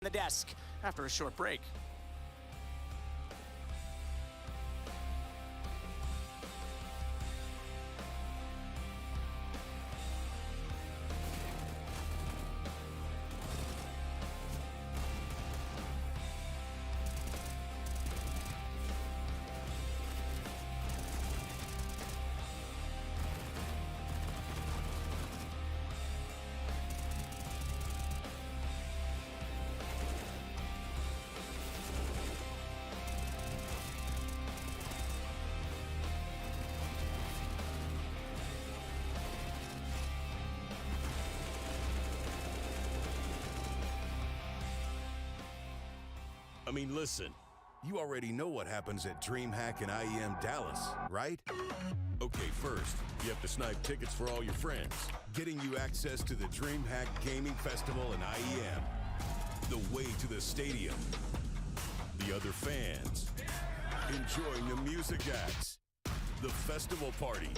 the desk after a short break. I mean, listen, you already know what happens at DreamHack and IEM Dallas, right? Okay, first, you have to snipe tickets for all your friends, getting you access to the DreamHack Gaming Festival and IEM, the way to the stadium, the other fans, enjoying the music acts, the festival party,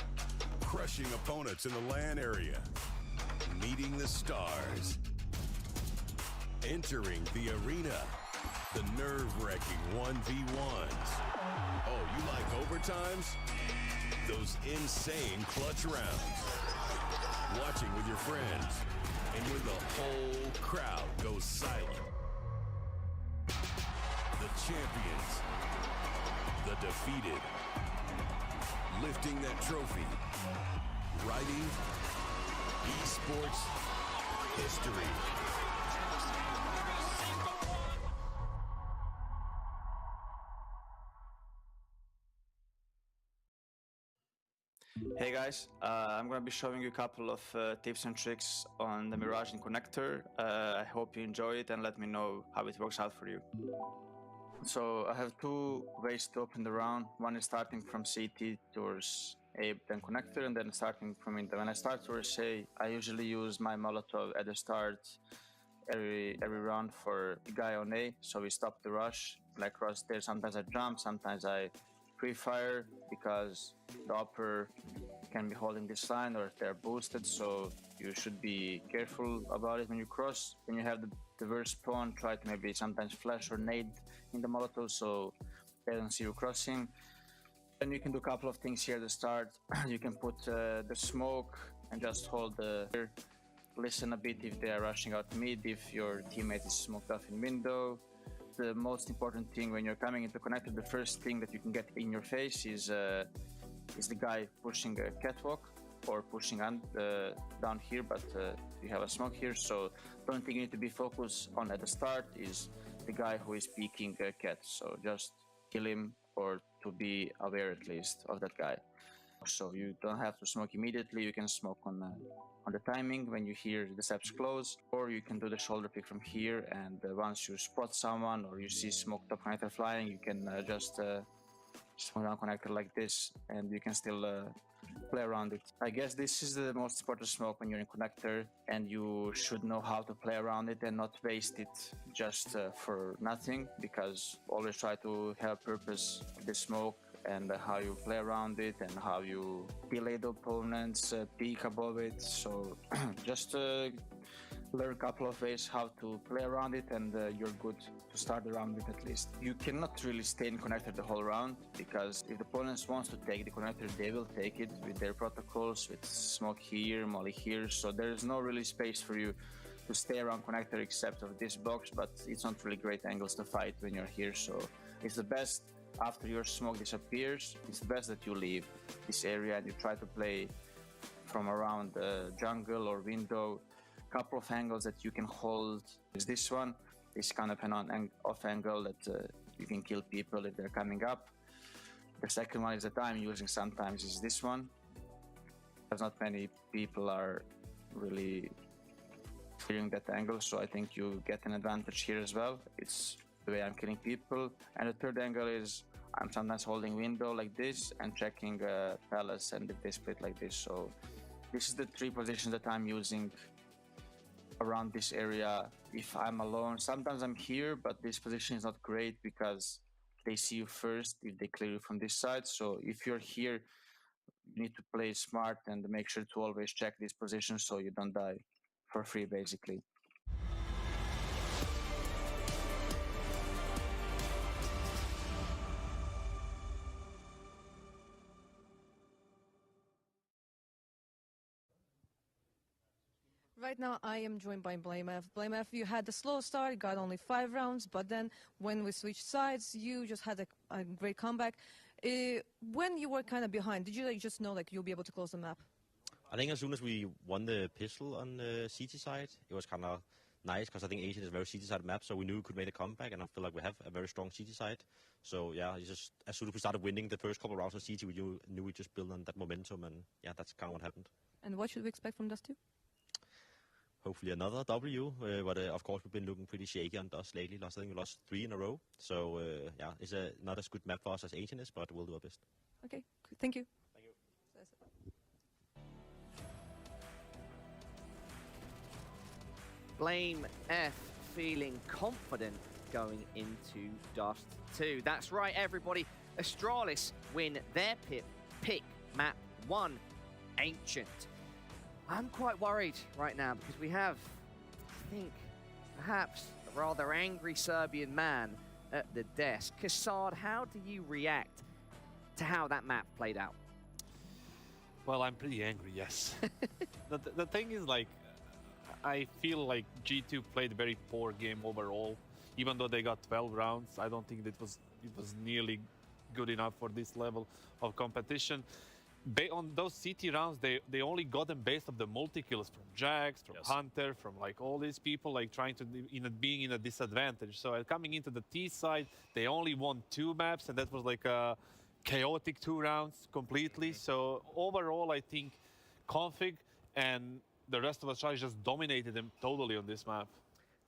crushing opponents in the LAN area, meeting the stars, entering the arena, the nerve-wracking 1v1s. Oh, you like overtimes? Those insane clutch rounds. Watching with your friends. And when the whole crowd goes silent. The champions. The defeated. Lifting that trophy. Writing esports history. Hey guys, I'm going to be showing you a couple of tips and tricks on the Mirage and connector. I hope you enjoy it and let me know how it works out for you. So I have two ways to open the round. One is starting from CT towards A, then connector, and then starting from Inter. When I start towards A, I usually use my Molotov at the start every round for the guy on A, so we stop the rush. Like cross there, sometimes I jump, sometimes I pre-fire because the upper can be holding this line or they're boosted, so you should be careful about it when you cross. When you have the worst spawn, try to maybe sometimes flash or nade in the Molotov so they don't see you crossing. Then you can do a couple of things here at the start. You can put the smoke and just hold the listen a bit if they are rushing out mid, if your teammate is smoked off in window. The most important thing when you're coming into connector, the first thing that you can get in your face is the guy pushing a catwalk or pushing down here, but you have a smoke here. So the only thing you need to be focused on at the start is the guy who is peeking a cat. So just kill him or to be aware at least of that guy. So you don't have to smoke immediately. You can smoke on the timing when you hear the steps close, or you can do the shoulder pick from here, and once you spot someone or you see smoked up connector flying, you can just smoke down connector like this, and you can still play around it. I guess this is the most important smoke when you're in connector, and you should know how to play around it and not waste it just for nothing, because always try to have purpose of the smoke and how you play around it and how you delay the opponents, peek above it. So just learn a couple of ways how to play around it, and you're good to start the round with at least. You cannot really stay in connector the whole round, because if the opponents wants to take the connector, they will take it with their protocols, with smoke here, molly here. So there's no really space for you to stay around connector except of this box, but it's not really great angles to fight when you're here. So it's the best, after your smoke disappears, it's best that you leave this area and you try to play from around the jungle or window. Couple of angles that you can hold is this one. It's kind of an off angle that you can kill people if they're coming up. The second one is that I'm using sometimes is this one. There's not many people are really clearing that angle, so I think you get an advantage here as well. It's the way I'm killing people. And the third angle is I'm sometimes holding window like this and checking palace, and if they split like this. So this is the three positions that I'm using around this area if I'm alone. Sometimes I'm here, but this position is not great because they see you first if they clear you from this side. So if you're here, you need to play smart and make sure to always check this position so you don't die for free basically. Right now, I am joined by BlameF. BlameF, you had a slow start, you got only 5 rounds, but then when we switched sides, you just had a great comeback. When you were kind of behind, did you just know you'll be able to close the map? I think as soon as we won the pistol on the CT side, it was kind of nice because I think Asian is a very CT side map, so we knew we could make a comeback, and I feel like we have a very strong CT side. So yeah, just as soon as we started winning the first couple of rounds on CT, we knew we just built on that momentum, and yeah, that's kind of what happened. And what should we expect from Dust 2? Hopefully another W, but of course we've been looking pretty shaky on Dust lately. I think we lost 3 in a row, so yeah, it's not as good map for us as Asian is, but we'll do our best. Okay, thank you. Thank you. Blame F feeling confident going into Dust 2. That's right, everybody. Astralis win their pick map 1, Ancient. I'm quite worried right now because we have, I think, perhaps a rather angry Serbian man at the desk. Kassad, how do you react to how that map played out? Well, I'm pretty angry, yes. The thing is, I feel like G2 played a very poor game overall. Even though they got 12 rounds, I don't think it was nearly good enough for this level of competition. On those CT rounds, they only got them based on the multi-kills from Jax, from Hunter, from all these people trying to being in a disadvantage. So coming into the T side, they only won 2 maps, and that was a chaotic 2 rounds completely. So overall, I think Config and the rest of Astralis just dominated them totally on this map.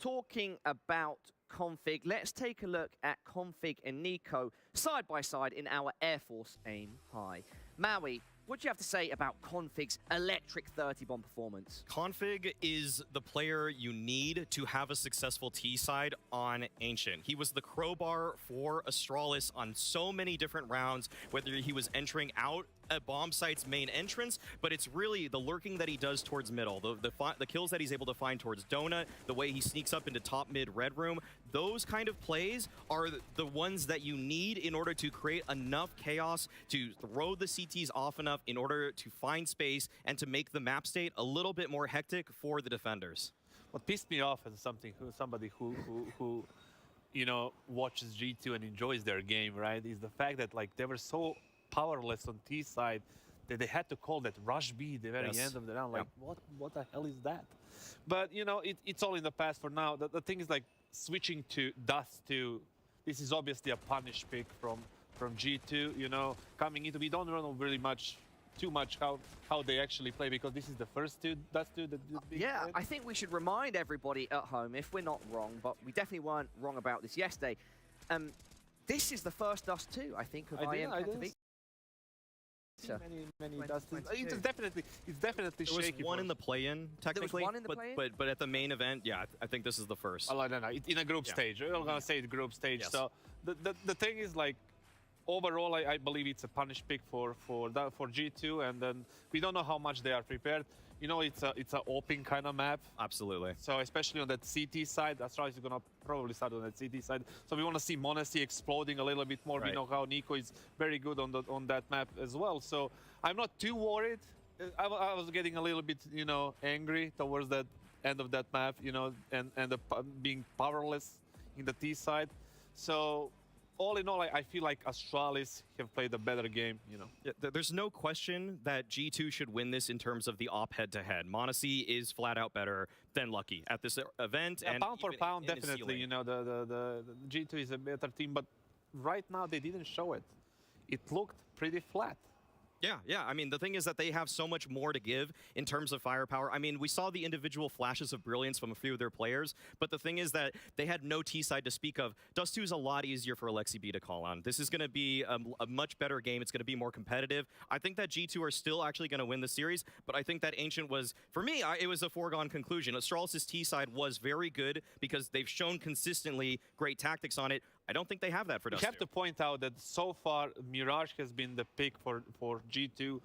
Talking about Config, let's take a look at Config and Nico side by side in our Air Force Aim High. Maui, what do you have to say about Config's electric 30 bomb performance? Config is the player you need to have a successful T side on Ancient. He was the crowbar for Astralis on so many different rounds, whether he was entering out at bomb site's main entrance, but it's really the lurking that he does towards middle, the kills that he's able to find towards Donut, the way he sneaks up into top mid red room. Those kind of plays are the ones that you need in order to create enough chaos to throw the CTs off enough in order to find space and to make the map state a little bit more hectic for the defenders. What pissed me off as somebody who watches G2 and enjoys their game, right, is the fact that they were so powerless on T side that they had to call that rush B at the very end of the round. What the hell is that? But it's all in the past for now. The thing is switching to Dust 2. This is obviously a punish pick from G2. Coming into, we don't know really too much how they actually play, because this is the first Dust 2 that yeah, I think we should remind everybody at home, if we're not wrong, but we definitely weren't wrong about this yesterday. This is the first Dust 2, I think, of IEM Katowice. Many Dust 2s. It's definitely there was shaky. One in the play-in, technically, one in the play-in? but at the main event, yeah, I think this is the first. Well, I don't know. In a group stage. We're gonna say the group stage. Yes. So the thing is, overall, I believe it's a punish pick for G2, and then we don't know how much they are prepared. It's an open kind of map. Absolutely. So especially on that CT side, Astralis is gonna probably start on that CT side. So we want to see Monacy exploding a little bit more. Right. We know how Nico is very good on that map as well. So I'm not too worried. I was getting a little bit angry towards that end of that map, and being powerless in the T side. So all in all, I feel like Astralis have played a better game, Yeah, there's no question that G2 should win this in terms of the op head-to-head. Monacy is flat out better than Lucky at this event. Yeah, and pound for pound, in his definitely, ceiling. the G2 is a better team, but right now they didn't show it. It looked pretty flat. Yeah. I mean, the thing is that they have so much more to give in terms of firepower. I mean, we saw the individual flashes of brilliance from a few of their players, but the thing is that they had no T-side to speak of. Dust 2 is a lot easier for Alexi B to call on. This is going to be a much better game. It's going to be more competitive. I think that G2 are still actually going to win the series, but I think that Ancient was, for me, it was a foregone conclusion. Astralis' T-side was very good because they've shown consistently great tactics on it. I don't think they have that for Dust 2. We have to point out that so far, Mirage has been the pick for G2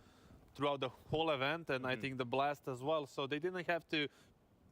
throughout the whole event, and I think the Blast as well. So they didn't have to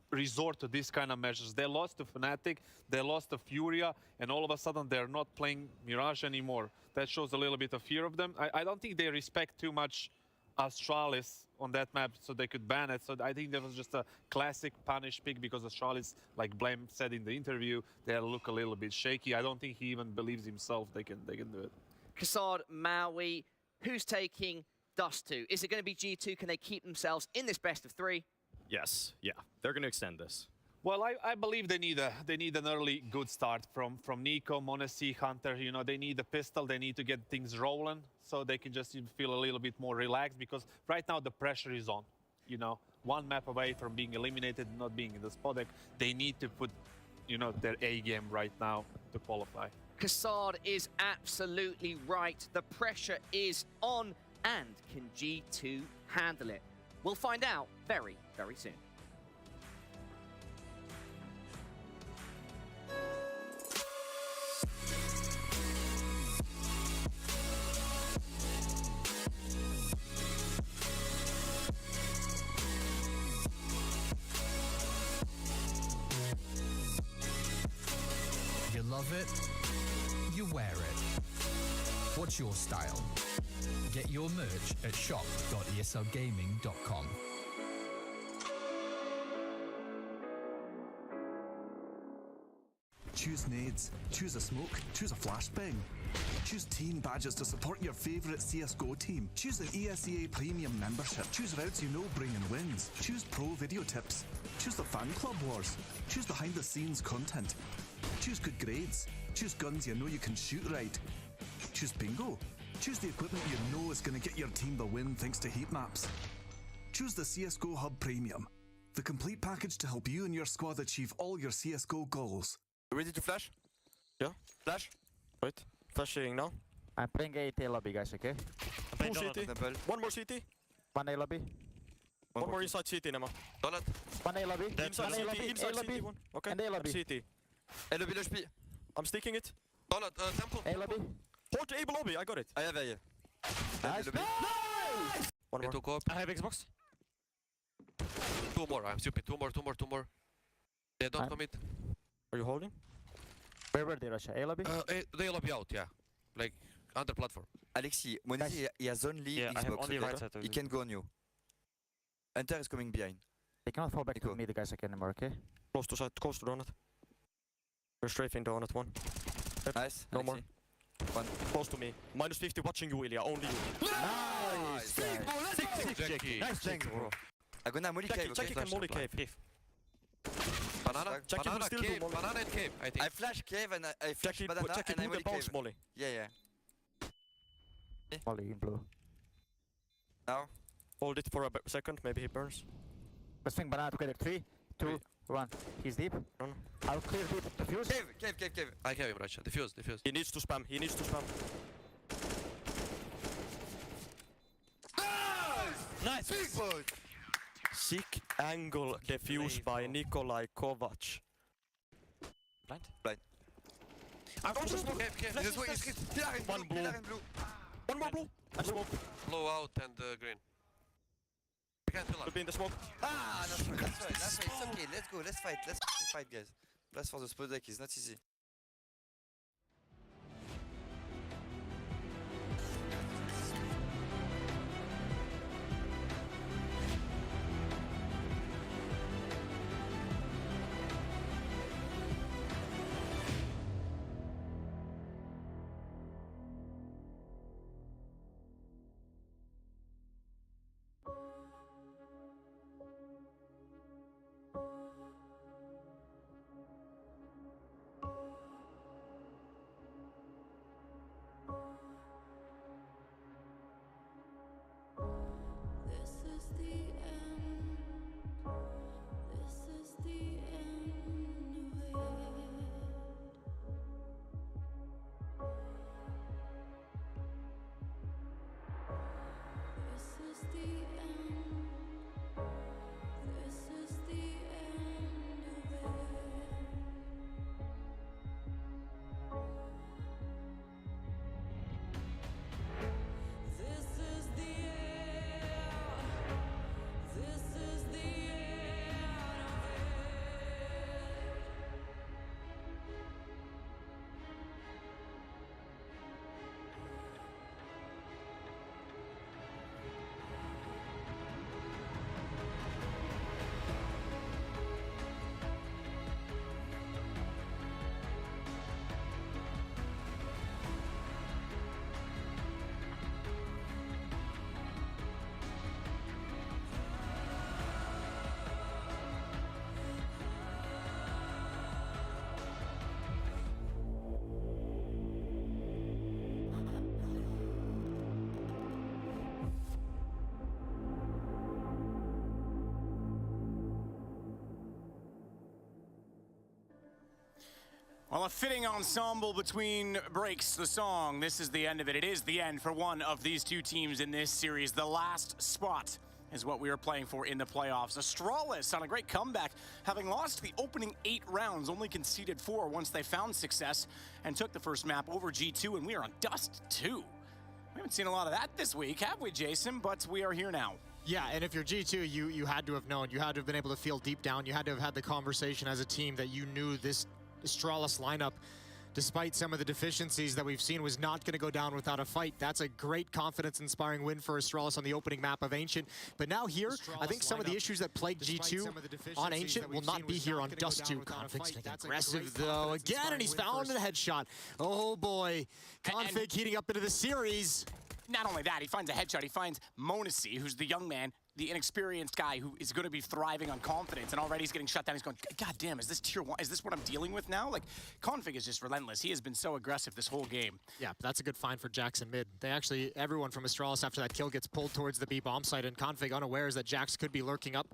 resort to these kind of measures. They lost to Fnatic, they lost to Furia, and all of a sudden they're not playing Mirage anymore. That shows a little bit of fear of them. I don't think they respect too much Astralis on that map so they could ban it. So I think that was just a classic punish pick because Astralis, like Blame said in the interview, they look a little bit shaky. I don't think he even believes himself they can do it. Kassad, Maui, who's taking Dust 2? Is it going to be G2? Can they keep themselves in this best of 3? Yes, yeah, they're going to extend this. Well, I believe they need an early good start from Nico, Monesi, Hunter. You know, they need a pistol. They need to get things rolling so they can just feel a little bit more relaxed because right now the pressure is on. You know, one map away from being eliminated, not being in the spot deck. They need to put, you know, their A game right now to qualify. Kassad is absolutely right. The pressure is on, and can G2 handle it? We'll find out very, very soon. You love it, you wear it. What's your style? Get your merch at shop.eslgaming.com. Choose nades, choose a smoke, choose a flashbang. Choose team badges to support your favourite CSGO team. Choose an ESEA Premium membership. Choose routes you know bring in wins. Choose pro video tips. Choose the fan club wars. Choose behind the scenes content. Choose good grades. Choose guns you know you can shoot right. Choose bingo. Choose the equipment you know is going to get your team the win thanks to heat maps. Choose the CSGO Hub Premium, the complete package to help you and your squad achieve all your CSGO goals. Ready to flash? Yeah. Flash. Wait. Flashing now. I'm playing AT lobby, guys, okay? Two CT. One more CT. One A lobby. One more inside CT, Nema. Donut. One A lobby. Inside One A CT. lobby. Inside A lobby. CT one. Okay. And A lobby. CT. A lobby, lush B. I'm sticking it. Donut, temple. A lobby. Hold the able lobby, I got it. I have A. Nice. One more. I have Xbox. Two more, I'm stupid. Two more. They don't commit. Are you holding? Where were they, Russia? A lobby? They lobby out, yeah. Like, under platform. Alexi, Monesi, he has only Xbox, okay? He can go on you. Hunter is coming behind. They cannot fall back to me, the guys, again anymore, okay? Close to side, close to donut. We're strafing donut one. Yep. Nice. No Alexi. more. One. Close to me. Minus 50 watching you, Ilya. Only you. Nice! Sick, Jackie. Nice, Jackie, bro. I'm gonna molly cave, okay? Jackie can molly cave. Banana? Jackie will still do molly. Banana and cave, I think. I flash cave and I flash Jackie, banana Jackie and I do molly the bounce cave. molly. Yeah. Molly in blue. Now? Hold it for a second, maybe he burns. Let's swing banana together. 3, 2, 1. He's deep. Run. I'll clear deep. Defuse. Cave. I have him, Racha. Defuse. He needs to spam. Nice! Big boy! Sick angle defuse by Nikolai Kovac. Blind. I'm going to smoke. One blue. One more blue. And smoke. Blow out and green. We can't kill Could be in the smoke. Ah, that's right. It's okay. Let's go. Let's fight, guys. Plus for the spot deck is not easy. Well, a fitting ensemble between breaks the song. This is the end of it. It is the end for one of these two teams in this series. The last spot is what we are playing for in the playoffs. Astralis on a great comeback, having lost the opening 8 rounds, only conceded 4 once they found success and took the first map over G2, and we are on Dust 2. We haven't seen a lot of that this week, have we, Jason? But we are here now. Yeah, and if you're G2, you had to have known. You had to have been able to feel deep down. You had to have had the conversation as a team that you knew this Astralis lineup, despite some of the deficiencies that we've seen, was not going to go down without a fight. That's a great confidence-inspiring win for Astralis on the opening map of Ancient. But now here, I think some of the issues that plagued G2 on Ancient will not be here on Dust 2. Config's getting aggressive, though, again, and he's found a headshot. Oh, boy. Config heating up into the series. Not only that, he finds a headshot. He finds Monesi, who's the young man, the inexperienced guy who is going to be thriving on confidence, and already he's getting shut down. He's going, God damn, is this tier 1? Is this what I'm dealing with now? Like, Config is just relentless. He has been so aggressive this whole game. Yeah, that's a good find for Jackson mid. They actually, everyone from Astralis after that kill gets pulled towards the B bomb site, and Config unawares that Jax could be lurking up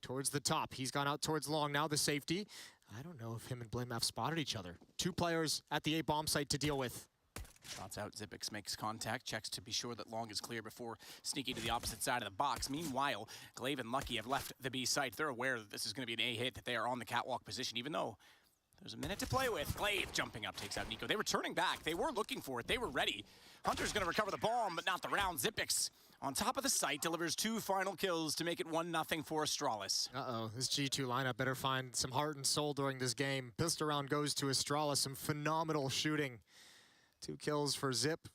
towards the top. He's gone out towards long now, the safety. I don't know if him and Blame have spotted each other. 2 players at the A bomb site to deal with. Shots out, Zipix makes contact, checks to be sure that long is clear before sneaking to the opposite side of the box. Meanwhile, Glaive and Lucky have left the B site. They're aware that this is going to be an A hit, that they are on the catwalk position, even though there's a minute to play with. Glaive jumping up, takes out Nico. They were turning back. They were looking for it. They were ready. Hunter's going to recover the bomb, but not the round. Zipix on top of the site delivers 2 final kills to make it 1-0 for Astralis. Uh-oh, this G2 lineup better find some heart and soul during this game. Pistol round goes to Astralis, some phenomenal shooting. 2 kills for Zip.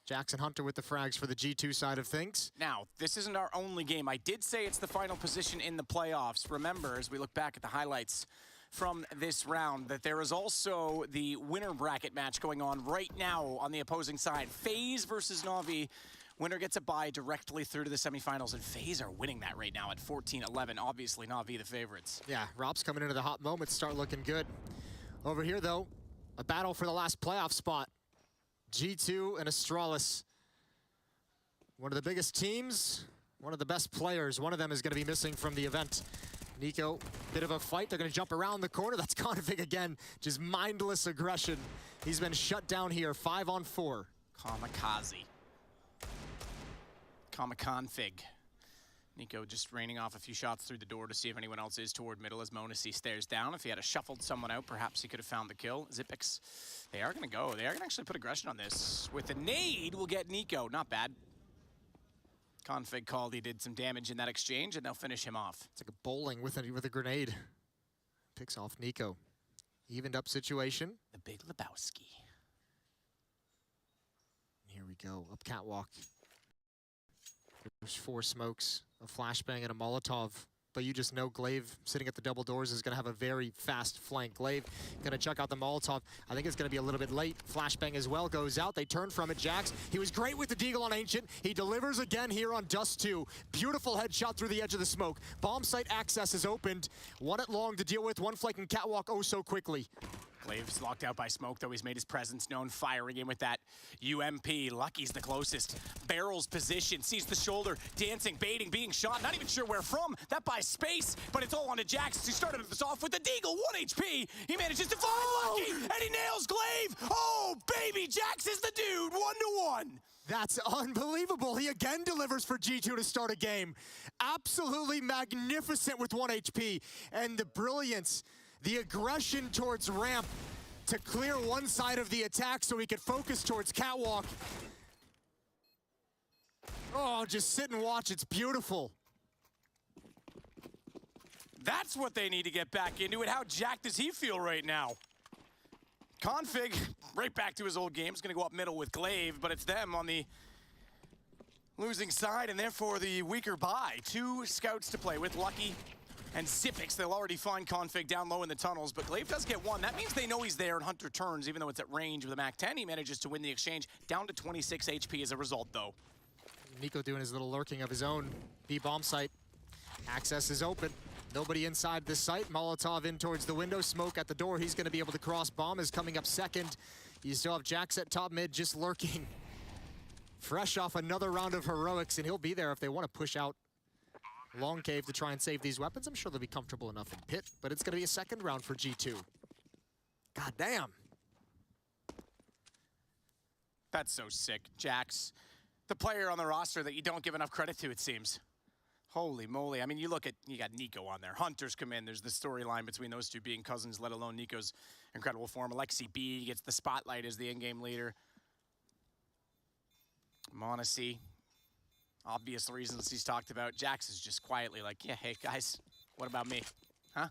Jackson Hunter with the frags for the G2 side of things. Now, this isn't our only game. I did say it's the final position in the playoffs. Remember, as we look back at the highlights from this round, that there is also the winner bracket match going on right now on the opposing side. Faze versus Navi. Winner gets a bye directly through to the semifinals, and Faze are winning that right now at 14-11. Obviously, Navi the favorites. Yeah, Rob's coming into the hot moments, start looking good. Over here, though, a battle for the last playoff spot. G2 and Astralis. One of the biggest teams, one of the best players. One of them is going to be missing from the event. Nico, bit of a fight. They're going to jump around the corner. That's Config again. Just mindless aggression. He's been shut down here, 5-on-4. Kamikaze. Config. Nico just raining off a few shots through the door to see if anyone else is toward middle as Monesi stares down. If he had shuffled someone out, perhaps he could have found the kill. Zipix, they are going to go. They are going to actually put aggression on this. With a nade, we'll get Nico. Not bad. Config called. He did some damage in that exchange, and they'll finish him off. It's like a bowling with a grenade. Picks off Nico. Evened up situation. The Big Lebowski. Here we go. Up catwalk. There's 4 smokes, a flashbang, and a Molotov. But you just know Glaive, sitting at the double doors, is going to have a very fast flank. Glaive going to chuck out the Molotov. I think it's going to be a little bit late. Flashbang as well goes out. They turn from it. Jax, he was great with the deagle on Ancient. He delivers again here on Dust 2. Beautiful headshot through the edge of the smoke. Bomb site access is opened. 1 at long to deal with. 1 flanking catwalk oh so quickly. Glaive's locked out by smoke, though he's made his presence known, firing in with that UMP. Lucky's the closest. Barrels position, sees the shoulder, dancing, baiting, being shot, not even sure where from. That buys space, but it's all on to Jax. He started this off with the deagle, 1 HP. He manages to find Lucky, and he nails Glaive. Oh, baby, Jax is the dude, 1-1. That's unbelievable. He again delivers for G2 to start a game. Absolutely magnificent with 1 HP. And the brilliance, the aggression towards ramp to clear one side of the attack so he could focus towards catwalk. Oh, just sit and watch. It's beautiful. That's what they need to get back into it. How jacked does he feel right now? Config, right back to his old game. He's going to go up middle with Glaive, but it's them on the losing side, and therefore the weaker buy. 2 scouts to play with, Lucky and Zipix. They'll already find Config down low in the tunnels, but Glaive does get 1. That means they know he's there, and Hunter turns, even though it's at range with a MAC-10. He manages to win the exchange, down to 26 HP as a result, though. Nico doing his little lurking of his own. B-bomb site. Access is open. Nobody inside this site. Molotov in towards the window. Smoke at the door. He's going to be able to cross. Bomb is coming up second. You still have Jax at top mid just lurking. Fresh off another round of heroics, and he'll be there if they want to push out Long Cave to try and save these weapons. I'm sure they'll be comfortable enough in pit, but it's going to be a second round for G2. God damn. That's so sick. Jax, the player on the roster that you don't give enough credit to, it seems. Holy moly. I mean, you got Nico on there. Hunters come in. There's the storyline between those two being cousins, let alone Nico's incredible form. Alexi B gets the spotlight as the in-game leader. m0NESY, obvious reasons he's talked about. Jax is just quietly like, yeah, hey, guys, what about me? Huh?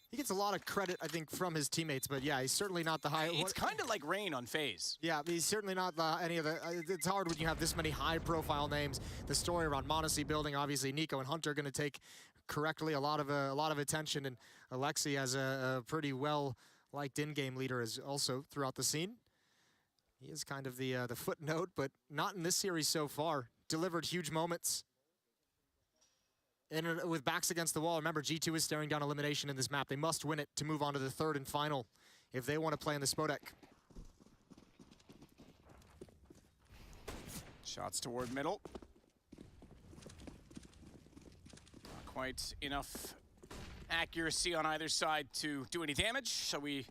He gets a lot of credit, I think, from his teammates, but yeah, he's certainly not the high. It's kind of like Rain on Faze. Yeah, he's certainly not any of the. It's hard when you have this many high-profile names. The story around m0NESY building, obviously, Nico and Hunter are going to take correctly a lot of attention, and Alexi as a pretty well-liked in-game leader is also throughout the scene. He is kind of the footnote, but not in this series so far. Delivered huge moments. And with backs against the wall, remember, G2 is staring down elimination in this map. They must win it to move on to the third and final if they want to play in the Spodek. Shots toward middle. Not quite enough accuracy on either side to do any damage, so we'll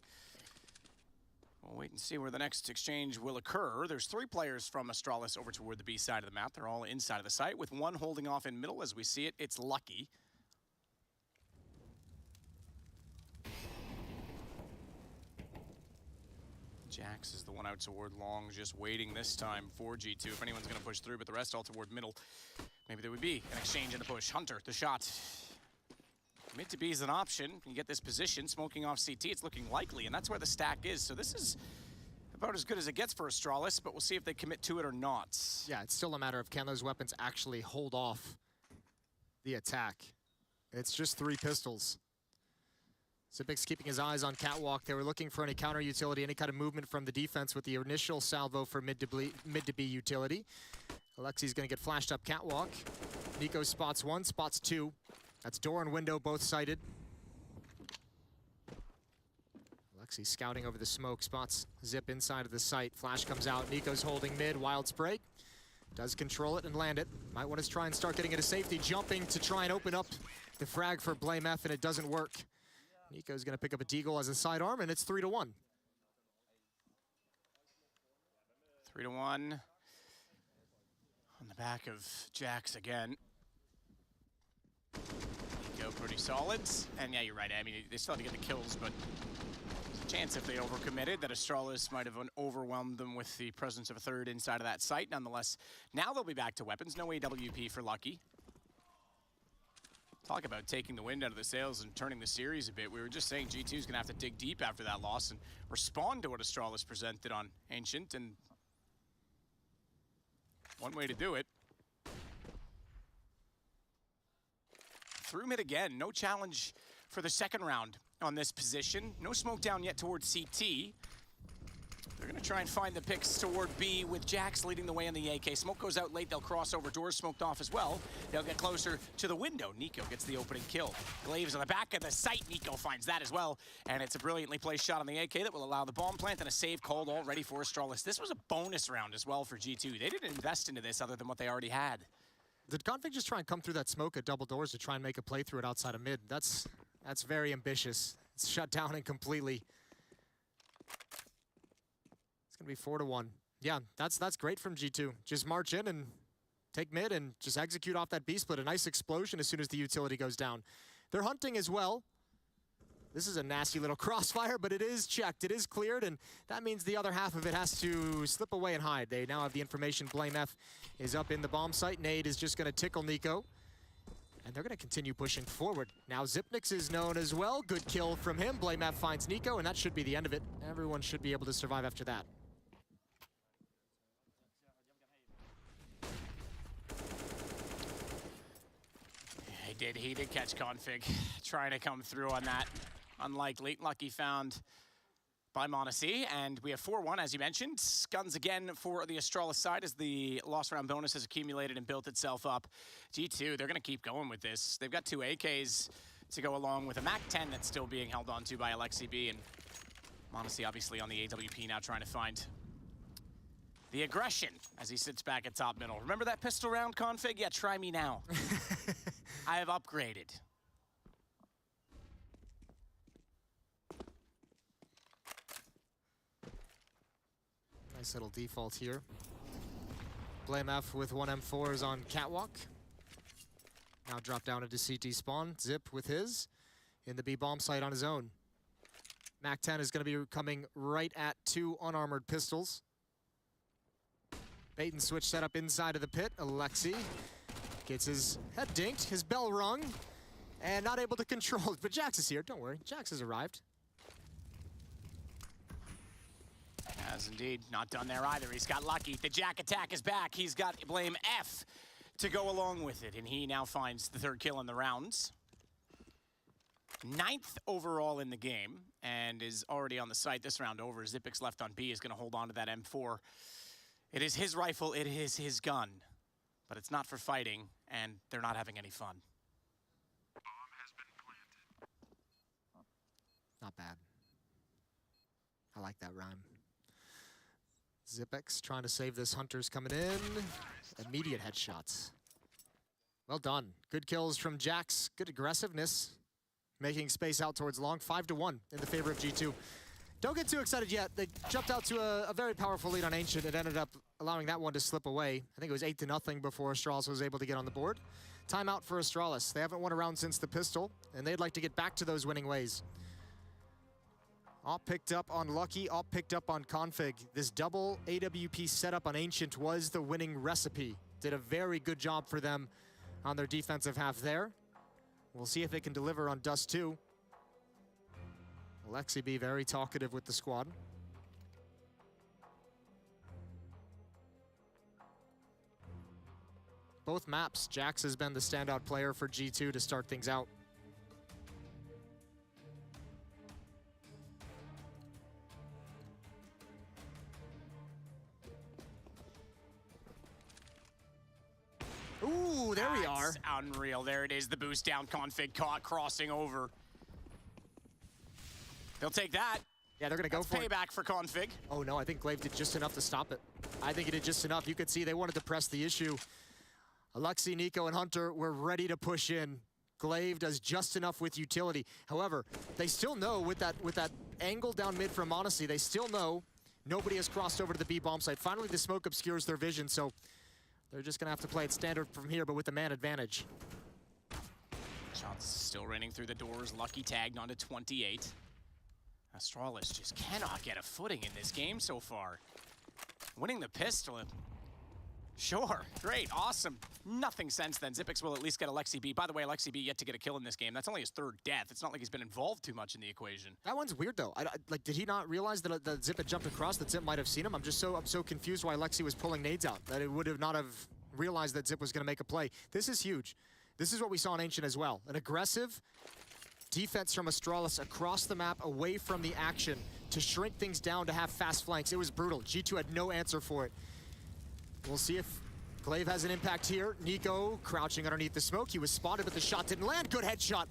wait and see where the next exchange will occur. There's 3 players from Astralis over toward the B side of the map. They're all inside of the site, with one holding off in middle. As we see it, it's Lucky. Jax is the one out toward long, just waiting this time for G2 if anyone's going to push through, but the rest all toward middle. Maybe there would be an exchange in the push. Hunter, the shot. Mid to B is an option. You get this position, smoking off CT. It's looking likely, and that's where the stack is. So this is about as good as it gets for Astralis, but we'll see if they commit to it or not. Yeah, it's still a matter of can those weapons actually hold off the attack. It's just 3 pistols. Zipic's keeping his eyes on Catwalk. They were looking for any counter utility, any kind of movement from the defense with the initial salvo for mid to B utility. Alexi's going to get flashed up Catwalk. Nico spots 1, spots 2. That's door and window both sighted. Alexi scouting over the smoke, spots Zip inside of the site. Flash comes out, Nico's holding mid, wild spray. Does control it and land it. Might want to try and start getting into safety, jumping to try and open up the frag for blameF, and it doesn't work. Nico's gonna pick up a deagle as a sidearm, and it's 3-1. 3-1. On the back of Jax again. Nico pretty solid. And yeah, you're right. I mean, they still have to get the kills, but there's a chance if they overcommitted that Astralis might have overwhelmed them with the presence of a third inside of that site. Nonetheless, now they'll be back to weapons. No AWP for Lucky. Talk about taking the wind out of the sails and turning the series a bit. We were just saying G2 is going to have to dig deep after that loss and respond to what Astralis presented on Ancient, and one way to do it. Through mid again, no challenge for the second round on this position. No smoke down yet towards CT. They're gonna try and find the picks toward B with Jax leading the way in the AK. Smoke goes out late, they'll cross over, doors smoked off as well. They'll get closer to the window. Nico gets the opening kill. Glaves on the back of the site, Nico finds that as well. And it's a brilliantly placed shot on the AK that will allow the bomb plant and a save called all ready for Astralis. This was a bonus round as well for G2. They didn't invest into this other than what they already had. Did Config just try and come through that smoke at double doors to try and make a play through it outside of mid? That's very ambitious. It's shut down and completely. It's gonna be 4-1. Yeah, that's great from G2. Just march in and take mid and just execute off that B split. A nice explosion as soon as the utility goes down. They're hunting as well. This is a nasty little crossfire, but it is checked, it is cleared, and that means the other half of it has to slip away and hide. They now have the information. blameF is up in the bomb site. Nade is just gonna tickle Nico. And they're gonna continue pushing forward. Now Zipnix is known as well. Good kill from him. blameF finds Nico, and that should be the end of it. Everyone should be able to survive after that. He did catch Config trying to come through on that. Unlikely. Lucky found by m0NESY, and we have 4-1 as you mentioned. Guns again for the Astralis side as the loss round bonus has accumulated and built itself up. G2, they're gonna keep going with this. They've got 2 AKs to go along with a MAC-10 that's still being held on to by Alexi B, and m0NESY obviously on the AWP now trying to find the aggression as he sits back at top middle. Remember that pistol round, Config? Yeah, try me now. I have upgraded. Nice little default here. Blame F with 1 M4 is on Catwalk. Now drop down into CT spawn. Zip with his in the B bomb site on his own. Mac 10 is going to be coming right at 2 unarmored pistols. Bait and switch setup inside of the pit. Alexi gets his head dinked, his bell rung, and not able to control it. But Jax is here, don't worry. Jax has arrived. Has indeed. Not done there either. He's got lucky. The Jack attack is back. He's got Blame F to go along with it, and he now finds the 3rd kill in the rounds. 9th overall in the game, and is already on the site this round over. Zipix left on B is going to hold on to that M4. It is his rifle, it is his gun, but it's not for fighting, and they're not having any fun. Not bad. I like that rhyme. Zipix trying to save this. Hunter's coming in. Immediate headshots. Well done. Good kills from Jax. Good aggressiveness. Making space out towards long. 5-1 in the favor of G2. Don't get too excited yet. They jumped out to a very powerful lead on Ancient. It ended up allowing that one to slip away. I think it was 8-0 before Astralis was able to get on the board. Timeout for Astralis. They haven't won a round since the pistol, and they'd like to get back to those winning ways. All picked up on Lucky, all picked up on Config. This double AWP setup on Ancient was the winning recipe. Did a very good job for them on their defensive half there. We'll see if they can deliver on Dust 2. Alexi be very talkative with the squad. Both maps, Jax has been the standout player for G2 to start things out. Ooh, there we are. Unreal. There it is. The boost down. Config caught crossing over. They'll take that. Yeah, they're going to go for payback for Config. Oh, no, I think Glaive did just enough to stop it. I think he did just enough. You could see they wanted to press the issue. Alexi, Nico, and Hunter were ready to push in. Glaive does just enough with utility. However, they still know with that angle down mid from Odyssey, they still know nobody has crossed over to the B bomb site. Finally, the smoke obscures their vision, so they're just going to have to play it standard from here, but with the man advantage. Shots still raining through the doors. Lucky tagged onto 28. Astralis just cannot get a footing in this game so far. Winning the pistol. Sure, great, awesome. Nothing since then. Zipix will at least get Alexi B. By the way, Alexi B yet to get a kill in this game. That's only his 3rd death. It's not like he's been involved too much in the equation. That one's weird though. Like, did he not realize that Zip had jumped across? That Zip might have seen him. I'm so confused why Alexi was pulling nades out. That it would have not have realized that Zip was going to make a play. This is huge. This is what we saw in Ancient as well. An aggressive defense from Astralis across the map, away from the action, to shrink things down to have fast flanks. It was brutal. G2 had no answer for it. We'll see if Glaive has an impact here. Nico crouching underneath the smoke. He was spotted, but the shot didn't land. Good headshot.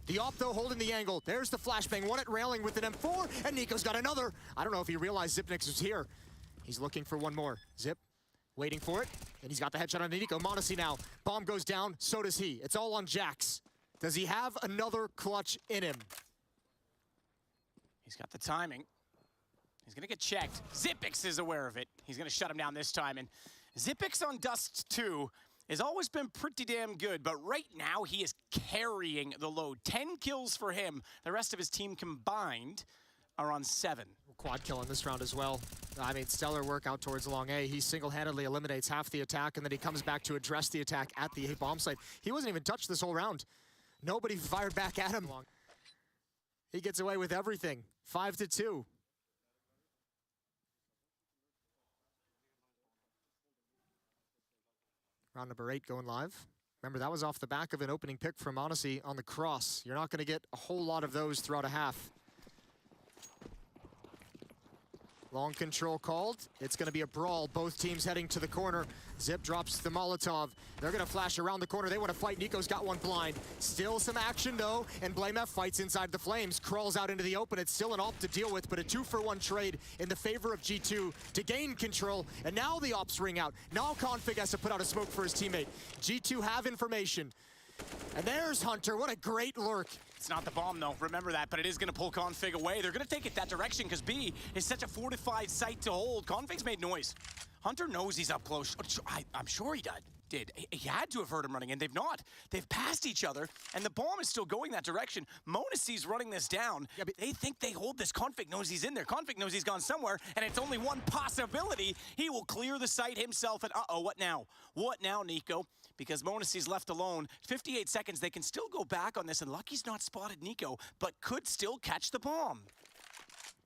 The op, though, holding the angle. There's the flashbang. One at railing with an M4, and Nico's got another. I don't know if he realized Zipnix was here. He's looking for one more. Zip, waiting for it, and he's got the headshot on Nico. Monacy now. Bomb goes down, so does he. It's all on Jax. Does he have another clutch in him? He's got the timing. He's going to get checked. Zipix is aware of it. He's going to shut him down this time, and Zipix on Dust 2 has always been pretty damn good, but right now he is carrying the load. 10 kills for him. The rest of his team combined are on 7. Quad kill in this round as well. I mean, stellar work out towards long A. He single-handedly eliminates half the attack, and then he comes back to address the attack at the A bomb site. He wasn't even touched this whole round. Nobody fired back at him. He gets away with everything. 5-2. Round number 8 going live. Remember, that was off the back of an opening pick from Odyssey on the cross. You're not going to get a whole lot of those throughout a half. Long control called. It's going to be a brawl. Both teams heading to the corner. Zip drops the Molotov. They're going to flash around the corner. They want to fight. Nico's got one blind. Still some action, though, and Blame F fights inside the flames. Crawls out into the open. It's still an AWP to deal with, but a 2-for-1 trade in the favor of G2 to gain control. And now the AWPs ring out. Now Config has to put out a smoke for his teammate. G2 have information. And there's Hunter, what a great lurk. It's not the bomb though, remember that, but it is gonna pull Config away. They're gonna take it that direction because B is such a fortified site to hold. Config's made noise. Hunter knows he's up close. I'm sure he did. He had to have heard him running in. They've not. They've passed each other, and the bomb is still going that direction. Monacy's running this down. Yeah, but they think they hold this. Config knows he's in there. Config knows he's gone somewhere, and it's only one possibility. He will clear the site himself, and uh-oh, what now? What now, Nico? Because Monacy's left alone. 58 seconds, they can still go back on this, and Lucky's not spotted Nico, but could still catch the bomb.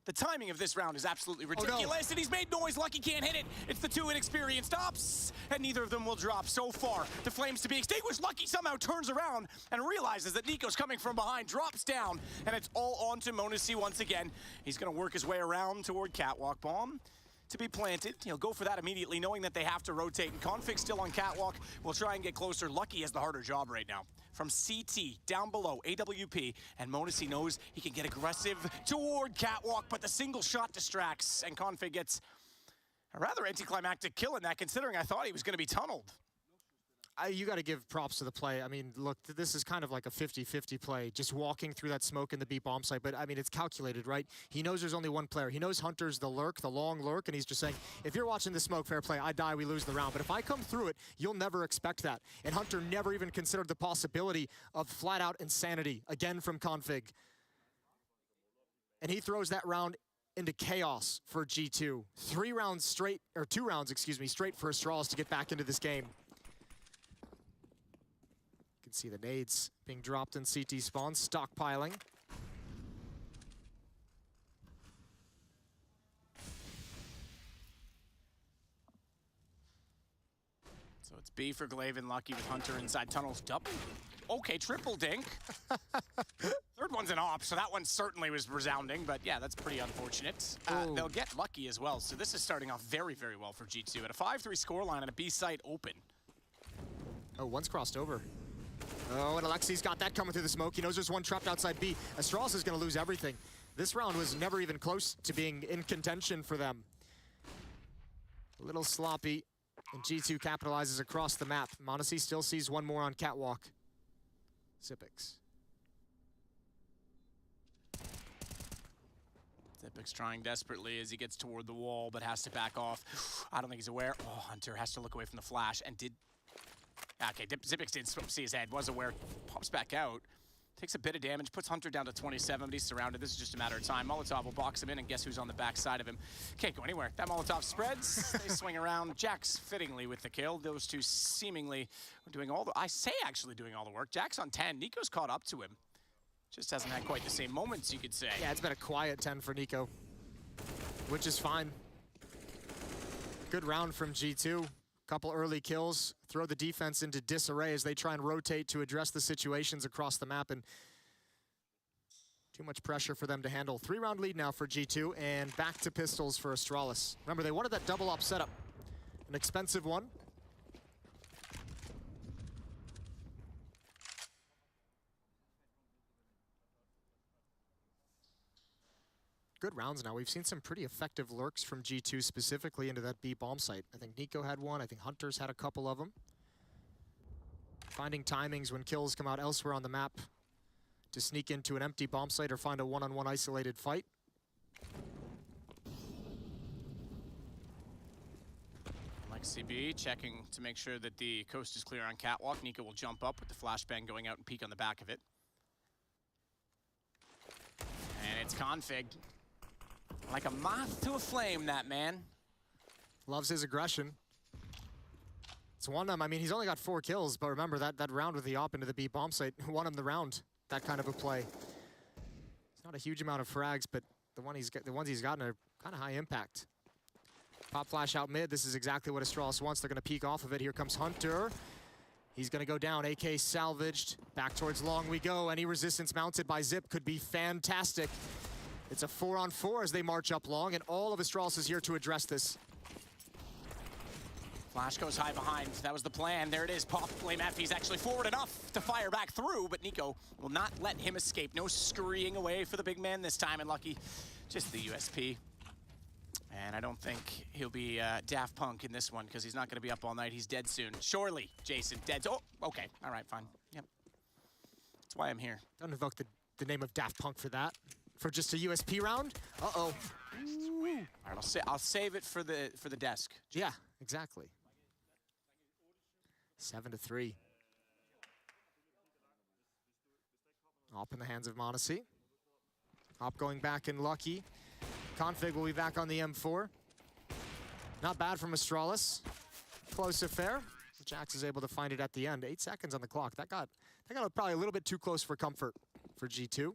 The timing of this round is absolutely ridiculous, and he's made noise. Lucky can't hit it. It's the two inexperienced ops, and neither of them will drop. So far, the flames to be extinguished. Lucky somehow turns around and realizes that Nico's coming from behind, drops down, and it's all on to Monacy once again. He's going to work his way around toward Catwalk. Bomb to be planted. He'll go for that immediately, knowing that they have to rotate. And Config still on Catwalk. We'll try and get closer. Lucky has the harder job right now. From CT, down below, AWP, and Monacy knows he can get aggressive toward Catwalk, but the single shot distracts, and Config gets a rather anticlimactic kill in that, considering I thought he was going to be tunneled. You got to give props to the play. I mean, look, this is kind of like a 50-50 play, just walking through that smoke in the B bomb site. But, I mean, it's calculated, right? He knows there's only one player. He knows Hunter's the lurk, the long lurk, and he's just saying, if you're watching the smoke, fair play, I die, we lose the round. But if I come through it, you'll never expect that. And Hunter never even considered the possibility of flat-out insanity, again from Config. And he throws that round into chaos for G2. 2 rounds, straight for Astralis to get back into this game. You can see the nades being dropped in CT spawn, stockpiling. So it's B for Glaive and Lucky with Hunter inside tunnels. Double. Okay, triple dink. Third one's an op, so that one certainly was resounding, but yeah, that's pretty unfortunate. They'll get Lucky as well, so this is starting off very, very well for G2 at a 5-3 scoreline and a B site open. Oh, one's crossed over. Oh, and Alexi's got that coming through the smoke. He knows there's one trapped outside B. Astralis is going to lose everything. This round was never even close to being in contention for them. A little sloppy, and G2 capitalizes across the map. Monacy still sees one more on Catwalk. Zipix. Zipix trying desperately as he gets toward the wall, but has to back off. I don't think he's aware. Oh, Hunter has to look away from the flash and did... Okay, Zipix didn't see his head, was aware, pops back out, takes a bit of damage, puts Hunter down to 27, but he's surrounded. This is just a matter of time. Molotov will box him in, and guess who's on the back side of him? Can't go anywhere. That Molotov spreads, they swing around. Jax fittingly with the kill. Those two seemingly doing all the, doing all the work. Jax on 10, Nico's caught up to him. Just hasn't had quite the same moments, you could say. Yeah, it's been a quiet 10 for Nico, which is fine. Good round from G2. Couple early kills, throw the defense into disarray as they try and rotate to address the situations across the map, and too much pressure for them to handle. 3-round lead now for G2, and back to pistols for Astralis. Remember, they wanted that double op setup, an expensive one. Good rounds now. We've seen some pretty effective lurks from G2 specifically into that B bomb site. I think Nico had one. I think Hunter's had a couple of them. Finding timings when kills come out elsewhere on the map to sneak into an empty bomb site or find a one-on-one isolated fight. Like CB checking to make sure that the coast is clear on Catwalk. Nico will jump up with the flashbang going out and peek on the back of it. And it's Config. Like a moth to a flame, that man. Loves his aggression. It's won him. I mean, he's only got 4 kills, but remember that round with the op into the B bomb site won him the round. That kind of a play. It's not a huge amount of frags, but the ones he's gotten are kind of high impact. Pop flash out mid. This is exactly what Astralis wants. They're going to peek off of it. Here comes Hunter. He's going to go down. AK salvaged. Back towards long we go. Any resistance mounted by Zip could be fantastic. It's a 4-on-4 as they march up long, and all of Astralis is here to address this. Flash goes high behind. That was the plan. There it is. Pop Flame F. He's actually forward enough to fire back through, but Nico will not let him escape. No scurrying away for the big man this time, and Lucky just the USP. And I don't think he'll be Daft Punk in this one because he's not going to be up all night. He's dead soon. Surely, Jason, dead. Oh, okay. All right, fine. Yep. That's why I'm here. Don't invoke the name of Daft Punk for that. For just a USP round? Uh-oh. All right, I'll save it for the desk. Yeah, exactly. 7-3. Op in the hands of Monacy. Op going back in Lucky. Config will be back on the M4. Not bad from Astralis. Close affair. Jax is able to find it at the end. 8 seconds on the clock. That got probably a little bit too close for comfort for G2.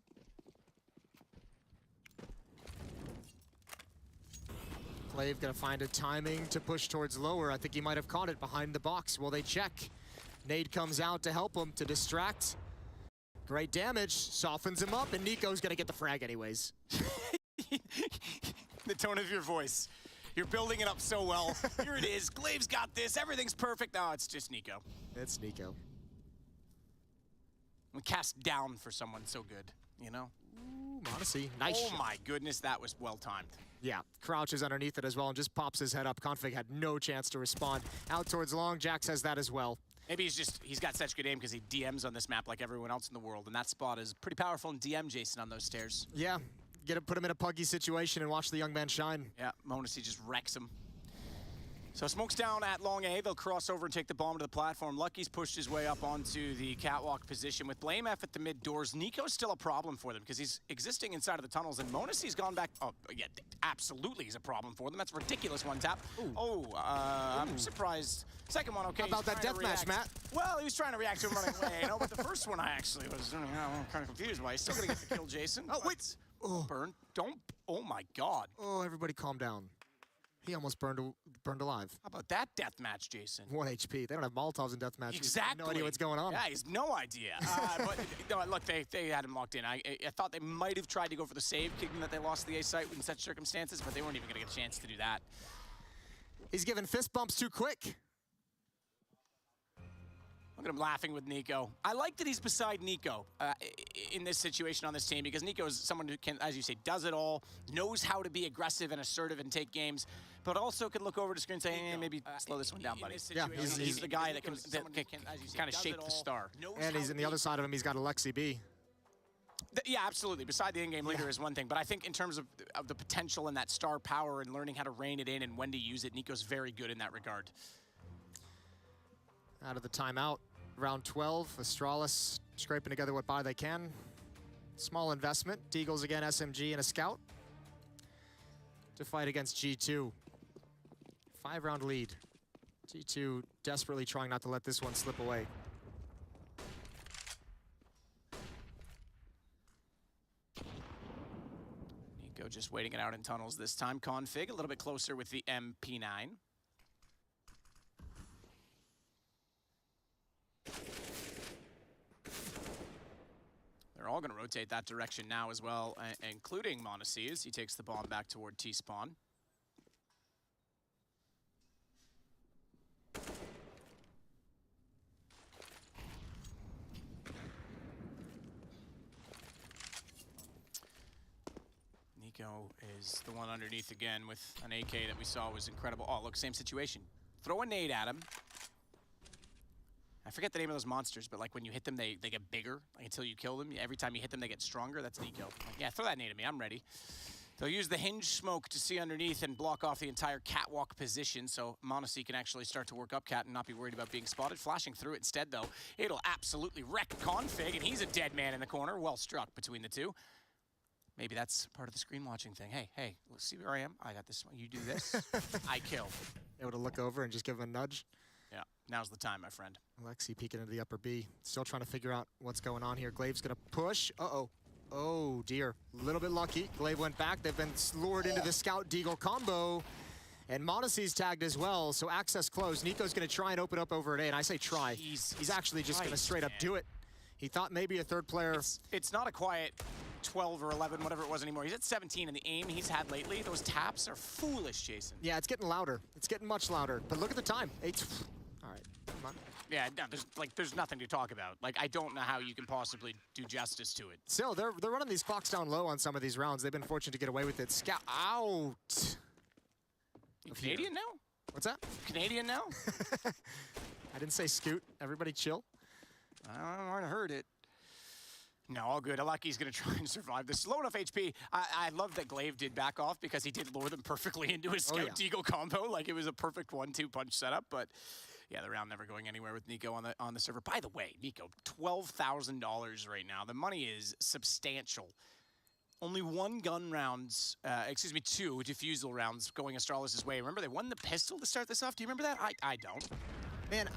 Glaive gonna find a timing to push towards lower. I think he might have caught it behind the box. Will they check? Nade comes out to help him, to distract. Great damage, softens him up, and Nico's gonna get the frag anyways. The tone of your voice. You're building it up so well. Here it is, Glaive's got this, everything's perfect. No, it's just Nico. It's Nico. We cast down for someone so good, you know? Ooh, Monacy, nice shot. Oh my goodness, that was well timed. Yeah, crouches underneath it as well and just pops his head up. Config had no chance to respond. Out towards long, Jax has that as well. Maybe he's got such good aim because he DMs on this map like everyone else in the world, and that spot is pretty powerful in DM Jason on those stairs. Yeah, put him in a puggy situation and watch the young man shine. Yeah, Monacy just wrecks him. So smoke's down at long A. They'll cross over and take the bomb to the platform. Lucky's pushed his way up onto the catwalk position. With Blame F at the mid doors, Nico's still a problem for them because he's existing inside of the tunnels, and Monacy's gone back. Oh, yeah, absolutely he's a problem for them. That's a ridiculous one tap. Ooh. I'm surprised. Second one, okay. How about that deathmatch, Matt? Well, he was trying to react to him running away, you know, but the first one I actually was kind of confused by. He's still going to get the kill, Jason. Oh, wait. Oh. Burn. Don't. Oh, my God. Oh, everybody calm down. He almost burned alive. How about that deathmatch, Jason? 1 HP. They don't have Molotovs in deathmatch. Exactly. No idea what's going on. Yeah, he's no idea. But no, look, they had him locked in. I thought they might have tried to go for the save, given that they lost the A site in such circumstances, but they weren't even going to get a chance to do that. He's giving fist bumps too quick. Look at him laughing with Nico. I like that he's beside Nico in this situation on this team because Nico is someone who can, as you say, does it all, knows how to be aggressive and assertive and take games, but also can look over the screen and say, hey, maybe slow this one down, buddy. Yeah, he's the guy that can kind of shape the star. And he's in the other side of him, he's got Alexi B. Yeah, absolutely. Beside the in-game leader is one thing, but I think in terms of the potential and that star power and learning how to rein it in and when to use it, Nico's very good in that regard. Out of the timeout, round 12, Astralis scraping together what buy they can. Small investment, Deagles again, SMG and a scout to fight against G2. 5-round lead. G2 desperately trying not to let this one slip away. Nico just waiting it out in tunnels this time. Config a little bit closer with the MP9. They're all going to rotate that direction now as well, including Monacy as he takes the bomb back toward T-spawn. Nico is the one underneath again with an AK that we saw was incredible. Oh, look, same situation. Throw a nade at him. I forget the name of those monsters, but like when you hit them, they get bigger like, until you kill them. Every time you hit them, they get stronger. That's Nico. Like, yeah, throw that nade at me. I'm ready. They'll use the hinge smoke to see underneath and block off the entire catwalk position, so Monacy can actually start to work up cat and not be worried about being spotted. Flashing through it instead, though, it'll absolutely wreck Config, and he's a dead man in the corner. Well struck between the two. Maybe that's part of the screen watching thing. Hey, let's see where I am. I got this one. You do this. I kill. Able to look over and just give him a nudge. Yeah, now's the time, my friend. Alexi peeking into the upper B. Still trying to figure out what's going on here. Glaive's gonna push. Uh-oh. Oh, dear. A little bit lucky. Glaive went back. They've been lured into the Scout Deagle combo. And Monacy's tagged as well, so access closed. Nico's gonna try and open up over at A, and I say try. He's actually just gonna straight up do it. He thought maybe a third player. It's not a quiet 12 or 11, whatever it was anymore. He's at 17, and the aim he's had lately, those taps are foolish, Jason. Yeah, it's getting louder. It's getting much louder. But look at the time. 8. All right, come on. Yeah, no, there's nothing to talk about. Like, I don't know how you can possibly do justice to it. Still, they're running these clocks down low on some of these rounds. They've been fortunate to get away with it. Scout out. You Canadian now? What's that? Canadian now? I didn't say scoot. Everybody chill. I heard it. No, all good. Lucky's going to try and survive this. Low enough HP. I love that Glaive did back off because he did lure them perfectly into his Scout Deagle combo. Like, it was a perfect 1-2 punch setup. But, yeah, the round never going anywhere with Nico on the server. By the way, Nico, $12,000 right now. The money is substantial. Only one gun rounds, two defusal rounds going Astralis' way. Remember, they won the pistol to start this off? Do you remember that? I don't. Man,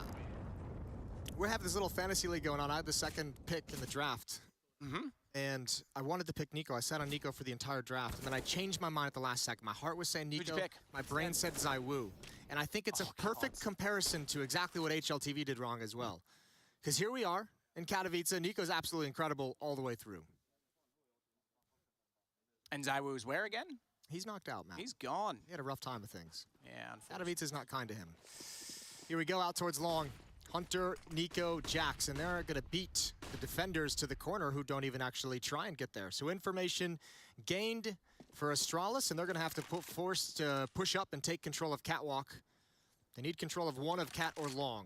we're having this little fantasy league going on. I had the second pick in the draft. And I wanted to pick Nico. I sat on Nico for the entire draft, and then I changed my mind at the last second. My heart was saying Nico. Who'd you pick? My brain said Zywoo. And I think it's a perfect comparison to exactly what HLTV did wrong as well. Because here we are in Katowice. Nico's absolutely incredible all the way through. And Zywoo's where again? He's knocked out, man. He's gone. He had a rough time with things. Yeah, unfortunately. Katowice is not kind to him. Here we go out towards long. Hunter, Nico, Jax, and they're going to beat the defenders to the corner who don't even actually try and get there. So information gained for Astralis, and they're going to have to forced to push up and take control of Catwalk. They need control of one of Cat or Long.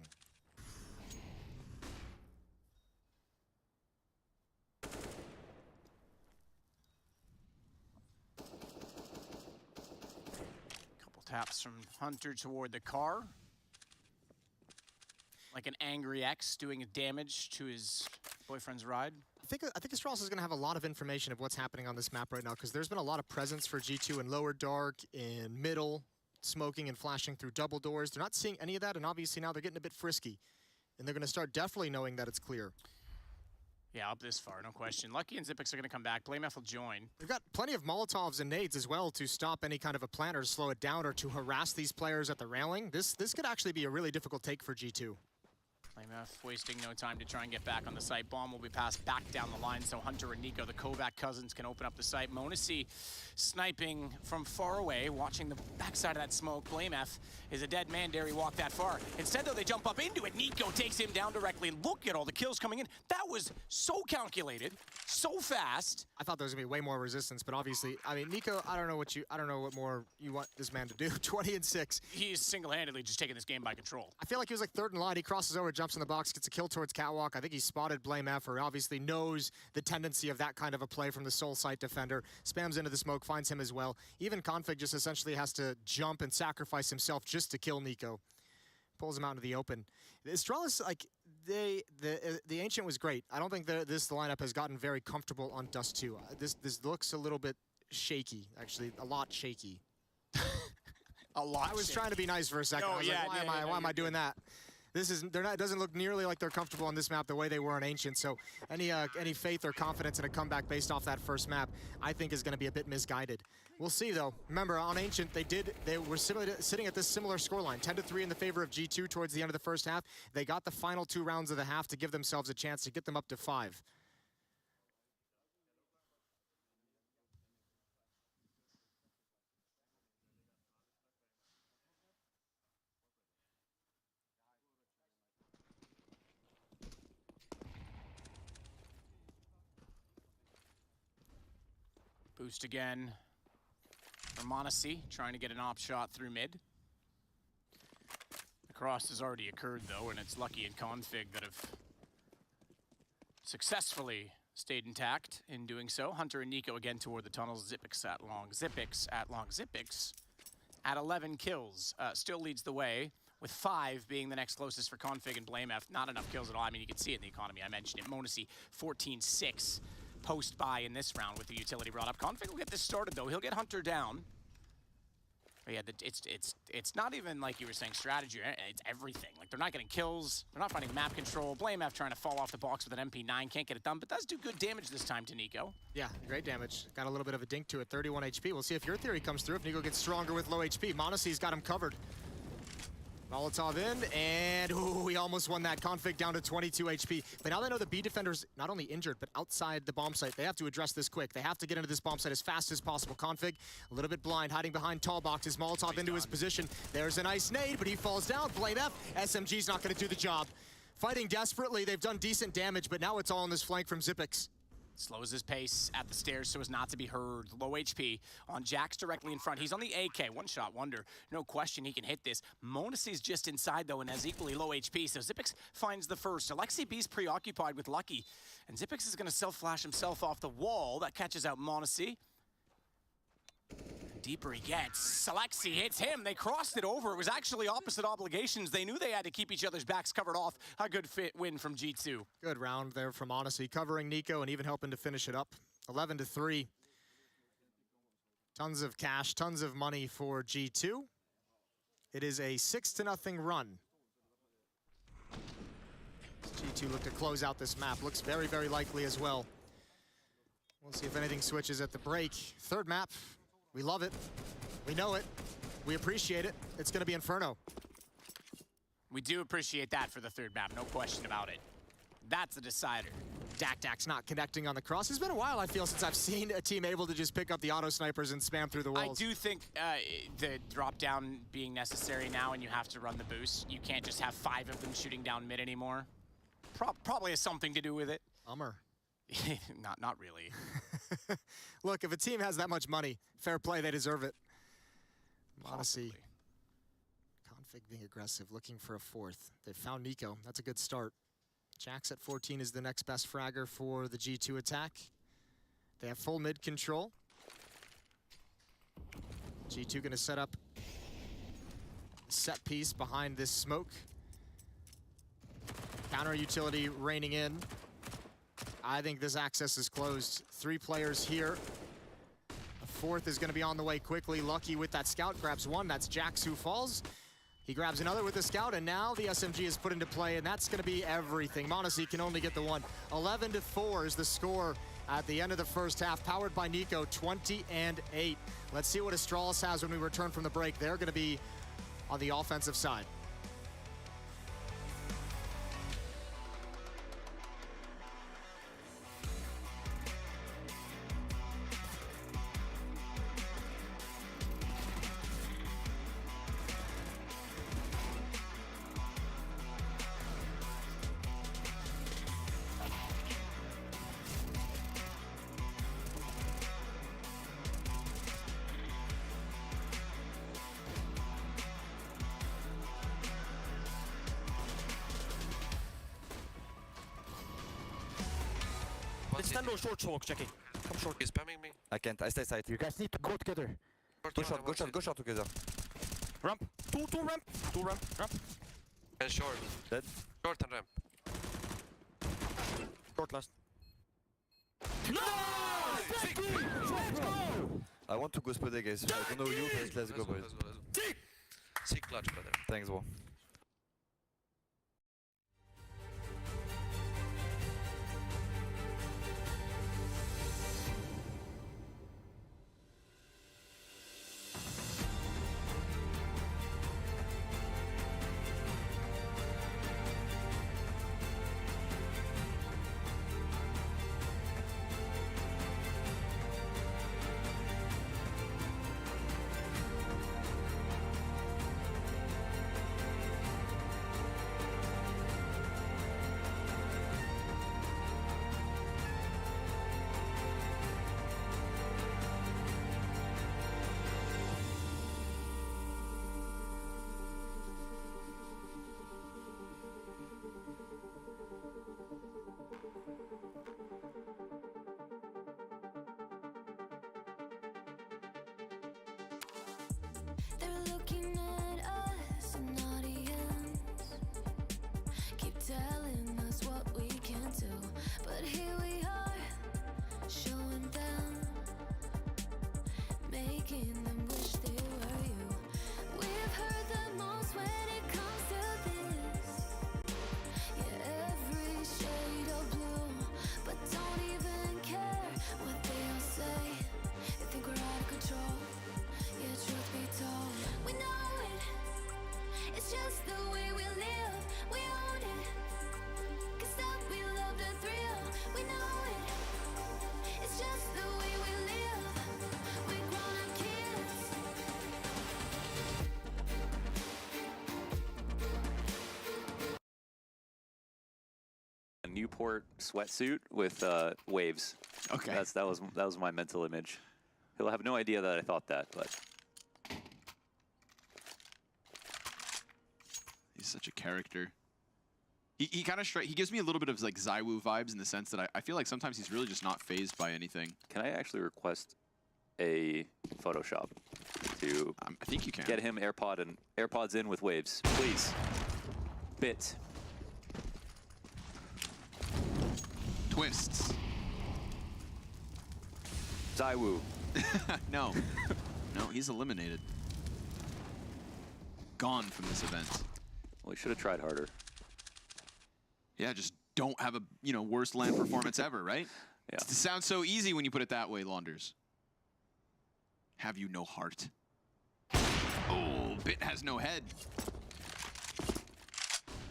Couple taps from Hunter toward the car. Like an angry ex doing damage to his boyfriend's ride. I think Astralis is going to have a lot of information of what's happening on this map right now, because there's been a lot of presence for G2 in lower dark, in middle, smoking and flashing through double doors. They're not seeing any of that, and obviously now they're getting a bit frisky. And they're going to start definitely knowing that it's clear. Yeah, up this far, no question. Lucky and Zipix are going to come back. Blamef will join. They've got plenty of Molotovs and nades as well to stop any kind of a plant or slow it down or to harass these players at the railing. This could actually be a really difficult take for G2. Blamef wasting no time to try and get back on the site. Bomb will be passed back down the line, so Hunter and Nico, the Kovac cousins, can open up the site. Monesi sniping from far away, watching the backside of that smoke. Blamef is a dead man, dare he walk that far. Instead, though, they jump up into it. Nico takes him down directly, and look at all the kills coming in. That was so calculated, so fast. I thought there was gonna be way more resistance, but obviously, I mean, Nico, I don't know what more you want this man to do. 20 and 6. He's single-handedly just taking this game by control. I feel like he was like third in line. He crosses over, jumps in the box, gets a kill towards Catwalk. I think he spotted Blamef, or obviously knows the tendency of that kind of a play from the Soul Site defender. Spams into the smoke, finds him as well. Even Config just essentially has to jump and sacrifice himself just to kill Nico. Pulls him out into the open. Astralis, like, the Ancient was great. I don't think the lineup has gotten very comfortable on Dust 2. This looks a little bit shaky, actually, a lot shaky. A lot. I was trying to be nice for a second. No, I was like, why am I doing that? It doesn't look nearly like they're comfortable on this map the way they were on Ancient. So any faith or confidence in a comeback based off that first map, I think is going to be a bit misguided. We'll see though. Remember on Ancient, they were sitting at this similar scoreline, 10-3 in the favor of G2 towards the end of the first half. They got the final 2 rounds of the half to give themselves a chance to get them up to 5. Boost again for Monesi, trying to get an op shot through mid. The cross has already occurred though, and it's Lucky and Config that have successfully stayed intact in doing so. Hunter and Nico again toward the tunnels. Zipix at long. Zipix at long. Zipix at 11 kills. Still leads the way, with 5 being the next closest for Config and Blamef. Not enough kills at all. I mean, you can see it in the economy. I mentioned it. Monesi 14-6. Post-buy in this round with the utility brought up. Config will get this started, though. He'll get Hunter down. But yeah, it's not even like you were saying strategy. It's everything. Like, they're not getting kills. They're not finding map control. Blamef trying to fall off the box with an MP9. Can't get it done, but does do good damage this time to Nico. Yeah, great damage. Got a little bit of a dink to it. 31 HP. We'll see if your theory comes through. If Nico gets stronger with low HP. Monesi's got him covered. Molotov in, and ooh, he almost won that. Config down to 22 HP. But now they know the B defender's not only injured, but outside the bomb site. They have to address this quick. They have to get into this bomb site as fast as possible. Config, a little bit blind, hiding behind tall boxes. Molotov into his position. There's a nice nade, but he falls down. Blamef, SMG's not going to do the job. Fighting desperately, they've done decent damage, but now it's all on this flank from Zipix. Slows his pace at the stairs so as not to be heard. Low HP on Jax directly in front. He's on the AK, one-shot wonder. No question he can hit this. Monacy's just inside though and has equally low HP, so Xyp9x finds the first. Alexi B's preoccupied with Lucky, and Xyp9x is gonna self-flash himself off the wall. That catches out Monacy. Deeper he gets. Alexi hits him. They crossed it over. It was actually opposite obligations. They knew they had to keep each other's backs covered off. A good fit win from G2. Good round there from Odyssey, covering Nico and even helping to finish it up. 11-3. Tons of cash, tons of money for G2. It is a 6-0 run. G2 look to close out this map. Looks very, very likely as well. We'll see if anything switches at the break. Third map. We love it. We know it. We appreciate it. It's going to be Inferno. We do appreciate that for the third map, no question about it. That's a decider. Dak's not connecting on the cross. It's been a while, I feel, since I've seen a team able to just pick up the auto snipers and spam through the walls. I do think the drop down being necessary now and you have to run the boost. You can't just have 5 of them shooting down mid anymore. Probably has something to do with it. Bummer. Not really. Look, if a team has that much money, fair play, they deserve it. Odyssey. Config being aggressive, looking for a fourth. They found Nico. That's a good start. Jax at 14 is the next best fragger for the G2 attack. They have full mid control. G2 gonna set up a set piece behind this smoke. Counter utility raining in. I think this access is closed. 3 players here. A fourth is going to be on the way quickly. Lucky with that scout grabs one. That's Jax who falls. He grabs another with the scout, and now the SMG is put into play, and that's going to be everything. Monacy can only get the one. 11-4 is the score at the end of the first half, powered by Nico, 20-8. Let's see what Astralis has when we return from the break. They're going to be on the offensive side. Stand on short smoke, Jackie. Come short. He's spamming me. I can't. I stay side. You guys need to go together. Go short together. Ramp. Two ramp. Ramp. And short. Dead. Short and ramp. Short last. No! I want to go split the guys. I don't know you, but let's go, boys. See clutch, brother. Thanks, bro. They're looking at us in audience, keep telling us what we can do, but here we are, showing them, making them wish they were you. We've heard the most when it comes to this, yeah, every shade of blue, but don't even care what they all say. They think we're out of control. Yeah, truth be told, we know it. It's just the way we live. We own it. Newport sweatsuit with waves. Okay. That was my mental image. He'll have no idea that I thought that, but he's such a character. He kind of he gives me a little bit of like Zywoo vibes in the sense that I feel like sometimes he's really just not phased by anything. Can I actually request a Photoshop to I think you can get him AirPods in with waves, please? Bit. Twists. Zywoo. No. No, he's eliminated. Gone from this event. Well, he should have tried harder. Yeah, just don't have a, worst LAN performance ever, right? Yeah. It sounds so easy when you put it that way, Launders. Have you no heart? Oh, Bit has no head.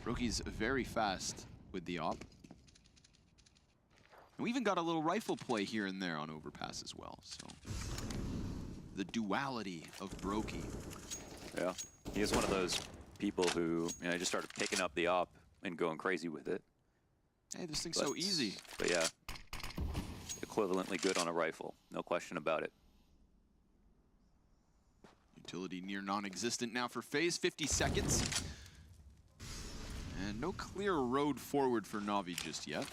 Broky's very fast with the op. And we even got a little rifle play here and there on overpass as well, so. The duality of Brokey. Yeah, he is one of those people who, just started picking up the op and going crazy with it. Hey, this thing's so easy. But yeah, equivalently good on a rifle, no question about it. Utility near non-existent now for Faze, 50 seconds. And no clear road forward for Navi just yet.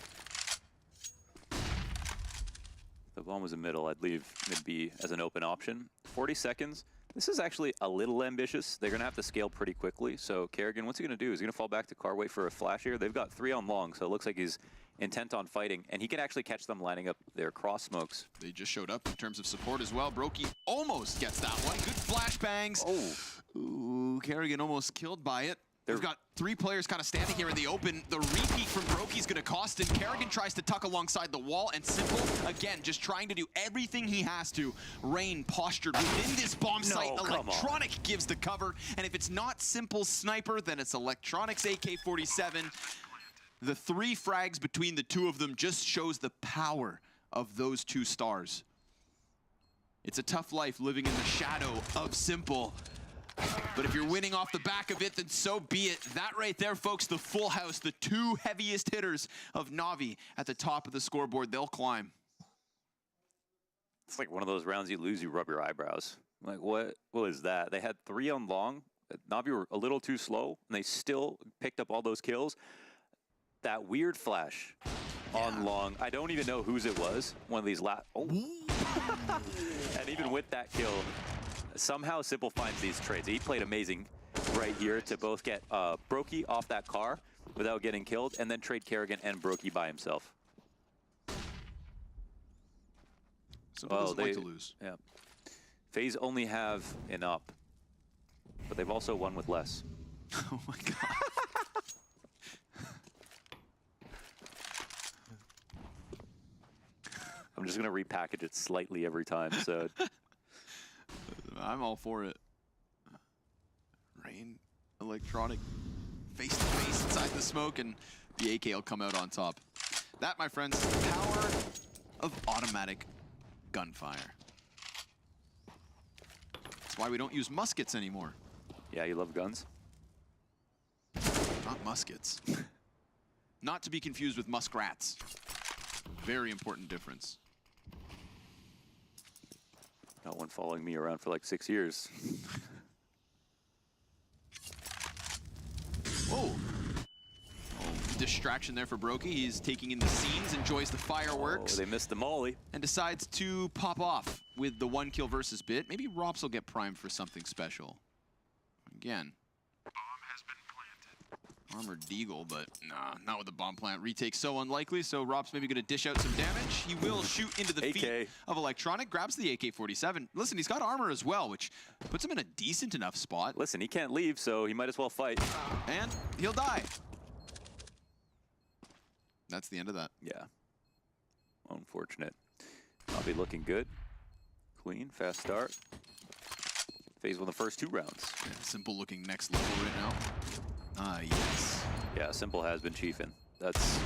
If the bomb was in middle, I'd leave mid B as an open option. 40 seconds. This is actually a little ambitious. They're going to have to scale pretty quickly. So Kerrigan, what's he going to do? Is he going to fall back to car, wait for a flash here? They've got 3 on long, so it looks like he's intent on fighting. And he can actually catch them lining up their cross smokes. They just showed up in terms of support as well. Brokey almost gets that one. Good flashbangs. Oh. Ooh, Kerrigan almost killed by it. They've got 3 players kind of standing here in the open. The repeat from Brokey's going to cost him. Kerrigan tries to tuck alongside the wall, and Simple, again, just trying to do everything he has to. Rain postured within this bomb site. Electronic gives the cover, and if it's not Simple's sniper, then it's Electronic's AK-47. The 3 frags between the 2 of them just shows the power of those 2 stars. It's a tough life living in the shadow of Simple. But if you're winning off the back of it, then so be it. That right there, folks, the full house, the 2 heaviest hitters of Navi at the top of the scoreboard. They'll climb. It's like one of those rounds you lose, you rub your eyebrows. Like, what is that? They had 3 on long. Navi were a little too slow, and they still picked up all those kills. That weird flash on long. I don't even know whose it was. One of these and even with that kill, somehow Simple finds these trades. He played amazing right here to both get Brokey off that car without getting killed, and then trade Kerrigan and Brokey by himself. Simple doesn't like to lose. Yeah. FaZe only have an up, but they've also won with less. Oh my god. I'm just going to repackage it slightly every time, so... I'm all for it. Rain, Electronic, face-to-face inside the smoke, and the AK will come out on top. That, my friends, is the power of automatic gunfire. That's why we don't use muskets anymore. Yeah, you love guns? Not muskets. Not to be confused with muskrats. Very important difference. Got one following me around for like 6 years. Whoa. Distraction there for Brokey. He's taking in the scenes, enjoys the fireworks. Oh, they missed the molly. And decides to pop off with the 1 kill versus Bit. Maybe Rops will get primed for something special. Again. Armored Deagle, but nah, not with the bomb plant. Retake so unlikely, so Rops maybe gonna dish out some damage. He will shoot into the feet of Electronic, grabs the AK-47. Listen, he's got armor as well, which puts him in a decent enough spot. Listen, he can't leave, so he might as well fight. And he'll die. That's the end of that. Yeah. Unfortunate. I'll be looking good. Clean, fast start. FaZe won the first 2 rounds. Yeah, Simple looking next level right now. Ah, yes. Yeah, Simple has been chiefing. That's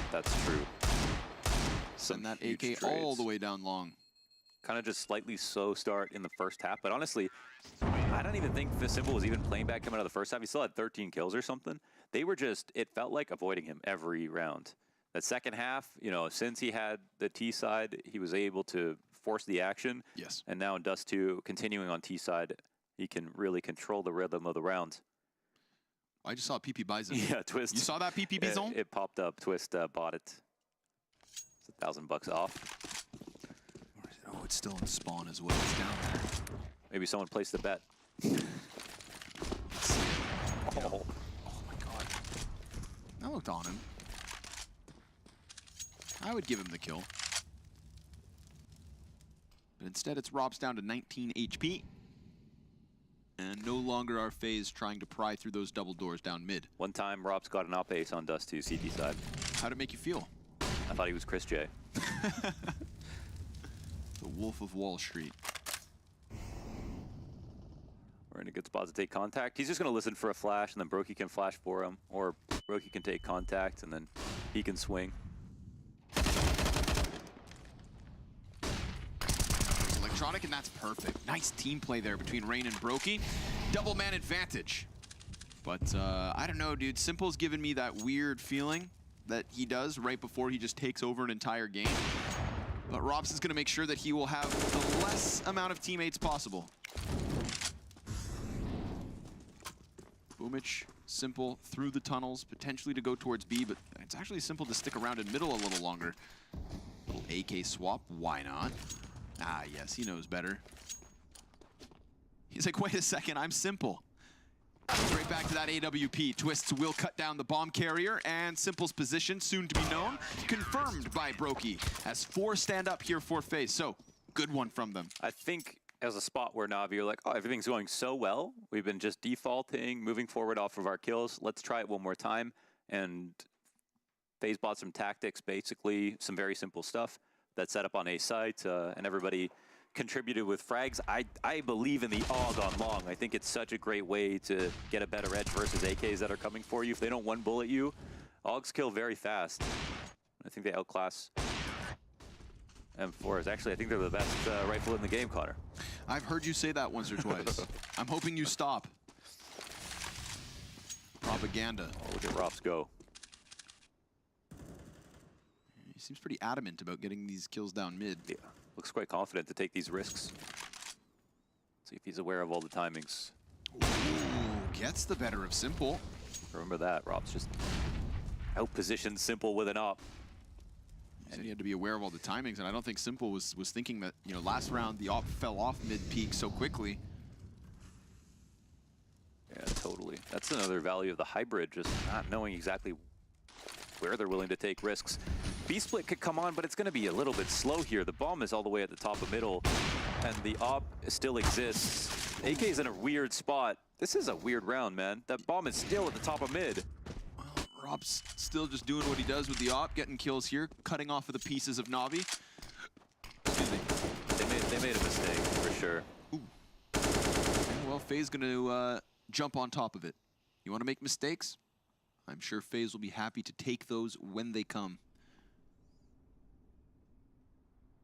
true. Send that AK all the way down long. Kind of just slightly slow start in the first half, but honestly, I don't even think the Simple was even playing bad coming out of the first half. He still had 13 kills or something. They were just, it felt like avoiding him every round. That second half, you know, since he had the T side, he was able to force the action. Yes. And now in Dust 2, continuing on T side, he can really control the rhythm of the rounds. I just saw PP Bison. Yeah, Twist. You saw that PP Bison? It popped up. Twist bought it. It's $1,000 off. Oh, it's still in spawn as well. It's down there. Maybe someone placed a bet. Oh my god. I looked on him. I would give him the kill. But instead it's Rob's down to 19 HP. And no longer our Faze trying to pry through those double doors down mid. One time Rob's got an op ace on Dust 2 CT side. How'd it make you feel? I thought he was Chris J. The Wolf of Wall Street. We're in a good spot to take contact. He's just going to listen for a flash, and then Brokey can flash for him. Or Brokey can take contact, and then he can swing. Electronic, and that's perfect. Nice team play there between Rain and Brokey. Double man advantage. But I don't know, dude. Simple's given me that weird feeling that he does right before he just takes over an entire game. But Robs is going to make sure that he will have the less amount of teammates possible. Boomich, Simple through the tunnels, potentially to go towards B, but it's actually Simple to stick around in middle a little longer. Little AK swap, why not? Ah, yes, he knows better. He's like, wait a second, I'm Simple. Right back to that AWP. Twists will cut down the bomb carrier, and Simple's position, soon to be known, confirmed by Brokey, as 4 stand up here for Faze. So, good one from them. I think as a spot where Navi are like, oh, everything's going so well. We've been just defaulting, moving forward off of our kills. Let's try it one more time. And Faze bought some tactics, basically some very simple stuff that set up on A site, and everybody contributed with frags. I believe in the AUG on long. I think it's such a great way to get a better edge versus AKs that are coming for you. If they don't one bullet you, AUGs kill very fast. I think they outclass M4s. Actually, I think they're the best rifle in the game, Connor. I've heard you say that once or twice. I'm hoping you stop. Propaganda. Oh, look at Robs go. He seems pretty adamant about getting these kills down mid. Yeah, looks quite confident to take these risks. See if he's aware of all the timings. Ooh, gets the better of Simple. Remember that, Rob's just out-positioned Simple with an op. He said he had to be aware of all the timings, and I don't think Simple was thinking that, you know, last round the op fell off mid-peak so quickly. Yeah, totally. That's another value of the hybrid, just not knowing exactly where they're willing to take risks. B-split could come on, but it's going to be a little bit slow here. The bomb is all the way at the top of middle, and the op still exists. AK's in a weird spot. This is a weird round, man. That bomb is still at the top of mid. Well, Rob's still just doing what he does with the op, getting kills here, cutting off of the pieces of Navi. Excuse me. They made a mistake, for sure. Ooh. Yeah, well, Faze going to jump on top of it. You want to make mistakes? I'm sure Faze will be happy to take those when they come.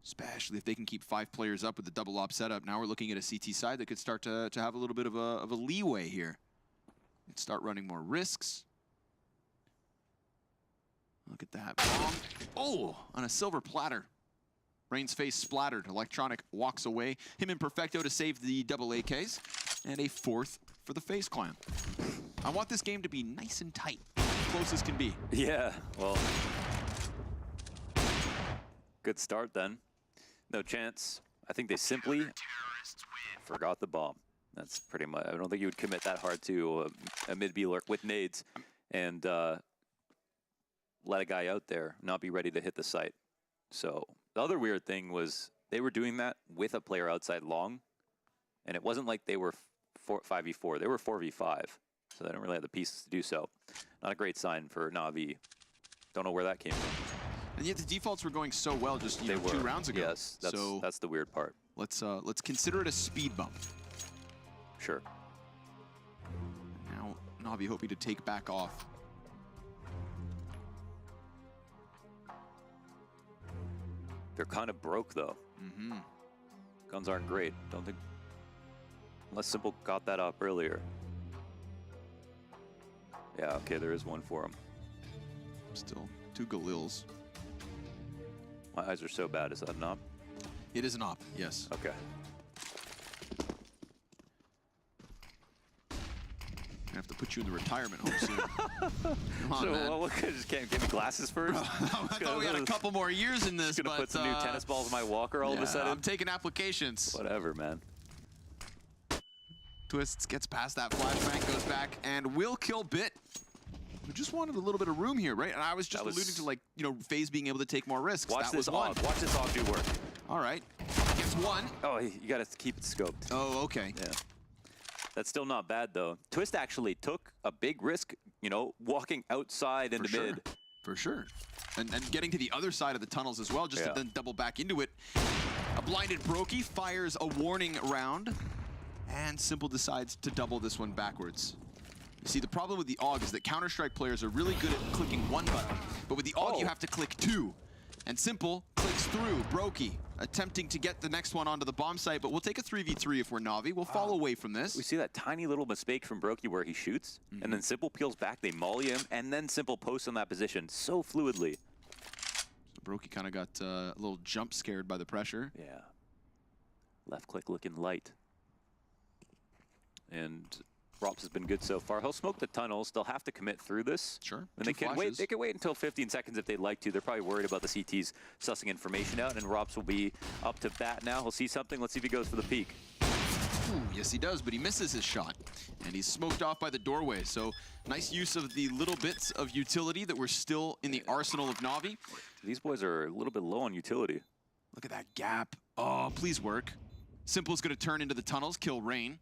Especially if they can keep 5 players up with the double op setup. Now we're looking at a CT side that could start to have a little bit of a leeway here. Let's start running more risks. Look at that. Bomb. Oh, on a silver platter. Rain's face splattered. Electronic walks away. Him and Perfecto to save the double AKs. And a 4th for the Faze clan. I want this game to be nice and tight. Close as can be. Yeah, well. Good start then. No chance. I think they simply forgot the bomb. That's pretty much, I don't think you would commit that hard to a mid-B lurk with nades and let a guy out there not be ready to hit the site. So the other weird thing was they were doing that with a player outside long, and it wasn't like they were 5v4, they were 4v5. So they don't really have the pieces to do so. Not a great sign for Navi. Don't know where that came from. And yet the defaults were going so well just 2 rounds ago. Yes, that's the weird part. Let's consider it a speed bump. Sure. Now Navi hoping to take back off. They're kind of broke though. Mm-hmm. Guns aren't great. Don't think, unless Simple got that up earlier. Yeah, okay, there is one for him. Still 2 Galils. My eyes are so bad. Is that an op? It is an op, yes. Okay. I have to put you in the retirement home soon. Come on, so, man. well, just can't give me glasses first? I thought we had a couple more years in this, gonna put some new tennis balls in my walker all of a sudden? I'm taking applications. Whatever, man. Twists, gets past that flashbang, goes back, and will kill Bit. We just wanted a little bit of room here, right? And I was just alluding to, like, you know, Faze being able to take more risks. Watch this AUG. Watch this AUG do work. All right. Gets one. Oh, you got to keep it scoped. Oh, okay. Yeah. That's still not bad, though. Twist actually took a big risk, you know, walking outside into mid. For sure. And getting to the other side of the tunnels as well, just to then double back into it. A blinded Brokey fires a warning round, and Simple decides to double this one backwards. You see, the problem with the AUG is that Counter-Strike players are really good at clicking one button, but with the AUG you have to click 2. And Simple clicks through Brokey, attempting to get the next one onto the bomb site, but we'll take a 3v3 if we're Navi. We'll fall away from this. We see that tiny little mistake from Brokey where he shoots, and then Simple peels back, they molly him, and then Simple posts on that position so fluidly. So Brokey kind of got a little jump scared by the pressure. Yeah. Left click looking light. And Rops has been good so far. He'll smoke the tunnels. They'll have to commit through this. Sure. And they can wait until 15 seconds if they'd like to. They're probably worried about the CTs sussing information out, and Rops will be up to bat now. He'll see something. Let's see if he goes for the peek. Ooh, yes, he does, but he misses his shot. And he's smoked off by the doorway. So nice use of the little bits of utility that were still in the arsenal of Navi. These boys are a little bit low on utility. Look at that gap. Oh, please work. Simple's going to turn into the tunnels, kill Rain.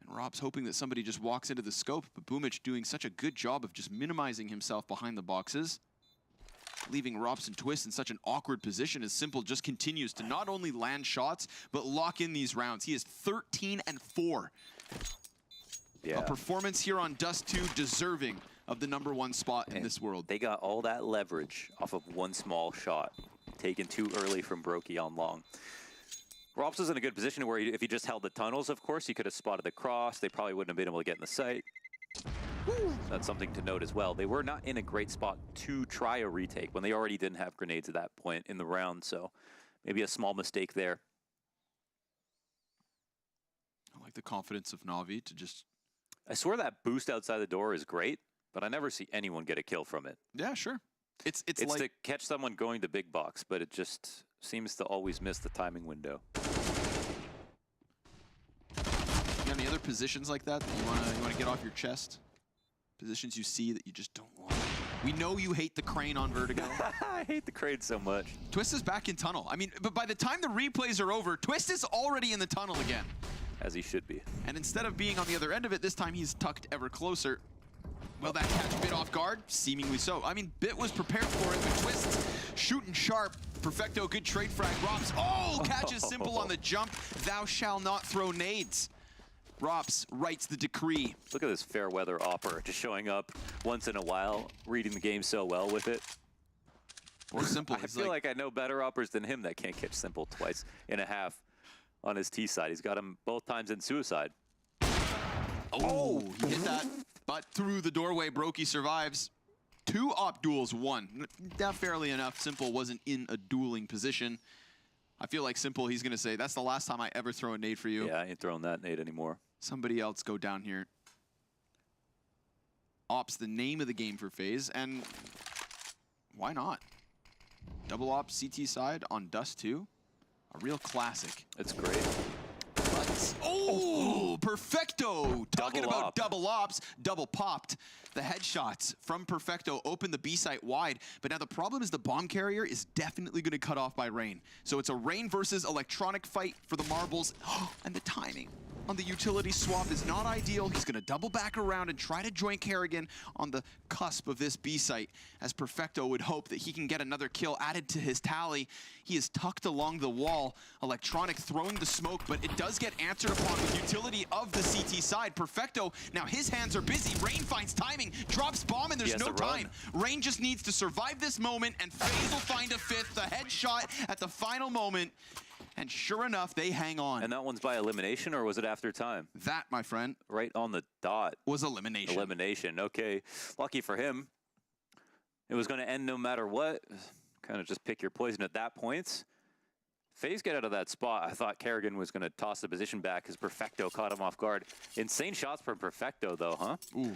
And Rob's hoping that somebody just walks into the scope, but Boomich doing such a good job of just minimizing himself behind the boxes, leaving Rops and Twist in such an awkward position as Simple just continues to not only land shots, but lock in these rounds. He is 13-4. Yeah. A performance here on Dust 2 deserving of the #1 spot in this world. They got all that leverage off of one small shot, taken too early from Brokey on long. Rops was in a good position where if he just held the tunnels, of course, he could have spotted the cross. They probably wouldn't have been able to get in the site. That's something to note as well. They were not in a great spot to try a retake when they already didn't have grenades at that point in the round, so maybe a small mistake there. I like the confidence of Navi to just... I swear that boost outside the door is great, but I never see anyone get a kill from it. Yeah, sure. It's like to catch someone going to big box, but it just seems to always miss the timing window. You got any other positions like that you wanna get off your chest? Positions you see that you just don't want. We know you hate the crane on Vertigo. I hate the crane so much. Twist is back in tunnel. I mean, but by the time the replays are over, Twist is already in the tunnel again. As he should be. And instead of being on the other end of it, this time he's tucked ever closer. Will that catch Bit off guard? Seemingly so. I mean, Bit was prepared for it, but Twist shooting sharp. Perfecto, good trade frag. Rops, catches Simple on the jump. Thou shall not throw nades. Rops writes the decree. Look at this fair weather opper just showing up once in a while, reading the game so well with it. Or Simple. I feel like I know better oppers than him that can't catch Simple twice in a half on his T side. He's got him both times in suicide. Oh, he hit that butt through the doorway. Brokey survives. 2 op duels, 1. Not fairly enough. Simple wasn't in a dueling position. I feel like Simple, he's going to say, that's the last time I ever throw a nade for you. Yeah, I ain't throwing that nade anymore. Somebody else go down here. Ops, the name of the game for Faze, and why not? Double op CT side on Dust 2. A real classic. It's great. Perfecto! Talking about double ops, double popped. The headshots from Perfecto open the B site wide, but now the problem is the bomb carrier is definitely going to cut off by Rain. So it's a Rain versus Electronic fight for the marbles, and the timing on the utility swap is not ideal. He's going to double back around and try to join Kerrigan on the cusp of this B site, as Perfecto would hope that he can get another kill added to his tally. He is tucked along the wall. Electronic throwing the smoke, but it does get answered upon with utility of the CT side. Perfecto, now his hands are busy. Rain finds timing, drops bomb, and there's no time. Rain just needs to survive this moment, and Faze will find a 5th, the headshot at the final moment. And sure enough, they hang on. And that one's by elimination, or was it after time? That, my friend, right on the dot. Was elimination. Elimination, okay. Lucky for him. it was going to end no matter what. Kind of just pick your poison at that point. Faze get out of that spot. I thought Kerrigan was going to toss the position back because Perfecto caught him off guard. Insane shots from Perfecto, though, huh? Ooh.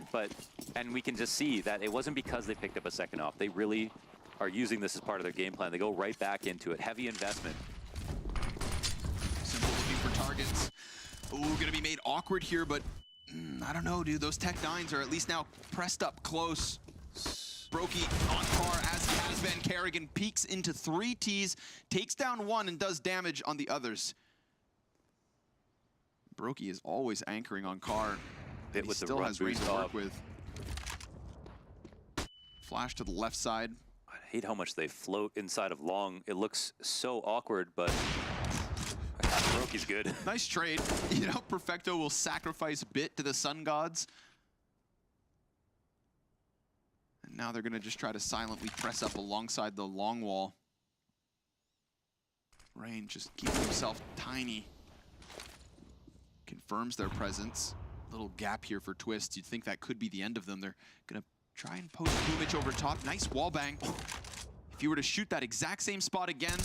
And we can just see that it wasn't because they picked up a second off. They really are using this as part of their game plan. They go right back into it. Heavy investment. Simple looking for targets. Ooh, gonna be made awkward here, but I don't know, dude. Those Tech 9s are at least now pressed up close. Brokey on par as he has been. Kerrigan peeks into 3 Ts, takes down 1 and does damage on the others. Brokey is always anchoring on Carr. He still has range to work with. Flash to the left side. I hate how much they float inside of long. It looks so awkward, but Brokey's good. Nice trade. You know, Perfecto will sacrifice a bit to the Sun Gods. And now they're going to just try to silently press up alongside the long wall. Rain just keeping himself tiny. Confirms their presence. Little gap here for Twist. You'd think that could be the end of them. They're going to try and post Boomich over top. Nice wall bang. If you were to shoot that exact same spot again,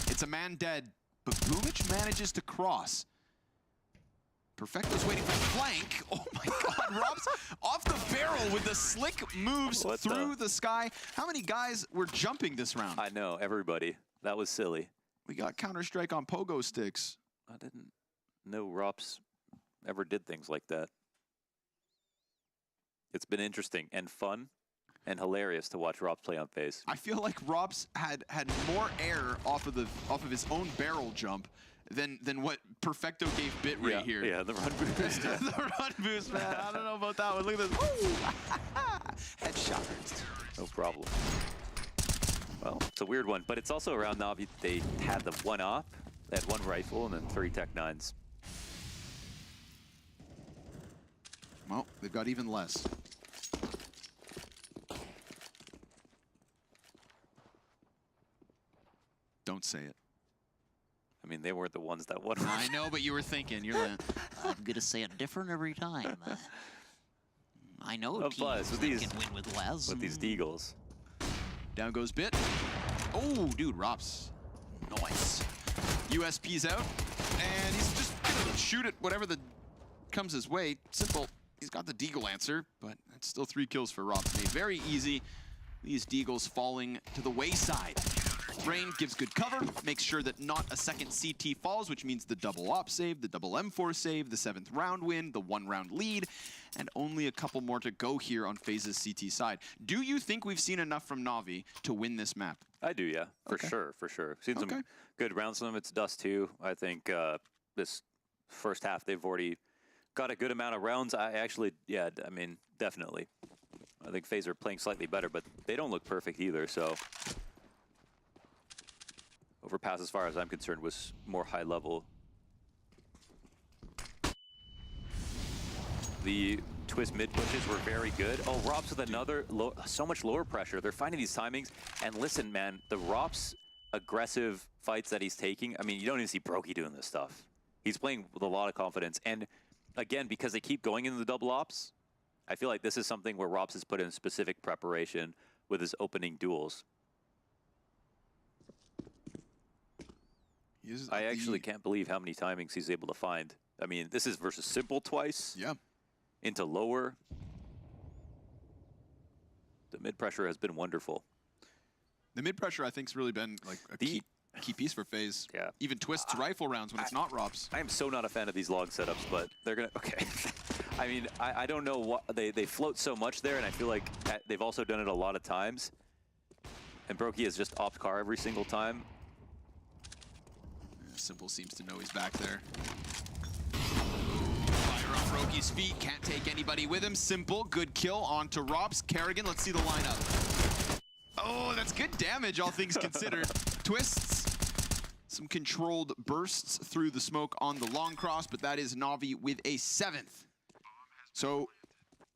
it's a man dead. But Boomich manages to cross. Perfecto's waiting for flank. Oh my God, Rob's off the barrel with the slick moves through the sky. How many guys were jumping this round? I know, everybody. That was silly. We got Counter-Strike on pogo sticks. I didn't know Rops ever did things like that. It's been interesting and fun and hilarious to watch Rops play on Faze. I feel like Robs had more air off of his own barrel jump than what Perfecto gave Bitrate here. Yeah, the run boost. The run boost, man. I don't know about that one. Look at this. Headshot. No problem. Well, it's a weird one, but it's also around Navi. They had the 1 op, they had 1 rifle, and then 3 Tech 9s. Well, they've got even less. Don't say it. I mean, they weren't the ones that won. I know, but you were thinking. You're like, I'm going to say it different every time. I know teams with that these, can win with less. With these Deagles. Down goes Bit. Oh, dude, Rops. Nice. USP's out, and he's just gonna shoot at whatever comes his way. Simple. He's got the Deagle answer, but that's still 3 kills for Rops. Made very easy. These Deagles falling to the wayside. Rain gives good cover, makes sure that not a second CT falls, which means the double op save, the double M4 save, the 7th round win, the 1 round lead, and only a couple more to go here on Faze's CT side. Do you think we've seen enough from Navi to win this map? I do, yeah, for sure. Seen some good rounds from them. It's Dust 2. I think this first half they've already got a good amount of rounds. I mean, definitely. I think Faze are playing slightly better, but they don't look perfect either, so. Overpass, as far as I'm concerned, was more high level. The Twist mid pushes were very good. Oh, Rops with another, so much lower pressure. They're finding these timings. And listen, man, the Rops aggressive fights that he's taking, I mean, you don't even see Brokey doing this stuff. He's playing with a lot of confidence. And again, because they keep going into the double ops, I feel like this is something where Rops has put in specific preparation with his opening duels. I actually can't believe how many timings he's able to find. I mean, this is versus Simple twice. Yeah. Into lower. The mid pressure has been wonderful. The mid pressure, I think, has really been like a key piece for Faze. Yeah. Even Twist's rifle rounds when it's not Rops. I am so not a fan of these long setups, but they're gonna. Okay. I mean, I don't know what they float so much there, and I feel like they've also done it a lot of times. And Brokey is just opt car every single time. Simple seems to know he's back there. Fire on Brokey's feet, can't take anybody with him. Simple, good kill onto Rops. Kerrigan, let's see the lineup. Oh, that's good damage, all things considered. Twists, some controlled bursts through the smoke on the long cross, but that is Navi with a 7th. So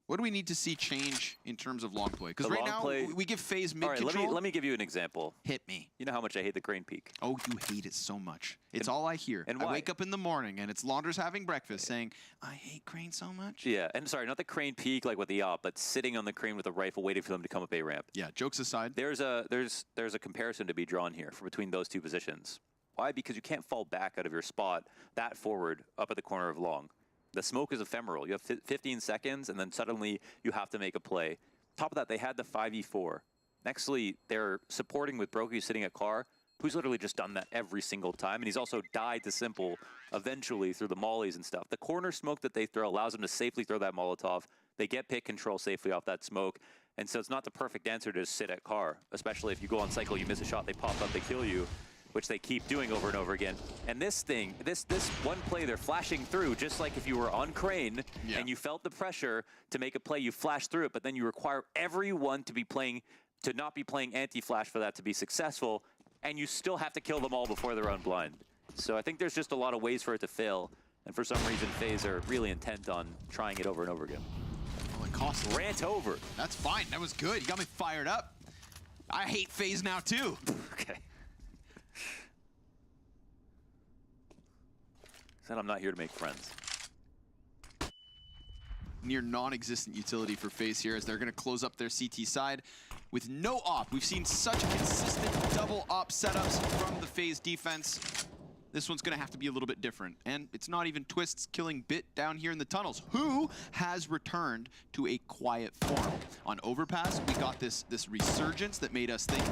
What do we need to see change in terms of long play? Because The right long now, play- we give Faze mid All right, control. let me give you an example. Hit me. You know how much I hate the crane peak. Oh, you hate it so much. It's all I hear. And I why? wake up in the morning and it's Launders having breakfast saying, I hate crane so much. Yeah, and sorry, not the crane peak like with the op, but sitting on the crane with a rifle waiting for them to come up A-ramp. Yeah, jokes aside. There's a comparison to be drawn here between those two positions. Why? Because you can't fall back out of your spot that forward up at the corner of long. The smoke is ephemeral. You have 15 seconds, and then suddenly you have to make a play. Top of that, they had the 5v4. Nextly, they're supporting with Brokey sitting at car, who's literally just done that every single time, and he's also died to Simple eventually through the mollies and stuff. The corner smoke that they throw allows them to safely throw that Molotov. They get pick control safely off that smoke, and so it's not the perfect answer to just sit at car, especially if you go on cycle, you miss a shot, they pop up, they kill you, which they keep doing over and over again. And this thing, this one play, they're flashing through, just like if you were on crane and you felt the pressure to make a play, you flash through it, but then you require everyone to be playing, to not be playing anti-flash for that to be successful, and you still have to kill them all before they're unblind. So I think there's just a lot of ways for it to fail, and for some reason, FaZe are really intent on trying it over and over again. Well, it cost Rant over. That's fine. That was good. You got me fired up. I hate FaZe now, too. Okay. Said I'm not here to make friends. Near non-existent utility for FaZe here as they're going to close up their CT side with no op. We've seen such consistent double op setups from the FaZe defense. This one's going to have to be a little bit different. And it's not even Twists killing Bit down here in the tunnels, who has returned to a quiet form. On Overpass, we got this resurgence that made us think,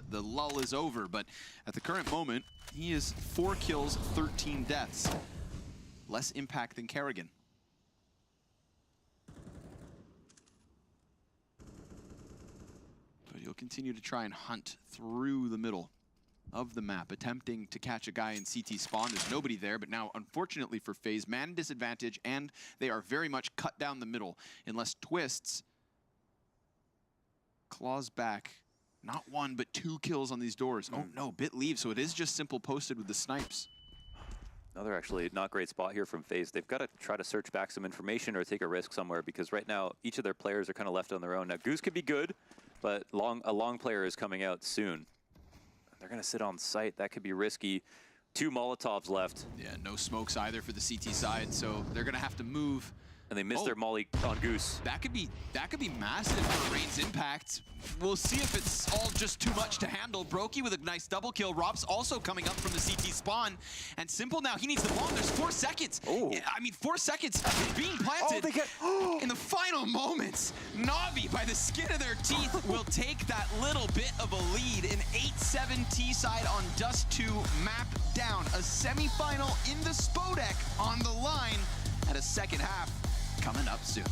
the lull is over. But at the current moment, he is 4 kills, 13 deaths. Less impact than Kerrigan. But he'll continue to try and hunt through the middle of the map, attempting to catch a guy in CT spawn. There's nobody there, but now, unfortunately for FaZe, man disadvantage, and they are very much cut down the middle, unless Twists claws back. Not 1, but 2 kills on these doors. Oh no, Bit leaves, so it is just Simple posted with the snipes. Another actually not great spot here from FaZe. They've got to try to search back some information or take a risk somewhere, because right now, each of their players are kind of left on their own. Now, Goose could be good, but a long player is coming out soon. They're going to sit on site. That could be risky. 2 Molotovs left. Yeah, no smokes either for the CT side, so they're going to have to move. And they missed their molly on Goose. That could be massive for Rain's impact. We'll see if it's all just too much to handle. Brokey with a nice double kill. Rob's also coming up from the CT spawn. And Simple now, he needs the bomb. There's 4 seconds. I mean, 4 seconds being planted. In the final moments, Navi, by the skin of their teeth, will take that little bit of a lead. An 8-7 T-side on Dust 2 map down. A semifinal in the Spodek on the line at a second half coming up soon.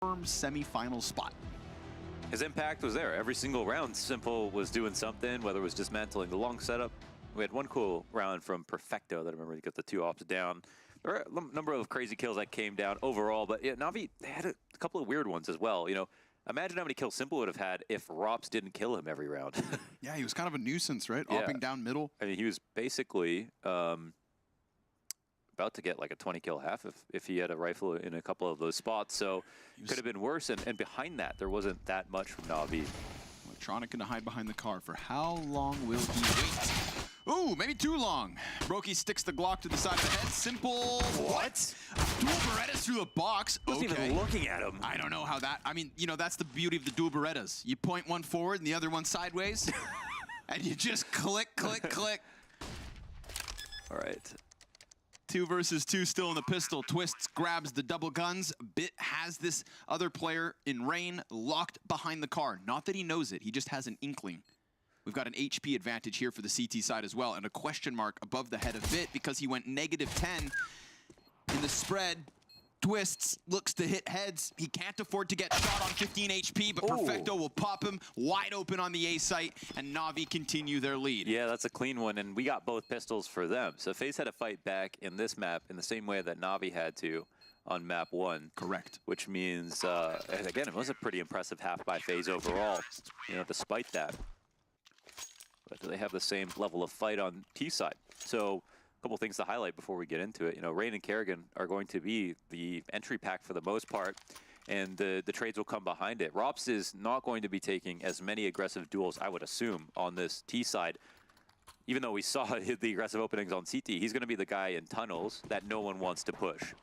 confirmed semi-final spot. His impact was there. Every single round, Simple was doing something, whether it was dismantling the long setup. We had one cool round from Perfecto that I remember he got the 2 ops down. There were a number of crazy kills that came down overall, but yeah, Navi had a couple of weird ones as well. You know, imagine how many kills Simple would have had if Rops didn't kill him every round. Yeah, he was kind of a nuisance, right? Yeah. Opping down middle. I mean, he was basically about to get like a 20 kill half if he had a rifle in a couple of those spots. So it could have been worse. And behind that, there wasn't that much from Navi. Electronic gonna hide behind the car. For how long will he wait? Ooh, maybe too long. Brokey sticks the Glock to the side of the head. Simple. What? Dual Berettas through the box. Wasn't even looking at him. I don't know how that. I mean, you know, that's the beauty of the dual Berettas. You point one forward and the other one sideways, and you just click, click, click. All right. 2 versus 2 still in the pistol. Twists grabs the double guns. Bit has this other player in Rain locked behind the car. Not that he knows it, he just has an inkling. We've got an HP advantage here for the CT side as well, and a question mark above the head of Bit because he went -10 in the spread. Twists, looks to hit heads. He can't afford to get shot on 15 HP, but Perfecto will pop him wide open on the A site, and Navi continue their lead. Yeah, that's a clean one, and we got both pistols for them. So FaZe had to fight back in this map in the same way that Navi had to on map 1. Correct. Which means, again, it was a pretty impressive half by FaZe overall, you know, despite that. But do they have the same level of fight on T side? So a couple things to highlight before we get into it. You know, Rain and Kerrigan are going to be the entry pack for the most part, and the trades will come behind it. Rops is not going to be taking as many aggressive duels, I would assume, on this T side. Even though we saw the aggressive openings on CT, he's going to be the guy in tunnels that no one wants to push.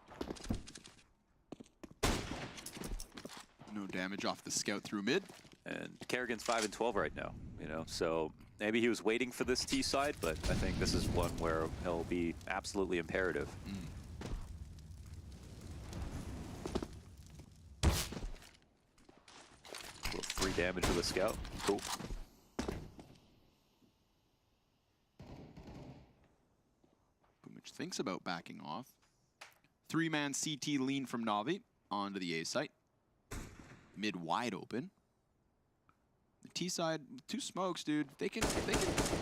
No damage off the scout through mid. And Kerrigan's 5 and 12 right now, you know, so maybe he was waiting for this T side, but I think this is one where he'll be absolutely imperative. Little 3 damage to the scout. Cool. Boomich thinks about backing off. 3-man CT lean from Navi onto the A site. Mid wide open. The T side, 2 smokes, dude. They can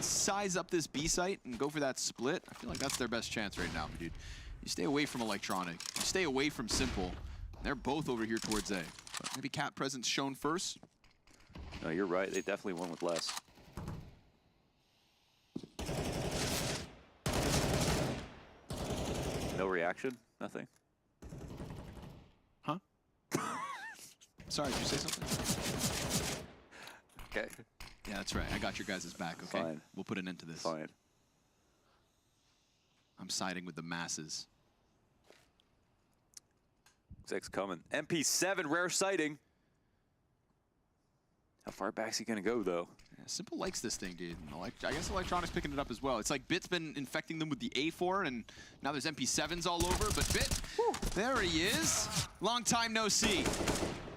size up this B site and go for that split. I feel like that's their best chance right now, dude. You stay away from Electronic. You stay away from Simple. They're both over here towards A. But maybe Cat presence shown first. No, you're right. They definitely won with less. No reaction? Nothing? Huh? Sorry, did you say something? Okay. Yeah, that's right. I got your guys' back, okay? Fine. We'll put an end to this. Fine. I'm siding with the masses. 6 coming. MP7, rare sighting. How far back's he gonna go, though? Yeah, Simple likes this thing, dude. I guess Electronic's picking it up as well. It's like Bit's been infecting them with the A4, and now there's MP7s all over, but Bit, there he is. Long time no see.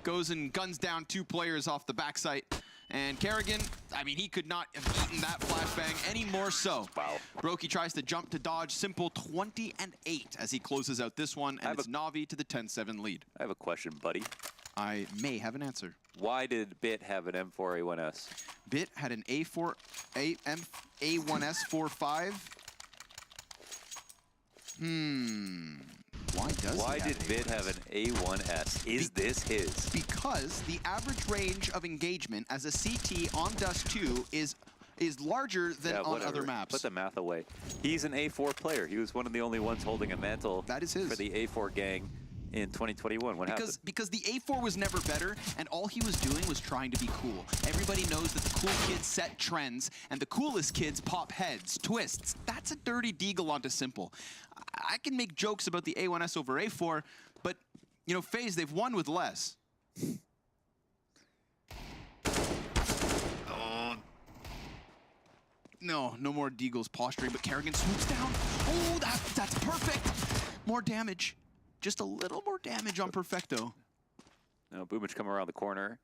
Goes and guns down 2 players off the backside. And Kerrigan, I mean, he could not have eaten that flashbang any more so. Wow. Brokey tries to jump to dodge. Simple 20 and 8 as he closes out this one, and it's Navi to the 10-7 lead. I have a question, buddy. I may have an answer. Why did Bit have an M4A1S? Bit had an A1S45. Why did Bit have an A1S? Is this his? Because the average range of engagement as a CT on Dust 2 is larger than on other maps. Put the math away. He's an A4 player. He was one of the only ones holding a mantle that is his. For the A4 gang in 2021. What happened? Because the A4 was never better, and all he was doing was trying to be cool. Everybody knows that the cool kids set trends, and the coolest kids pop heads, twists. That's a dirty deagle onto Simple. I can make jokes about the A1S over A4, but, you know, FaZe, they've won with less. No more deagles posturing, but Kerrigan swoops down. Oh, that's perfect. More damage. Just a little more damage on Perfecto. No, Boomich coming around the corner.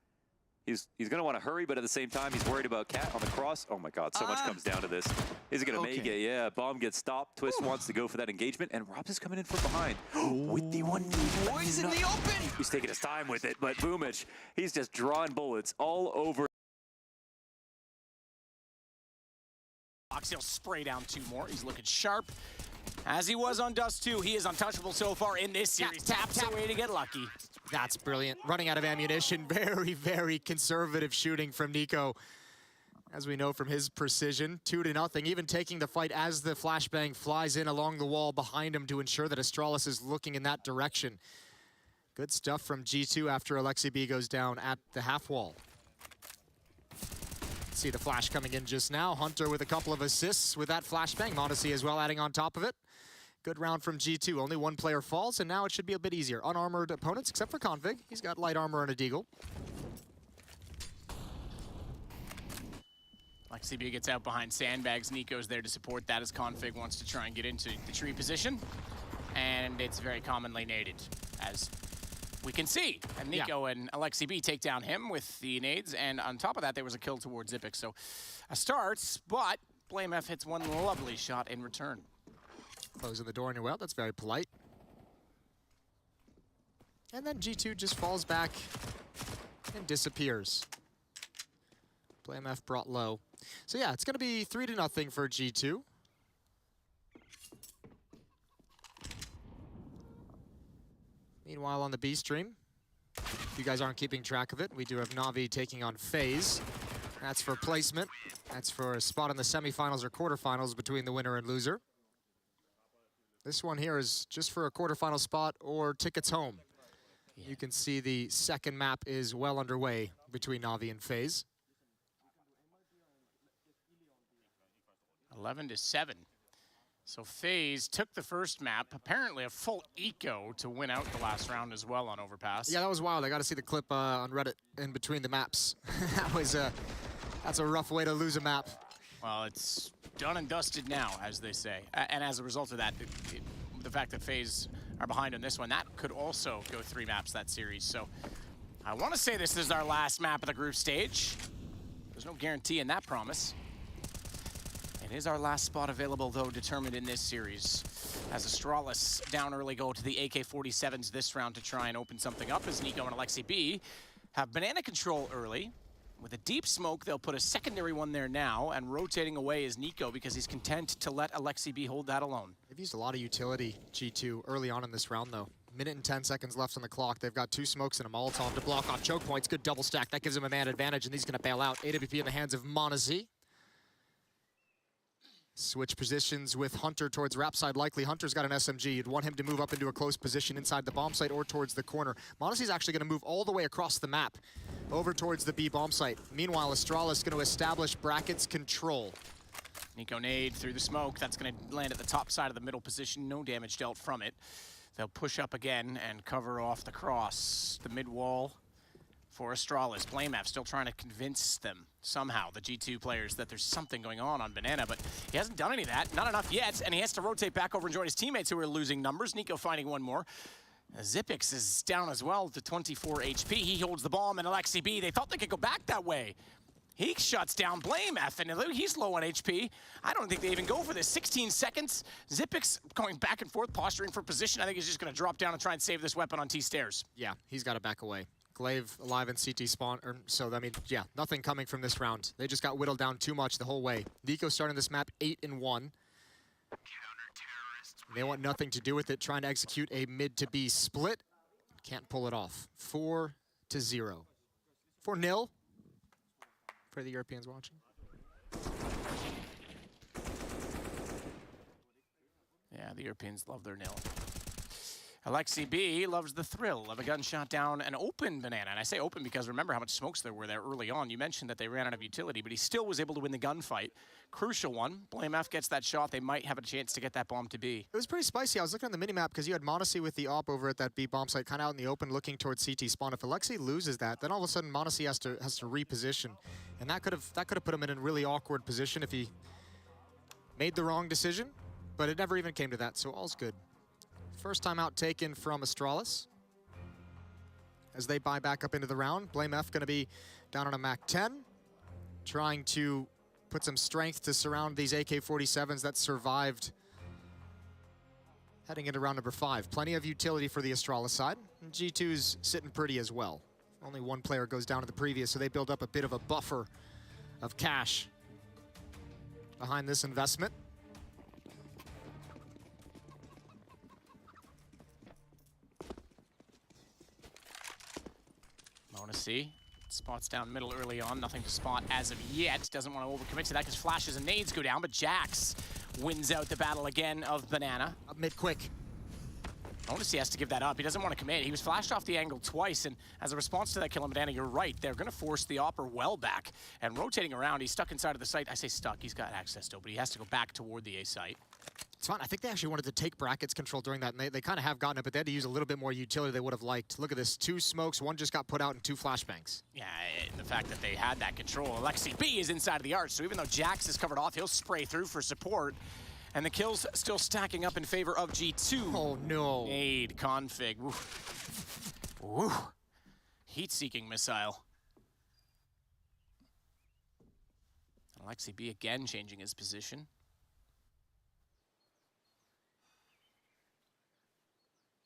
He's going to want to hurry, but at the same time, he's worried about Cat on the cross. Oh my God, so much comes down to this. Is it going to make it? Yeah, bomb gets stopped. Twist wants to go for that engagement, and Robs is coming in from behind with the one. Boys in the open! He's taking his time with it, but Boomich, he's just drawing bullets all over. He'll spray down 2 more. He's looking sharp. As he was on Dust 2, he is untouchable so far in this series. Taps away to get lucky. That's brilliant. Running out of ammunition. Very, very conservative shooting from Nico. As we know from his precision, 2-0, even taking the fight as the flashbang flies in along the wall behind him to ensure that Astralis is looking in that direction. Good stuff from G2 after Alexi B goes down at the half wall. See the flash coming in just now. Hunter with a couple of assists with that flashbang. Modesty as well adding on top of it. Good round from G2. Only 1 player falls, and now it should be a bit easier. Unarmored opponents, except for Config. He's got light armor and a deagle. Alexi gets out behind sandbags. Nico's there to support that as Config wants to try and get into the tree position. And it's very commonly naded, as we can see. And Nico and Alexi B take down him with the nades, and on top of that, there was a kill towards Zipix. So a start, but Blame F hits one lovely shot in return. Closing the door on your well, that's very polite. And then G2 just falls back and disappears. Blame F brought low. So yeah, it's gonna be 3-0 for G2. Meanwhile on the B stream, if you guys aren't keeping track of it, we do have Navi taking on Faze. That's for placement. That's for a spot in the semifinals or quarterfinals between the winner and loser. This one here is just for a quarterfinal spot or tickets home. Yeah. You can see the second map is well underway between Navi and Faze. 11-7. So Faze took the first map, apparently a full eco to win out the last round as well on Overpass. Yeah, that was wild. I got to see the clip on Reddit in between the maps. That's a rough way to lose a map. Well, it's done and dusted now, as they say. And as a result of that, the fact that Faze are behind on this one, that could also go 3 maps that series. So I want to say this is our last map of the group stage. There's no guarantee in that promise. It is our last spot available, though, determined in this series. As Astralis down early go to the AK-47s this round to try and open something up, as Nico and Alexi B have banana control early. With a deep smoke, they'll put a secondary one there now, and rotating away is Nico because he's content to let Alexi B hold that alone. They've used a lot of utility, G2, early on in this round, though. Minute and 10 seconds left on the clock. They've got 2 smokes and a Molotov to block off choke points. Good double stack. That gives them a man advantage, and he's going to bail out. AWP in the hands of Monazi. Switch positions with Hunter towards Rap side. Likely Hunter's got an SMG. You'd want him to move up into a close position inside the bomb site or towards the corner. Monacy's actually going to move all the way across the map over towards the B bomb site. Meanwhile, Astralis is going to establish brackets control. Nico nade through the smoke. That's going to land at the top side of the middle position. No damage dealt from it. They'll push up again and cover off the cross. The mid wall for Astralis. Blame F still trying to convince them somehow, the G2 players, that there's something going on Banana, but he hasn't done any of that. Not enough yet, and he has to rotate back over and join his teammates who are losing numbers. Nico finding one more. Zipix is down as well to 24 HP. He holds the bomb, and Alexi B, they felt they could go back that way. He shuts down Blame F, and he's low on HP. I don't think they even go for this. 16 seconds. Zipix going back and forth, posturing for position. I think he's just going to drop down and try and save this weapon on T-stairs. Yeah, he's got to back away. Glaive alive in CT spawn, so I mean, yeah, nothing coming from this round. They just got whittled down too much the whole way. Nico starting this map 8-1. They want nothing to do with it, trying to execute a mid to B split. Can't pull it off. 4-0. 4-0 for the Europeans watching. Yeah, the Europeans love their nil. Alexi B loves the thrill of a gunshot down an open Banana. And I say open because remember how much smokes there were there early on. You mentioned that they ran out of utility, but he still was able to win the gunfight. Crucial one. Blame F gets that shot. They might have a chance to get that bomb to B. It was pretty spicy. I was looking on the minimap because you had Monacy with the op over at that B bomb site, kind of out in the open looking towards CT spawn. If Alexi loses that, then all of a sudden Monacy has to reposition. And that could have put him in a really awkward position if he made the wrong decision, but it never even came to that, so all's good. First time out taken from Astralis. As they buy back up into the round, Blame F going to be down on a Mac 10, trying to put some strength to surround these AK-47s that survived heading into round number 5. Plenty of utility for the Astralis side. And G2's sitting pretty as well. Only one player goes down to the previous, so they build up a bit of a buffer of cash behind this investment. Monacy spots down middle early on, nothing to spot as of yet. Doesn't want to overcommit to that because flashes and nades go down, but Jax wins out the battle again of Banana. Up mid quick. Monacy has to give that up. He doesn't want to commit. He was flashed off the angle twice, and as a response to that kill on Banana, you're right. They're going to force the Opper well back. And rotating around, he's stuck inside of the site. I say stuck, he's got access still, but he has to go back toward the A site. It's fine. I think they actually wanted to take brackets control during that, and they kind of have gotten it, but they had to use a little bit more utility they would have liked. Look at this, 2 smokes, 1 just got put out, and 2 flashbangs. Yeah, the fact that they had that control. Alexi B is inside of the arch, so even though Jax is covered off, he'll spray through for support. And the kills still stacking up in favor of G2. Oh, no. Nade, config. Woo. Woo. Heat-seeking missile. Alexi B again changing his position.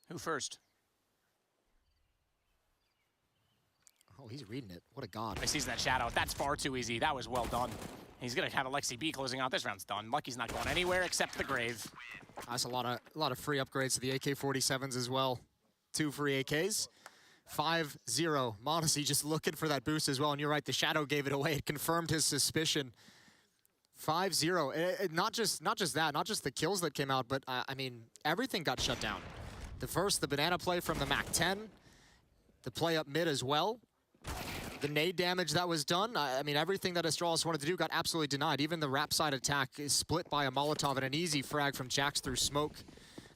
Who first? Oh, he's reading it. What a god. He sees that shadow. That's far too easy. That was well done. He's gonna have Alexi B closing out. This round's done. Lucky's not going anywhere except the grave. That's a lot of free upgrades to the AK-47s as well. 2 free AKs. 5-0. Monacy just looking for that boost as well. And you're right, the shadow gave it away. It confirmed his suspicion. 5-0. Not just that, not just the kills that came out, but I mean, everything got shut down. The banana play from the MAC-10, the play up mid as well. The nade damage that was done, I mean, everything that Astralis wanted to do got absolutely denied. Even the rap side attack is split by a Molotov and an easy frag from Jax through smoke,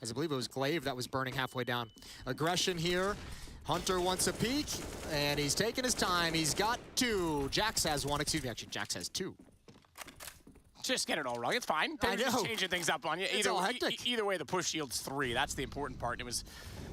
as I believe it was Glaive that was burning halfway down. Aggression here. Hunter wants a peek, and he's taking his time. He's got 2. Jax has 1. Excuse me, actually, Jax has 2. Just get it all wrong. It's fine. They're just changing things up on you. Either way, the push yields 3. That's the important part. It was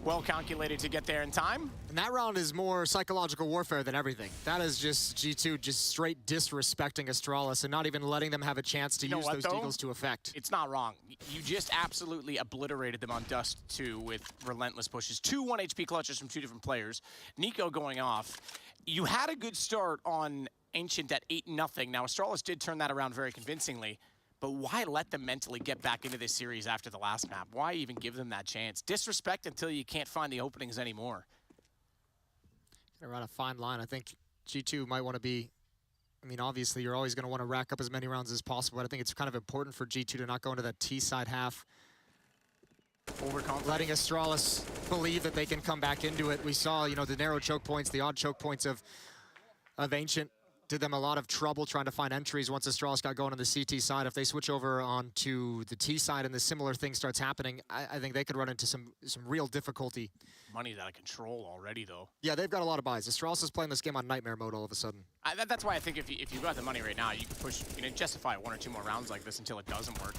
well calculated to get there in time. And that round is more psychological warfare than everything. That is just G2 just straight disrespecting Astralis and not even letting them have a chance to use those deagles to effect. It's not wrong. You just absolutely obliterated them on Dust 2 with relentless pushes. 2 1 HP clutches from 2 different players. Nico going off. You had a good start on Ancient at 8-0. Now, Astralis did turn that around very convincingly, but why let them mentally get back into this series after the last map? Why even give them that chance? Disrespect until you can't find the openings anymore. Gonna run a fine line. I think G2 might want to be, I mean, obviously you're always gonna want to rack up as many rounds as possible, but I think it's kind of important for G2 to not go into that T side half. Letting Astralis believe that they can come back into it. We saw, you know, the narrow choke points, the odd choke points of Ancient did them a lot of trouble trying to find entries once Astralis got going on the CT side. If they switch over onto the T side and the similar thing starts happening, I think they could run into some real difficulty. Money's out of control already, though. Yeah, they've got a lot of buys. Astralis is playing this game on nightmare mode all of a sudden. That's why I think if you got the money right now, you can push, you can justify 1 or 2 more rounds like this until it doesn't work.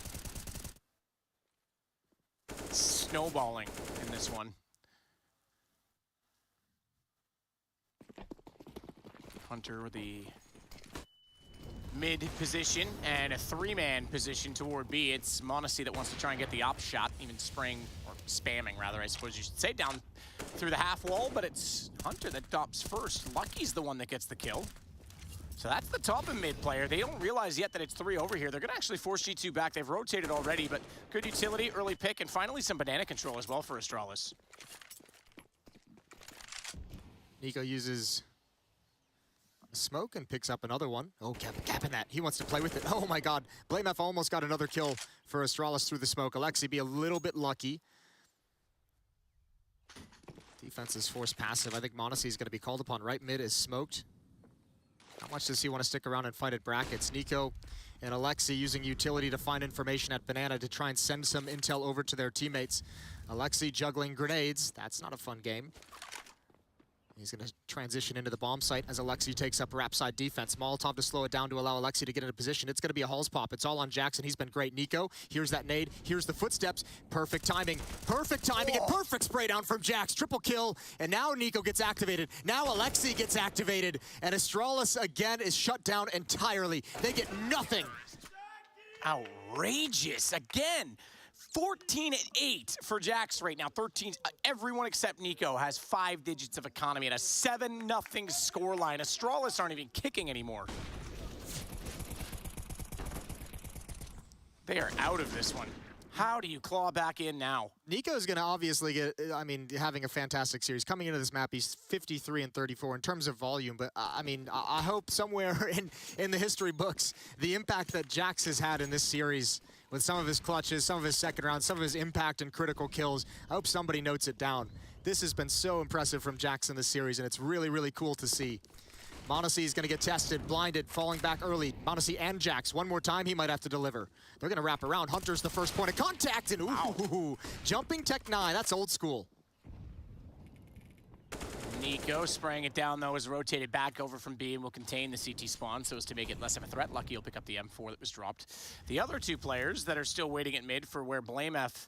Snowballing in this one. Hunter with the mid position and a 3-man position toward B. It's Monacy that wants to try and get the op shot, even spraying, or spamming rather, I suppose you should say, down through the half wall, but it's Hunter that drops first. Lucky's the one that gets the kill. So that's the top and mid player. They don't realize yet that it's 3 over here. They're gonna actually force G2 back. They've rotated already, but good utility, early pick, and finally some banana control as well for Astralis. Nico uses smoke and picks up another one. Oh, capping that. He wants to play with it. Oh my god. BlameF almost got another kill for Astralis through the smoke. Alexi be a little bit lucky. Defense is forced passive. I think Monacy is going to be called upon. Right mid is smoked. How much does he want to stick around and fight at brackets? Nico and Alexi using utility to find information at Banana to try and send some intel over to their teammates. Alexi juggling grenades. That's not a fun game. He's going to transition into the bomb site as Alexi takes up wrap side defense. Molotov to slow it down to allow Alexi to get into position. It's going to be a Halls pop. It's all on Jackson. He's been great. Nico, here's that nade. Here's the footsteps. Perfect timing. Perfect timing and perfect spray down from Jax. Triple kill. And now Nico gets activated. Now Alexi gets activated. And Astralis again is shut down entirely. They get nothing. Outrageous. Again. 14-8 for Jax right now. 13. Everyone except Nico has 5 digits of economy and a 7-0 scoreline. Astralis aren't even kicking anymore. They are out of this one. How do you claw back in now? Nico's going to obviously get, I mean, having a fantastic series. Coming into this map, he's 53-34 in terms of volume. But, I mean, I hope somewhere in the history books, the impact that Jax has had in this series with some of his clutches, some of his second rounds, some of his impact and critical kills, I hope somebody notes it down. This has been so impressive from Jax in this series, and it's really, really cool to see. m0NESY is going to get tested, blinded, falling back early. m0NESY and Jax, one more time, he might have to deliver. They're going to wrap around. Hunter's the first point of contact, and ooh, jumping Tech 9, that's old school. Nico spraying it down, though, is rotated back over from B and will contain the CT spawn so as to make it less of a threat. Lucky he'll pick up the M4 that was dropped. The other 2 players that are still waiting at mid for where BlameF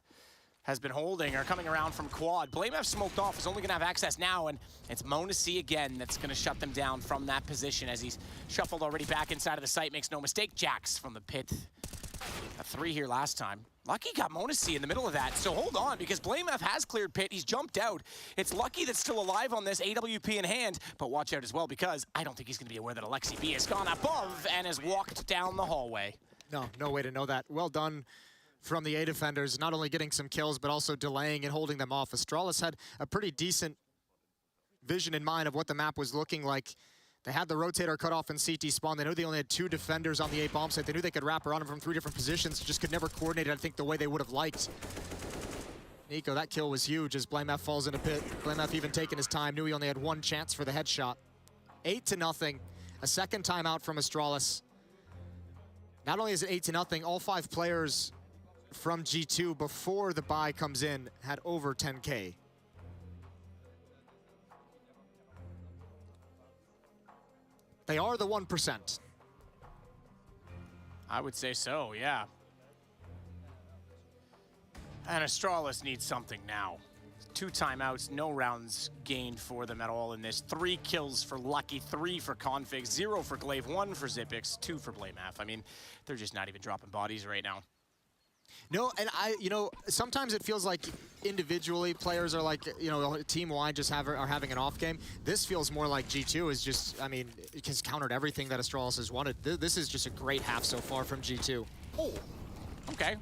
has been holding are coming around from quad. BlameF smoked off, is only going to have access now, and it's m0NESY again that's going to shut them down from that position as he's shuffled already back inside of the site. Makes no mistake, Jax from the pit. A 3 here last time. Lucky got m0NESY in the middle of that, so hold on, because BlameF has cleared pit. He's jumped out. It's Lucky that's still alive on this, AWP in hand, but watch out as well, because I don't think he's going to be aware that Alexi B has gone above and has walked down the hallway. No way to know that. Well done from the A defenders, not only getting some kills, but also delaying and holding them off. Astralis had a pretty decent vision in mind of what the map was looking like. They had the rotator cut off in CT spawn. They knew they only had 2 defenders on the A bomb site. They knew they could wrap around him from 3 different positions, just could never coordinate it, I think, the way they would have liked. Nico, that kill was huge as BlameF falls in a pit. BlameF even taking his time, knew he only had 1 chance for the headshot. 8-0, a second timeout from Astralis. Not only is it 8-0, all 5 players from G2 before the buy comes in had over 10K. They are the 1%. I would say so, yeah. And Astralis needs something now. 2 timeouts, no rounds gained for them at all in this. 3 kills for Lucky, 3 for Config, 0 for Glaive, 1 for Zipix, 2 for BlameF. I mean, they're just not even dropping bodies right now. No, and sometimes it feels like individually players are like, TeamOne just are having an off game. This feels more like G2 is just, I mean, it has countered everything that Astralis has wanted. This is just a great half so far from G2. Oh, okay.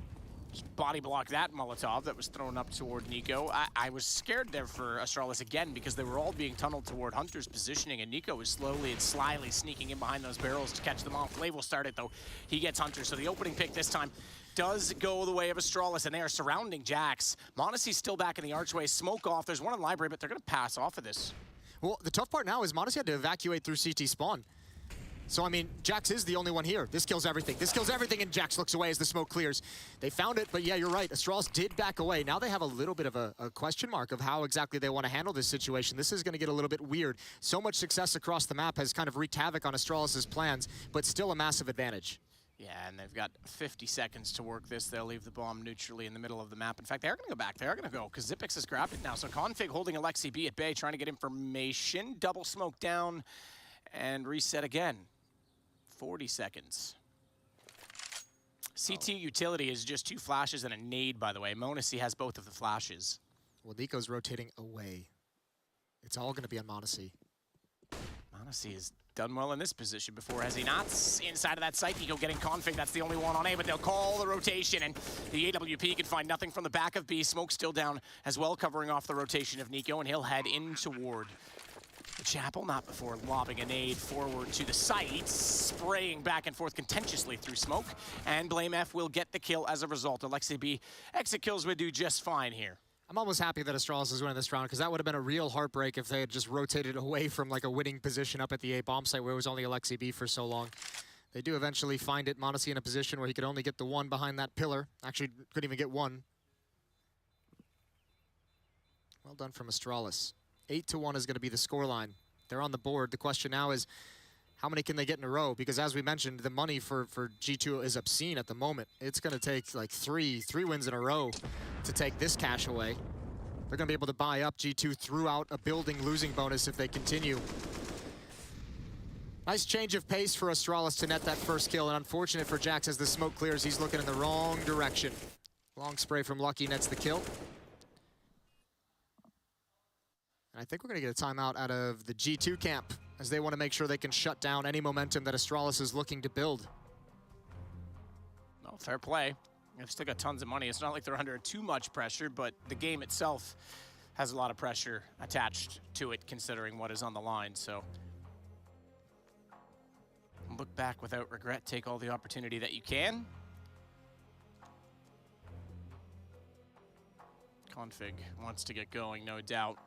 Just body block that Molotov that was thrown up toward Nico. I was scared there for Astralis again because they were all being tunneled toward Hunter's positioning, and Nico was slowly and slyly sneaking in behind those barrels to catch them off. Glaive will start it, though. He gets Hunter, so the opening pick this time does go the way of Astralis, and they are surrounding Jax. m0NESY's still back in the archway. Smoke off. There's one in the library, but they're going to pass off of this. Well, the tough part now is m0NESY had to evacuate through CT spawn. So, I mean, Jax is the only one here. This kills everything. This kills everything, and Jax looks away as the smoke clears. They found it, but yeah, you're right. Astralis did back away. Now they have a little bit of a question mark of how exactly they want to handle this situation. This is going to get a little bit weird. So much success across the map has kind of wreaked havoc on Astralis' plans, but still a massive advantage. Yeah, and they've got 50 seconds to work this. They'll leave the bomb neutrally in the middle of the map. In fact, they're going to go back. They're going to go, because Zipix has grabbed it now. So Config holding Alexi B at bay, trying to get information. Double smoke down, and reset again. 40 seconds. CT utility is just 2 flashes and a nade, by the way. m0NESY has both of the flashes. Well, Nico's rotating away. It's all going to be on m0NESY. m0NESY has done well in this position before, has he not? Inside of that site, Nico getting Config. That's the only one on A, but they'll call the rotation, and the AWP can find nothing from the back of B. Smoke still down as well, covering off the rotation of Nico, and he'll head in toward the chapel, not before lobbing a nade forward to the site, spraying back and forth contentiously through smoke, and BlameF will get the kill as a result. Alexi B exit kills would do just fine here. I'm almost happy that Astralis is winning this round, because that would have been a real heartbreak if they had just rotated away from like a winning position up at the A bomb site where it was only Alexi B for so long. They do eventually find it. m0NESY in a position where he could only get the 1 behind that pillar. Actually, couldn't even get 1. Well done from Astralis. 8-1 is going to be the scoreline. They're on the board. The question now is, how many can they get in a row? Because as we mentioned, the money for G2 is obscene at the moment. It's going to take like three wins in a row to take this cash away. They're going to be able to buy up G2 throughout a building losing bonus if they continue. Nice change of pace for Astralis to net that first kill, and unfortunate for Jax as the smoke clears, he's looking in the wrong direction. Long spray from Lucky nets the kill. And I think we're going to get a timeout out of the G2 camp, as they want to make sure they can shut down any momentum that Astralis is looking to build. Well, fair play. They've still got tons of money. It's not like they're under too much pressure, but the game itself has a lot of pressure attached to it, considering what is on the line. So look back without regret. Take all the opportunity that you can. Config wants to get going, no doubt.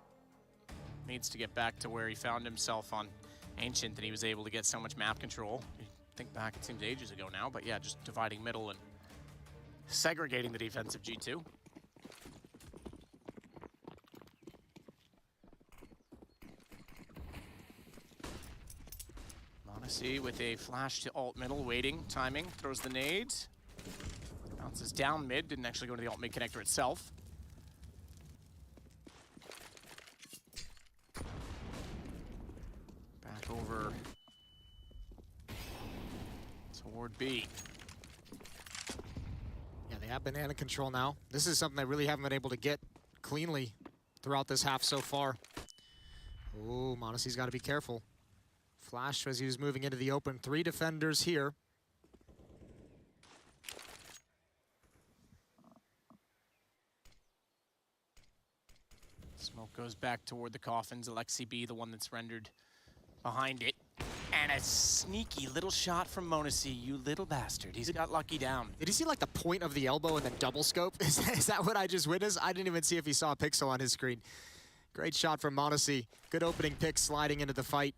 Needs to get back to where he found himself on Ancient, and he was able to get so much map control. You think back, it seems ages ago now, but yeah, just dividing middle and segregating the defense of G2. Monacy with a flash to alt middle, waiting, timing, throws the nades. Bounces down mid, didn't actually go to the alt mid connector itself. Back over toward B. Yeah, they have banana control now. This is something they really haven't been able to get cleanly throughout this half so far. Oh, Monacy's got to be careful. Flash as he was moving into the open. 3 defenders here. Smoke goes back toward the coffins. Alexi B, the one that's rendered behind it. And a sneaky little shot from Monacy, you little bastard. He's got Lucky down. Did he see like the point of the elbow and then double scope? Is that what I just witnessed? I didn't even see if he saw a pixel on his screen. Great shot from Monacy. Good opening pick sliding into the fight.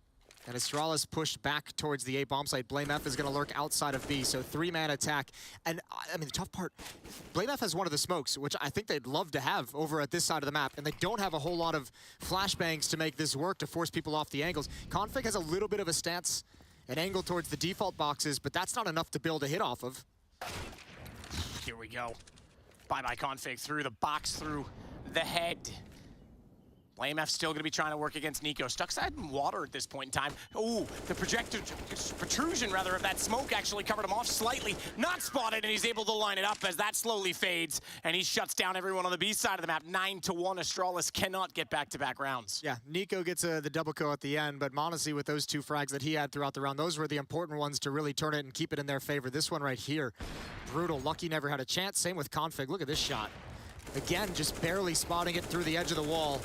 And Astralis pushed back towards the A bomb site. Blame F is going to lurk outside of B, so 3-man attack. And I mean, the tough part, Blame F has one of the smokes, which I think they'd love to have over at this side of the map, and they don't have a whole lot of flashbangs to make this work, to force people off the angles. Config has a little bit of a stance, an angle towards the default boxes, but that's not enough to build a hit off of. Here we go. Bye-bye Config through the box, through the head. Blame F still going to be trying to work against Nico. Stuck side in water at this point in time. Ooh, the protrusion rather of that smoke actually covered him off slightly. Not spotted, and he's able to line it up as that slowly fades, and he shuts down everyone on the B side of the map. 9-1, Astralis cannot get back-to-back rounds. Yeah, Nico gets the double kill at the end, but Monacy with those 2 frags that he had throughout the round, those were the important ones to really turn it and keep it in their favor. This one right here, brutal. Lucky never had a chance. Same with Config. Look at this shot. Again, just barely spotting it through the edge of the wall.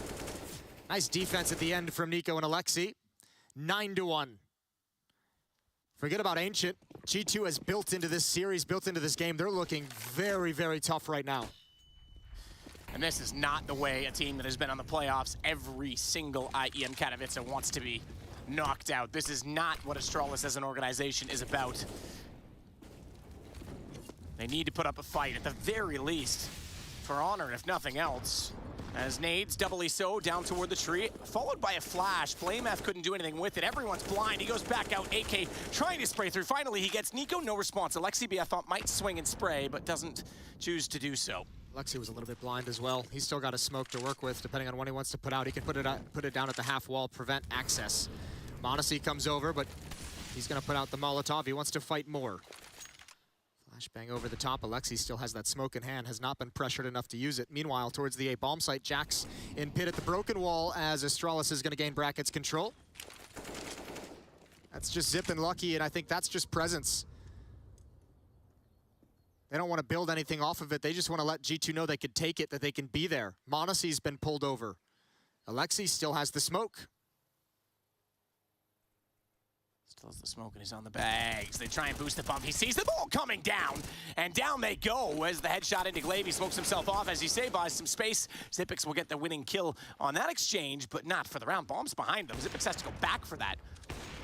Nice defense at the end from Nico and Alexi. 9-1. Forget about Ancient. G2 has built into this series, built into this game. They're looking very, very tough right now. And this is not the way a team that has been on the playoffs every single IEM Katowice wants to be knocked out. This is not what Astralis as an organization is about. They need to put up a fight, at the very least, for honor, if nothing else. As nades, doubly so, down toward the tree, followed by a flash. Blame F couldn't do anything with it. Everyone's blind. He goes back out. AK trying to spray through. Finally, he gets Nico. No response. Alexi B, I thought, might swing and spray, but doesn't choose to do so. Alexi was a little bit blind as well. He's still got a smoke to work with, depending on when he wants to put out. He can put it down at the half wall, prevent access. Monacy comes over, but he's going to put out the Molotov. He wants to fight more. Flashbang over the top. Alexi still has that smoke in hand, has not been pressured enough to use it. Meanwhile, towards the A bomb site, Jax in pit at the broken wall as Astralis is going to gain brackets control. That's just Zip and Lucky, and I think that's just presence. They don't want to build anything off of it. They just want to let G2 know they could take it, that they can be there. Monacy's been pulled over. Alexi still has the smoke. Still has the smoke and he's on the bags. They try and boost the pump. He sees the ball coming down, and down they go as the headshot into Glaive. He smokes himself off, as you say, buys some space. Xyp9x will get the winning kill on that exchange, but not for the round. Bombs behind them. Xyp9x has to go back for that.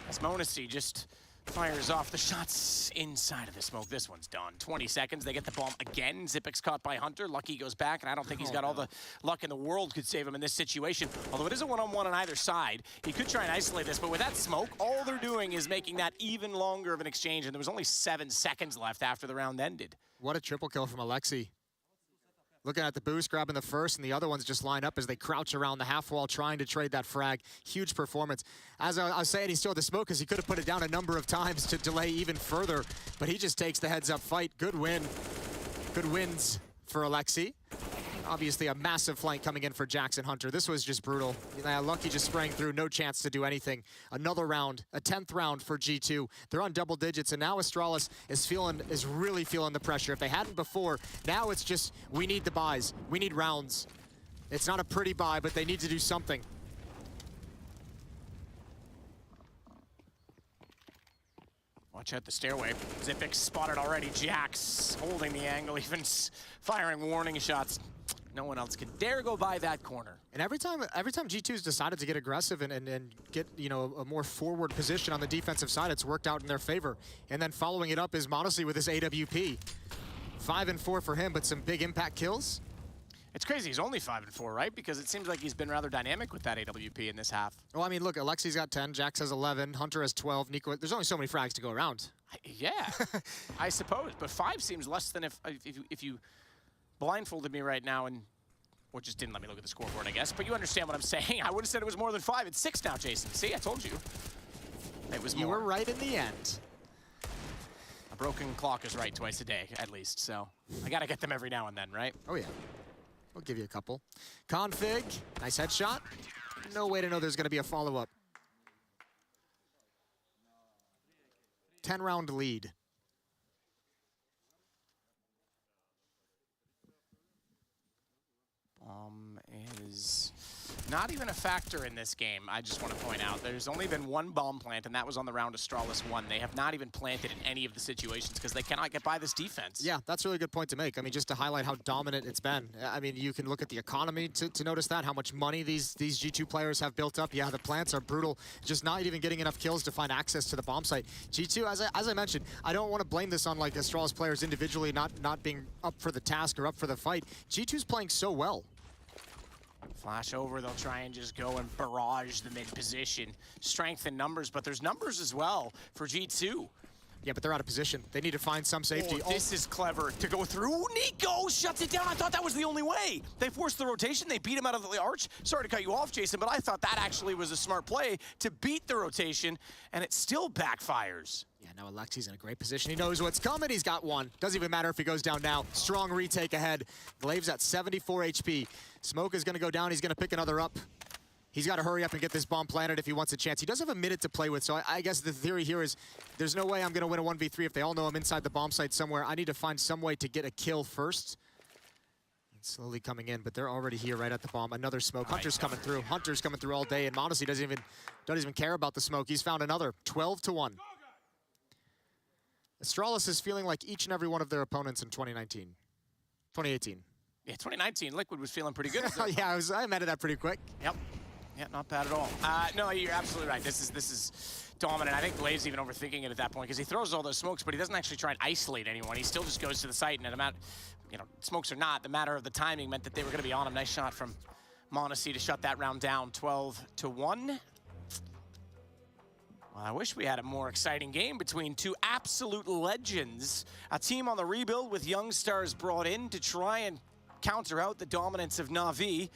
As Monacy just fires off the shots inside of the smoke. This one's done. 20 seconds, they get the bomb again. Xyp9x caught by Hunter. Lucky goes back, and I don't think he's got all the luck in the world could save him in this situation. Although it is a one-on-one on either side. He could try and isolate this, but with that smoke, all they're doing is making that even longer of an exchange, and there was only 7 seconds left after the round ended. What a triple kill from Alexi. Looking at the boost, grabbing the first, and the other ones just line up as they crouch around the half wall trying to trade that frag. Huge performance. As I was saying, he still had the smoke because he could have put it down a number of times to delay even further, but he just takes the heads-up fight. Good win. Good wins for Alexi. Obviously a massive flank coming in for Jackson Hunter. This was just brutal. Lucky just sprang through, no chance to do anything. Another round, a 10th round for G2. They're on double digits, and now Astralis is really feeling the pressure. If they hadn't before, now it's just, we need the buys. We need rounds. It's not a pretty buy, but they need to do something. Watch out the stairway. Xyp9x spotted already. Jax holding the angle, even firing warning shots. No one else can dare go by that corner. And every time G2's decided to get aggressive and get, you know, a more forward position on the defensive side, it's worked out in their favor. And then following it up is Modesty with his AWP. 5 and 4 for him, but some big impact kills. It's crazy, he's only 5 and 4, right? Because it seems like he's been rather dynamic with that AWP in this half. Well, I mean, look, Alexi's got 10, Jax has 11, Hunter has 12, Nico, there's only so many frags to go around. Yeah, I suppose, but 5 seems less than if you blindfolded me right now and, or just didn't let me look at the scoreboard, I guess, but you understand what I'm saying. I would have said it was more than 5. It's 6 now, Jason. See, I told you. It was more. You were right in the end. A broken clock is right twice a day, at least, so I gotta get them every now and then, right? Oh, yeah. We'll give you a couple. Config, nice headshot. No way to know there's gonna be a follow-up. 10-round lead. Is not even a factor in this game, I just want to point out. There's only been 1 bomb plant, and that was on the round Astralis won. They have not even planted in any of the situations because they cannot get by this defense. Yeah, that's a really good point to make. I mean, just to highlight how dominant it's been. I mean, you can look at the economy to notice that, how much money these G2 players have built up. Yeah, the plants are brutal, just not even getting enough kills to find access to the bomb site. G2, as I mentioned, I don't want to blame this on like Astralis players individually not being up for the task or up for the fight. G2's playing so well. Flash over, they'll try and just go and barrage the mid position. Strength in numbers, but there's numbers as well for G2. Yeah, but they're out of position. They need to find some safety. Oh, this is clever to go through. Nico shuts it down. I thought that was the only way. They forced the rotation. They beat him out of the arch. Sorry to cut you off, Jason, but I thought that actually was a smart play to beat the rotation, and it still backfires. Yeah, now Alexi's in a great position. He knows what's coming. He's got 1. Doesn't even matter if he goes down now. Strong retake ahead. Glaive's at 74 HP. Smoke is going to go down. He's going to pick another up. He's got to hurry up and get this bomb planted if he wants a chance. He does have a minute to play with, so I guess the theory here is there's no way I'm going to win a 1v3 if they all know I'm inside the bomb site somewhere. I need to find some way to get a kill first. It's slowly coming in, but they're already here right at the bomb. Another smoke. Hunter's coming through. Hunter's coming through all day, and Modesty doesn't even care about the smoke. He's found another. 12-1. Astralis is feeling like each and every one of their opponents in 2018. Yeah, 2019, Liquid was feeling pretty good. Yeah, I met it up pretty quick. Yep. Yeah, not bad at all. No, you're absolutely right. This is dominant. I think Glaive's even overthinking it at that point because he throws all those smokes, but he doesn't actually try and isolate anyone. He still just goes to the site, and smokes or not, the matter of the timing meant that they were going to be on him. Nice shot from Modesty to shut that round down, 12-1. Well, I wish we had a more exciting game between 2 absolute legends. A team on the rebuild with young stars brought in to try and counter out the dominance of Navi.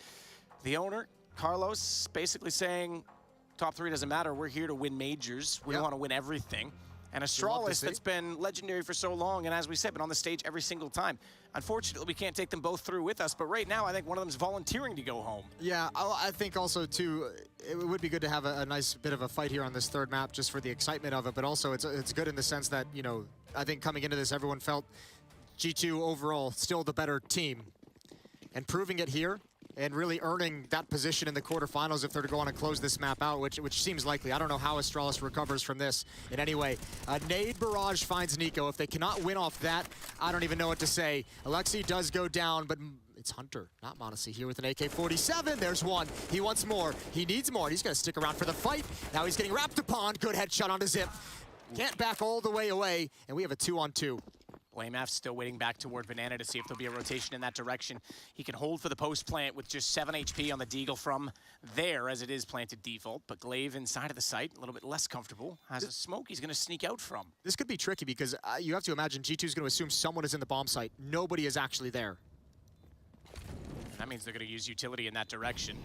The owner, Carlos, basically saying, top 3 doesn't matter. We're here to win majors. We want to win everything. And Astralis, that's been legendary for so long, and as we said, been on the stage every single time. Unfortunately, we can't take them both through with us, but right now, I think one of them is volunteering to go home. Yeah, I think also, too, it would be good to have a nice bit of a fight here on this 3rd map just for the excitement of it, but also it's good in the sense that, you know, I think coming into this, everyone felt G2 overall still the better team. And proving it here, and really earning that position in the quarterfinals if they're to go on and close this map out, which seems likely. I don't know how Astralis recovers from this in any way. Nade barrage finds Nico. If they cannot win off that, I don't even know what to say. Alexi does go down, but it's Hunter, not Modesty, here with an AK-47. There's 1. He wants more. He needs more. He's going to stick around for the fight. Now he's getting wrapped upon. Good headshot onto Xyp. Can't back all the way away, and we have a 2-on-2. BlameF still waiting back toward Banana to see if there'll be a rotation in that direction. He can hold for the post plant with just 7 HP on the Deagle from there, as it is planted default. But Glaive inside of the site, a little bit less comfortable, has a smoke he's going to sneak out from. This could be tricky because you have to imagine G2 is going to assume someone is in the bomb site. Nobody is actually there. That means they're going to use utility in that direction.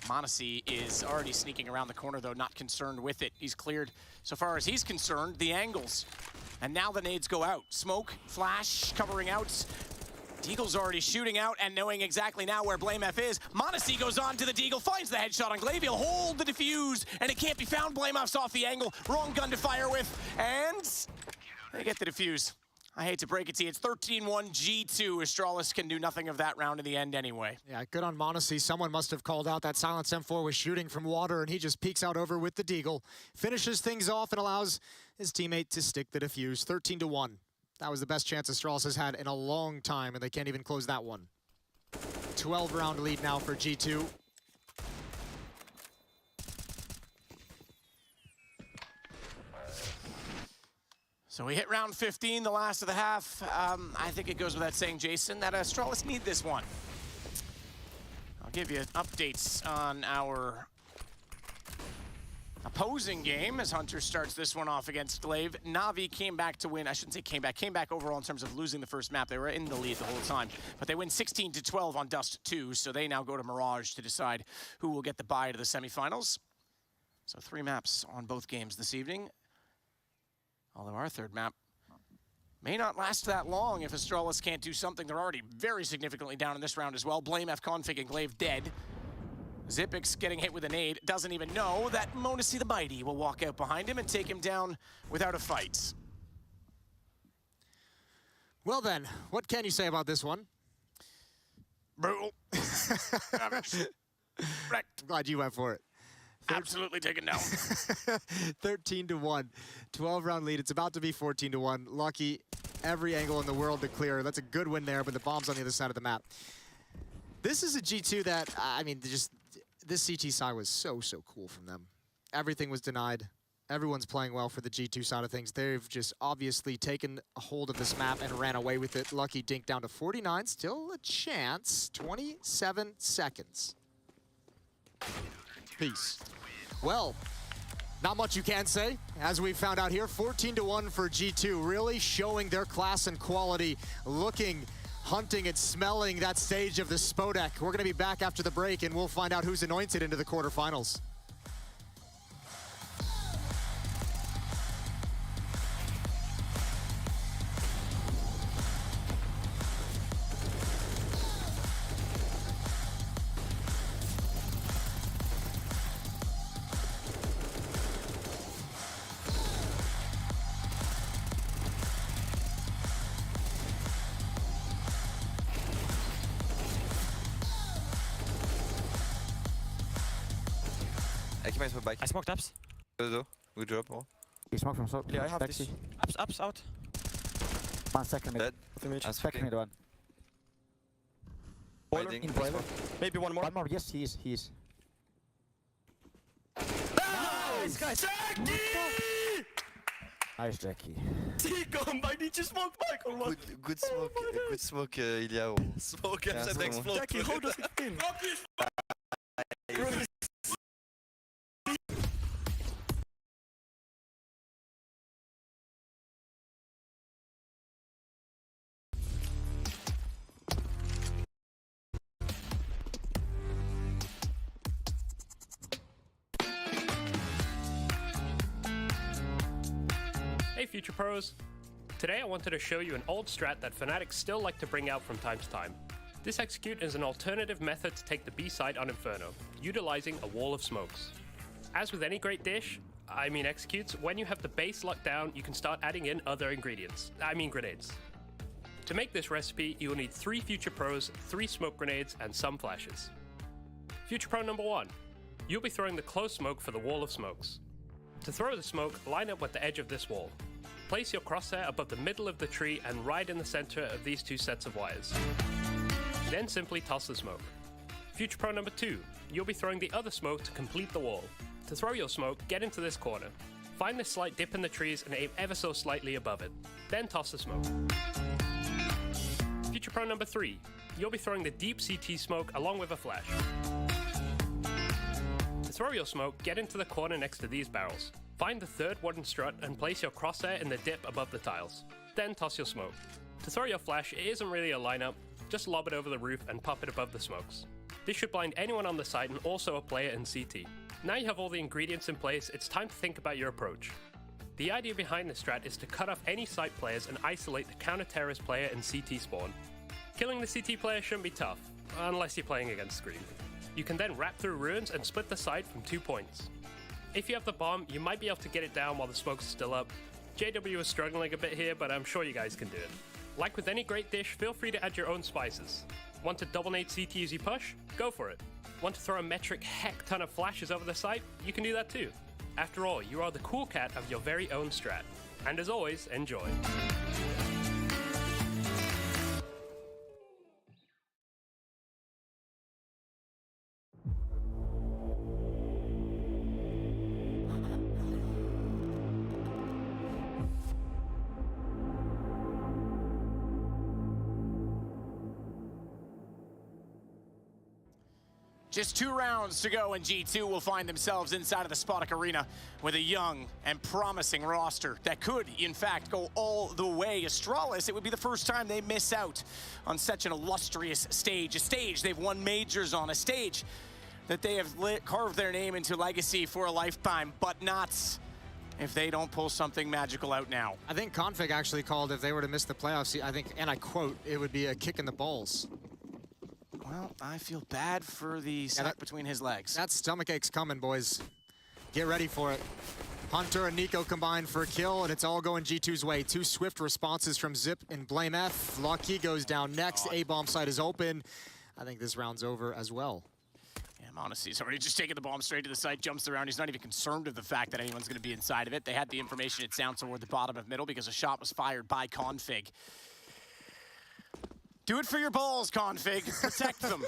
m0NESY is already sneaking around the corner, though, not concerned with it. He's cleared, so far as he's concerned, the angles. And now the nades go out. Smoke, flash, covering out. Deagle's already shooting out and knowing exactly now where BlameF is. m0NESY goes on to the Deagle, finds the headshot on Glaive. He'll hold the defuse, and it can't be found. BlameF's off the angle. Wrong gun to fire with, and they get the defuse. I hate to break it to you, it's 13-1 G2. Astralis can do nothing of that round in the end anyway. Yeah, good on m0NESY. Someone must have called out that Silence M4 was shooting from water, and he just peeks out over with the Deagle. Finishes things off and allows his teammate to stick the defuse. 13-1. That was the best chance Astralis has had in a long time, and they can't even close that one. 12-round lead now for G2. So we hit round 15, the last of the half. I think it goes without saying, Jason, that Astralis need this one. I'll give you updates on our opposing game as Hunter starts this one off against Glaive. Navi came back to win. I shouldn't say came back overall in terms of losing the first map. They were in the lead the whole time, but they win 16-12 on Dust 2, so they now go to Mirage to decide who will get the bye to the semifinals. So 3 maps on both games this evening. Although our third map may not last that long if Astralis can't do something. They're already very significantly down in this round as well. BlameF, Config, and Glaive dead. Xyp9x getting hit with a nade. Doesn't even know that m0NESY the Mighty will walk out behind him and take him down without a fight. Well then, what can you say about this one? Brutal. I'm glad you went for it. Absolutely taken down. 13-1, 12-round lead. It's about to be 14-1. Lucky, every angle in the world to clear. That's a good win there, but the bomb's on the other side of the map. This is a G2 that, I mean, just this CT side was so cool from them. Everything was denied. Everyone's playing well for the G2 side of things. They've just obviously taken a hold of this map and ran away with it. Lucky dinked down to 49. Still a chance. 27 seconds. Peace. Well, not much you can say. As we found out here, 14-1 for G2, really showing their class and quality, looking, hunting, and smelling that stage of the Spodek. We're going to be back after the break, and we'll find out who's anointed into the quarterfinals. I smoked ups. We drop all. You smoke from so. Yeah, I have this. Ups, out. 1 second. Dead. I'm second mid one. Boiler. In boiler. Maybe one more. One more. Yes, he is. Nice, guys. Jackie! Nice, Jackie. T-Comb, I need to smoke Michael. Good smoke, Ilya. Smoke and explode. Jackie, how does it feel? Hey Future Pros! Today I wanted to show you an old strat that Fanatics still like to bring out from time to time. This execute is an alternative method to take the B side on Inferno, utilizing a wall of smokes. As with any great dish, executes, when you have the base locked down, you can start adding in other ingredients, grenades. To make this recipe, you will need 3 Future Pros, 3 smoke grenades, and some flashes. Future Pro number 1. You'll be throwing the close smoke for the wall of smokes. To throw the smoke, line up with the edge of this wall. Place your crosshair above the middle of the tree and right in the center of these 2 sets of wires. Then simply toss the smoke. Future Pro number 2, you'll be throwing the other smoke to complete the wall. To throw your smoke, get into this corner. Find this slight dip in the trees and aim ever so slightly above it. Then toss the smoke. Future pro number 3. You'll be throwing the deep CT smoke along with a flash. To throw your smoke, get into the corner next to these barrels. Find the third wooden strut and place your crosshair in the dip above the tiles. Then toss your smoke. To throw your flash, it isn't really a lineup, just lob it over the roof and pop it above the smokes. This should blind anyone on the site and also a player in CT. Now you have all the ingredients in place, it's time to think about your approach. The idea behind this strat is to cut off any site players and isolate the counter-terrorist player in CT spawn. Killing the CT player shouldn't be tough, unless you're playing against Scream. You can then wrap through ruins and split the site from 2 points. If you have the bomb, you might be able to get it down while the smoke's still up. JW is struggling a bit here, but I'm sure you guys can do it. Like with any great dish, feel free to add your own spices. Want to double nade CT as you push? Go for it. Want to throw a metric heck ton of flashes over the site? You can do that too. After all, you are the cool cat of your very own strat. And as always, enjoy. Just 2 rounds to go, and G2 will find themselves inside of the Spodek Arena with a young and promising roster that could, in fact, go all the way. Astralis, it would be the first time they miss out on such an illustrious stage, a stage they've won majors on, a stage that they have carved their name into legacy for a lifetime, but not if they don't pull something magical out now. I think Config actually called if they were to miss the playoffs, I think, and I quote, it would be a kick in the balls. Well, I feel bad for the sack between his legs. That stomach ache's coming, boys. Get ready for it. Hunter and Nico combined for a kill, and it's all going G2's way. 2 swift responses from Zip and Blame F. Lucky goes down next. A-bomb site is open. I think this round's over as well. Yeah, Monesi, he's already just taking the bomb straight to the site, jumps around. He's not even concerned with the fact that anyone's going to be inside of it. They had the information, it sounds, toward the bottom of middle because a shot was fired by Config. Do it for your balls, Config. Protect them.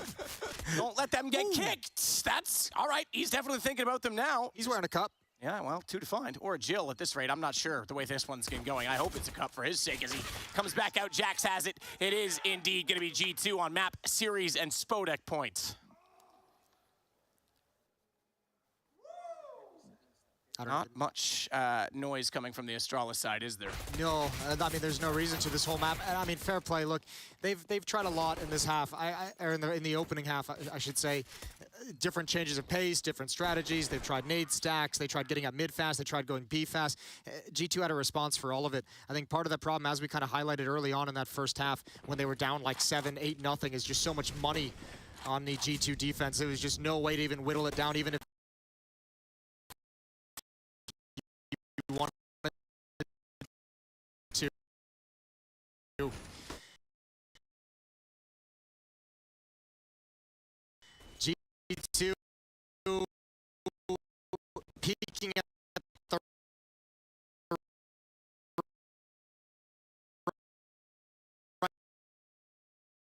Don't let them get kicked. That's all right. He's definitely thinking about them now. He's wearing a cup. Yeah, well, 2 to find. Or a Jill at this rate. I'm not sure the way this one's going. I hope it's a cup for his sake as he comes back out. Jax has it. It is indeed going to be G2 on map, series, and Spodek points. Not much noise coming from the Astralis side, is there? No, I mean, there's no reason to this whole map. I mean, fair play. Look, they've tried a lot in this half, or in the opening half, I should say. Different changes of pace, different strategies. They've tried nade stacks. They tried getting up mid fast. They tried going B fast. G2 had a response for all of it. I think part of the problem, as we kind of highlighted early on in that first half, when they were down like 7-8-0, is just so much money on the G2 defense. There was just no way to even whittle it down, even if you wanted to. G2 peaking at the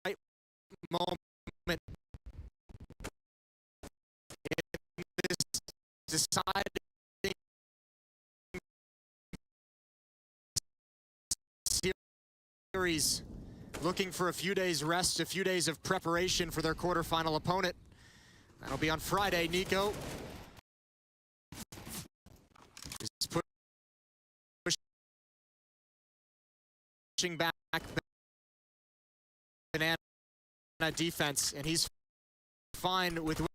right moment in this deciding series, looking for a few days rest, a few days of preparation for their quarterfinal opponent. That'll be on Friday. Nico is pushing back Banana defense, and he's fine with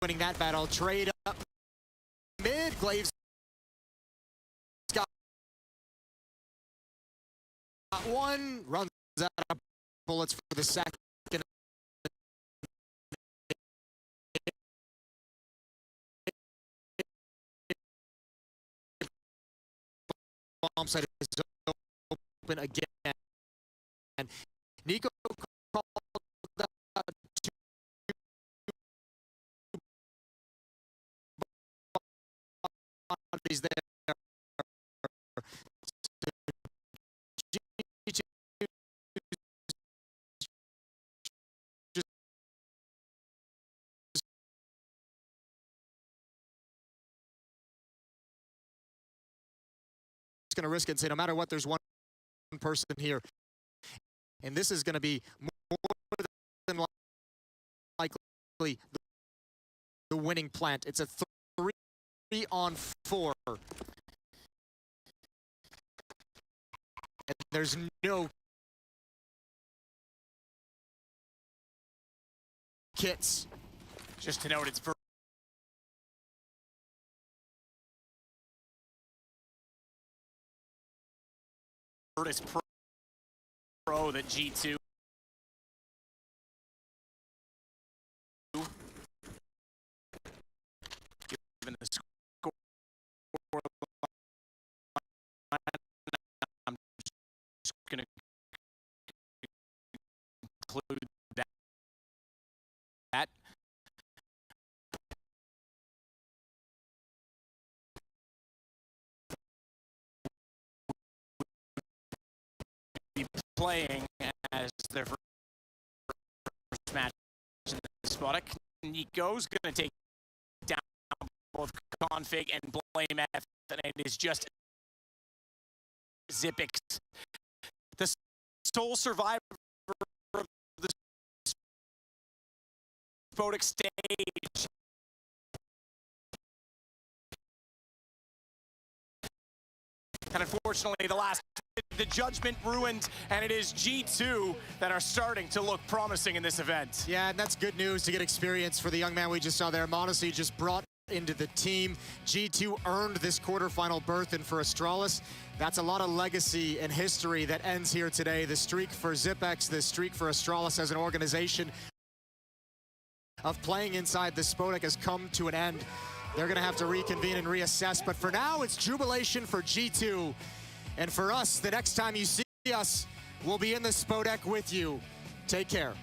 winning that battle. Trade up mid. Glaves got one, runs out of bullets for the second. Bomb site is open again. And Nico called out two bodies there. going to risk it and say, no matter what, there's one person here. And this is going to be more than likely the winning plant. It's a 3-on-4. And there's no kits. Just to note, it's Virtus Pro that G2 given the score I'm just going to conclude that playing as their first match in the Sputnik. Nico's going to take down both Config and Blame F, and it is just Zipix, the sole survivor of the Sputnik stage. And unfortunately, the judgment ruined, and it is G2 that are starting to look promising in this event. Yeah, and that's good news to get experience for the young man we just saw there. Monacy just brought into the team. G2 earned this quarterfinal berth, and for Astralis, that's a lot of legacy and history that ends here today. The streak for Zipex, the streak for Astralis as an organization of playing inside the Sputnik has come to an end. They're going to have to reconvene and reassess, but for now, it's jubilation for G2. And for us, the next time you see us, we'll be in the Sputnik with you. Take care.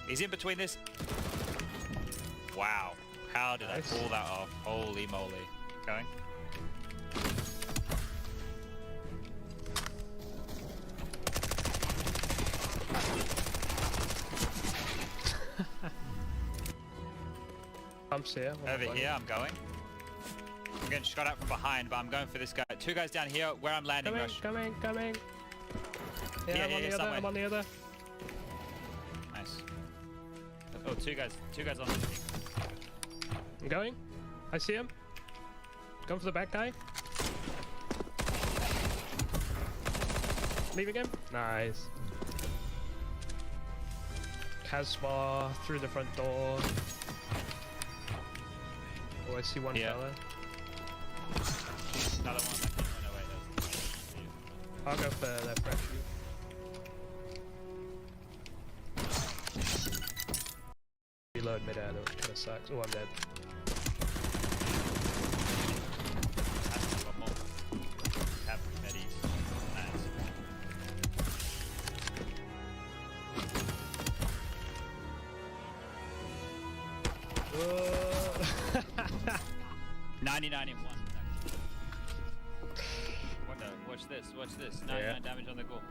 He's in between this. Wow. How did I pull that off? Holy moly. Going. I'm here. Over here, I'm going. I'm getting shot at from behind, but I'm going for this guy. Two guys down here where I'm landing, Rush. Coming. Yeah, I'm on the other. Nice. Oh, two guys on the team. I'm going. I see him. Going for the back guy. Leaving him. Nice. Casbah through the front door. Oh, I see one fella. Another one. Oh, no, wait, I'll go for that fresh. Reload mid-air, though, which kind of sucks. Oh, I'm dead. One more. Have medis. Nice. 99 in one. What the? Watch this. 99 damage on the goal.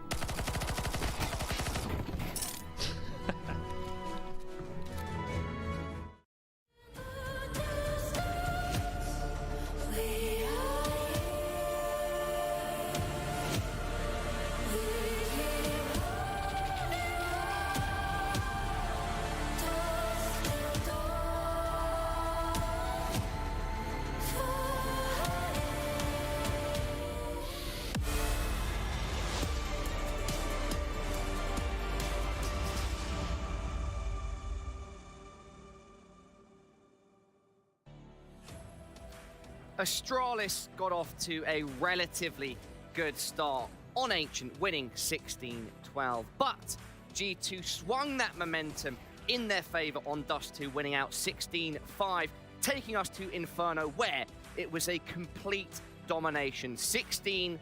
Astralis got off to a relatively good start on Ancient, winning 16-12. But G2 swung that momentum in their favor on Dust 2, winning out 16-5 taking us to Inferno, where it was a complete domination. 16-1.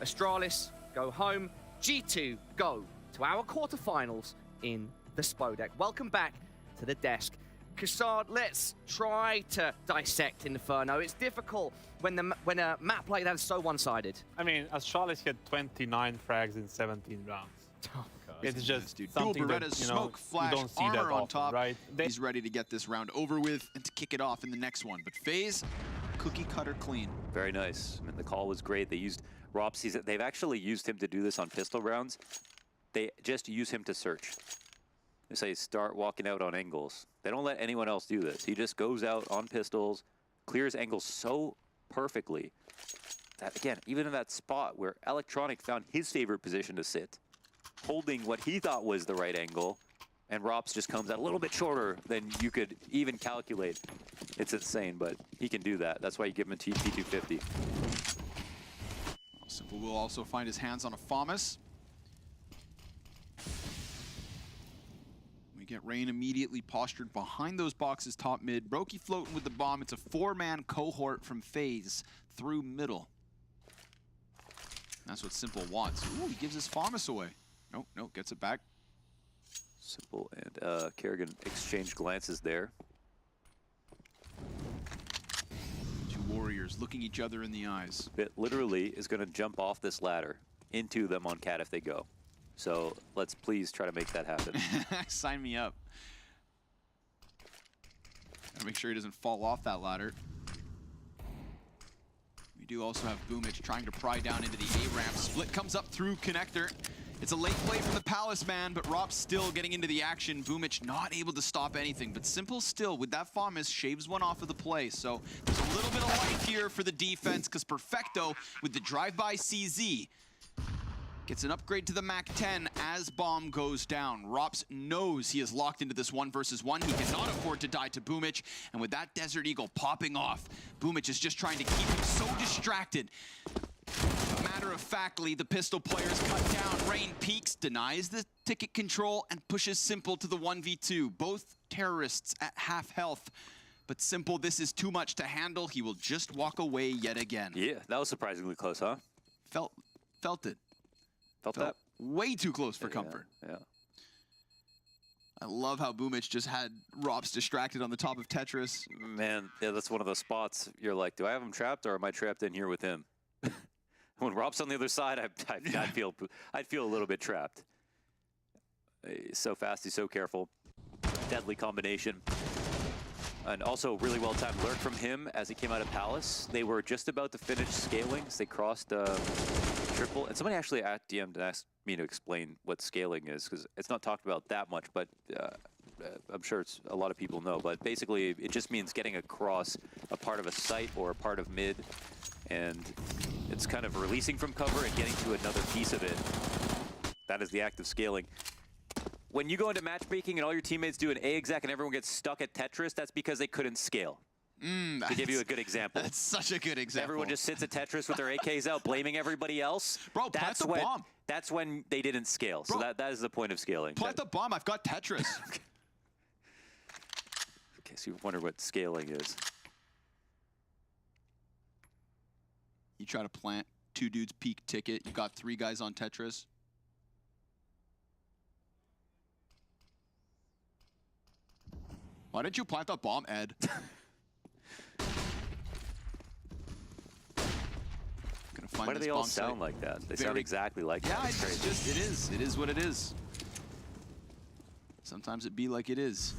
Astralis go home. G2 go to our quarterfinals in the Spodek. Welcome back to the desk. Kassad, let's try to dissect Inferno. It's difficult when a map like that is so one-sided. I mean, Astralis had 29 frags in 17 rounds. Oh, it's just dude. something Dual that, Beretta's you know, smoke flash, you don't see armor that on often, top. right? He's ready to get this round over with and to kick it off in the next one. But Faze, cookie cutter clean. Very nice. I mean, the call was great. They used Ropsy's. They've actually used him to do this on pistol rounds. They just use him to search. They say start walking out on angles. They don't let anyone else do this. He just goes out on pistols, clears angles so perfectly that, again, even in that spot where Electronic found his favorite position to sit, holding what he thought was the right angle, and Rops just comes out a little bit shorter than you could even calculate. It's insane, but he can do that. That's why you give him a P250. Simple will also find his hands on a FAMAS. We get Rain immediately postured behind those boxes top mid. Brokey floating with the bomb. It's a 4-man cohort from Faze through middle. That's what Simple wants. Ooh, he gives his FAMAS away. Nope, nope, gets it back. Simple and Kerrigan exchange glances there. Two warriors looking each other in the eyes. Bit literally is going to jump off this ladder into them on Cat if they go. So let's please try to make that happen. Sign me up. Gotta make sure he doesn't fall off that ladder. We do also have Boomich trying to pry down into the A-ramp. Split comes up through connector. It's a late play from the Palace man, but Rop's still getting into the action. Boomich not able to stop anything, but Simple still, with that FAMAS, shaves one off of the play. So there's a little bit of life here for the defense, because Perfecto, with the drive-by CZ, gets an upgrade to the MAC-10 as bomb goes down. Rops knows he is locked into this 1-versus-1. He cannot afford to die to Boomich. And with that Desert Eagle popping off, Boomich is just trying to keep him so distracted. Matter-of-factly, the pistol players cut down. Rain peeks, denies the ticket control, and pushes Simple to the 1v2. Both terrorists at half health. But Simple, this is too much to handle. He will just walk away yet again. Yeah, that was surprisingly close, huh? Felt it. Felt that? Way too close for comfort. Yeah. I love how Boomich just had Rops distracted on the top of Tetris. Man, yeah, that's one of those spots you're like, do I have him trapped or am I trapped in here with him? When Rob's on the other side, I'd feel a little bit trapped. He's so fast, he's so careful. Deadly combination. And also really well-timed lurk from him as he came out of Palace. They were just about to finish scaling, so they crossed triple. And somebody actually at DM asked me to explain what scaling is, because it's not talked about that much, but I'm sure a lot of people know. But basically, it just means getting across a part of a site or a part of mid, and it's kind of releasing from cover and getting to another piece of it. That is the act of scaling. When you go into matchmaking and all your teammates do an A-exec and everyone gets stuck at Tetris, that's because they couldn't scale. To give you a good example. That's such a good example. Everyone just sits at Tetris with their AKs out, blaming everybody else. Bro, plant the bomb. That's when they didn't scale. Bro, so that is the point of scaling. Plant the bomb, I've got Tetris. Okay, so you wonder what scaling is. You try to plant 2 dudes peak ticket, you got 3 guys on Tetris. Why didn't you plant that bomb, Ed? Why do they all sound like that? They sound exactly like that. Yeah, it's just, it is what it is. Sometimes it be like it is.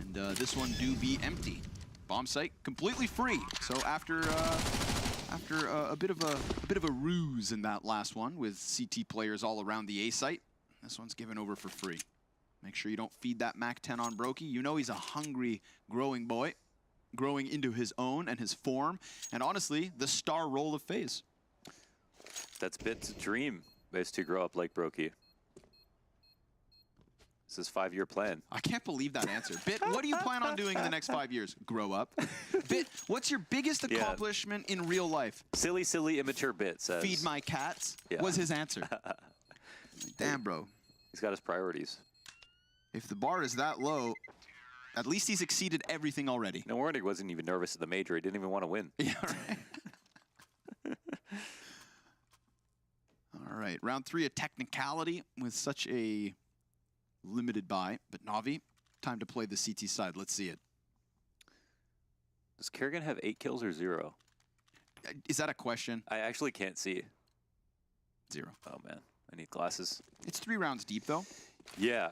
And this one do be empty. Bomb site completely free. So after a bit of a ruse in that last one with CT players all around the A site, this one's given over for free. Make sure you don't feed that MAC-10 on Brokey. You know he's a hungry, growing boy, growing into his own and his form, and honestly, the star role of Faze. That's Bit's dream, is to grow up like Brokey. It's his 5-year plan. I can't believe that answer. Bit, what do you plan on doing in the next 5 years? Grow up. Bit, what's your biggest accomplishment in real life? Silly, immature Bit says. Feed my cats, was his answer. Damn, bro. He's got his priorities. If the bar is that low, At least he's exceeded everything already. No wonder he wasn't even nervous at the major. He didn't even want to win. Yeah, right. All right, round 3, a technicality with such a limited buy. But Navi, time to play the CT side. Let's see it. Does Kerrigan have 8 kills or 0? Is that a question? I actually can't see. 0. Oh, man. I need glasses. It's 3 rounds deep, though. Yeah.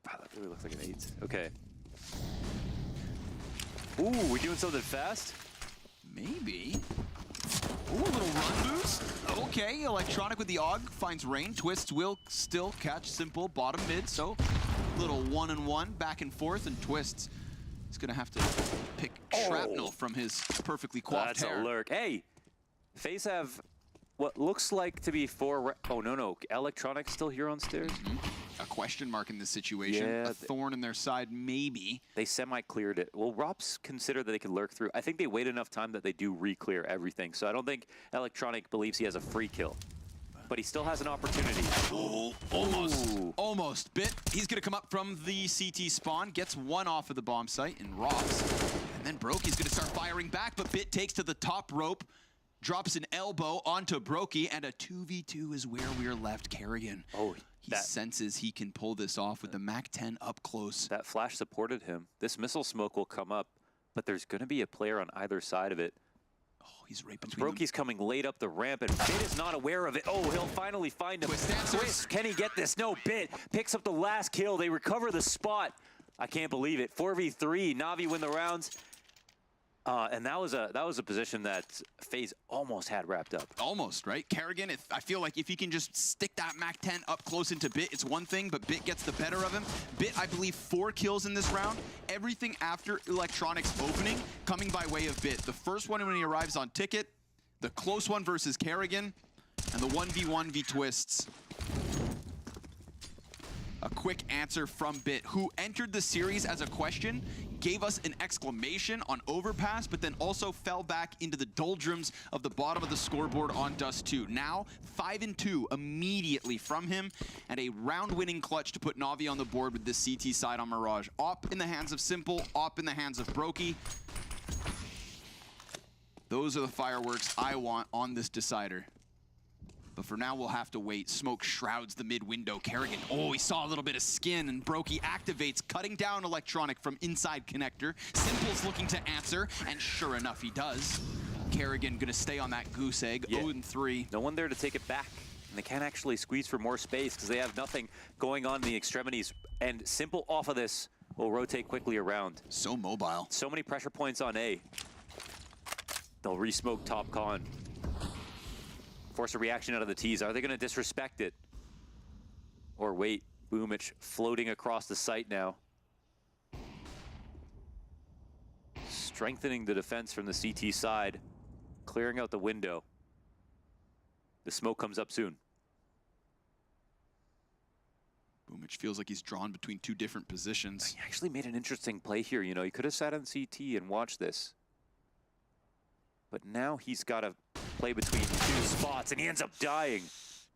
Wow, that really looks like an 8. Okay. Ooh, we doing something fast? Maybe. Ooh, a little run boost. Okay, Electronic with the AUG finds Rain. Twists will still catch Simple bottom mid, so little 1-on-1 back and forth, and Twists is going to have to pick Shrapnel from his perfectly coiffed hair. That's a lurk. Hey, Faze have what looks like to be 4... Oh, no. Electronic still here on stairs? A question mark in this situation. Yeah, a thorn in their side, maybe. They semi-cleared it. Well, Rops consider that they can lurk through. I think they wait enough time that they do re-clear everything. So I don't think Electronic believes he has a free kill. But he still has an opportunity. Oh, almost. Ooh. Almost. Bit, he's going to come up from the CT spawn, gets 1 off of the bomb site, and Rops. And then Brokey's going to start firing back, but Bit takes to the top rope, drops an elbow onto Brokey, and a 2v2 is where we're left. Kerrigan. Oh, he senses he can pull this off with the MAC-10 up close. That flash supported him. This missile smoke will come up, but there's going to be a player on either side of it. Oh, he's right between Brokey's coming late up the ramp, and Bit is not aware of it. Oh, he'll finally find him. Twist, can he get this? No, Bit picks up the last kill. They recover the spot. I can't believe it. 4v3, Navi win the rounds. And that was a position that Faze almost had wrapped up. Almost, right? Kerrigan, I feel like if he can just stick that MAC-10 up close into Bit, it's one thing, but Bit gets the better of him. Bit, I believe, 4 kills in this round. Everything after Electronics opening coming by way of Bit. The first one when he arrives on Ticket, the close one versus Kerrigan, and the 1v1 v Twists. A quick answer from Bit, who entered the series as a question, gave us an exclamation on Overpass, but then also fell back into the doldrums of the bottom of the scoreboard on Dust 2. Now, 5-2 immediately from him, and a round-winning clutch to put Navi on the board with the CT side on Mirage. Op in the hands of Simple, Op in the hands of Brokey. Those are the fireworks I want on this decider. But for now, we'll have to wait. Smoke shrouds the mid window. Kerrigan, oh, he saw a little bit of skin, and Brokey activates, cutting down Electronic from inside connector. Simple's looking to answer, and sure enough, he does. Kerrigan gonna stay on that goose egg, 0-3. No one there to take it back. And they can't actually squeeze for more space because they have nothing going on in the extremities. And Simple off of this will rotate quickly around. So mobile. So many pressure points on A. They'll re-smoke top con. Force a reaction out of the T's. Are they going to disrespect it? Or wait, Boomich floating across the site now. Strengthening the defense from the CT side. Clearing out the window. The smoke comes up soon. Boomich feels like he's drawn between 2 different positions. He actually made an interesting play here. You know, he could have sat on CT and watched this. But now he's got to play between 2 spots, and he ends up dying.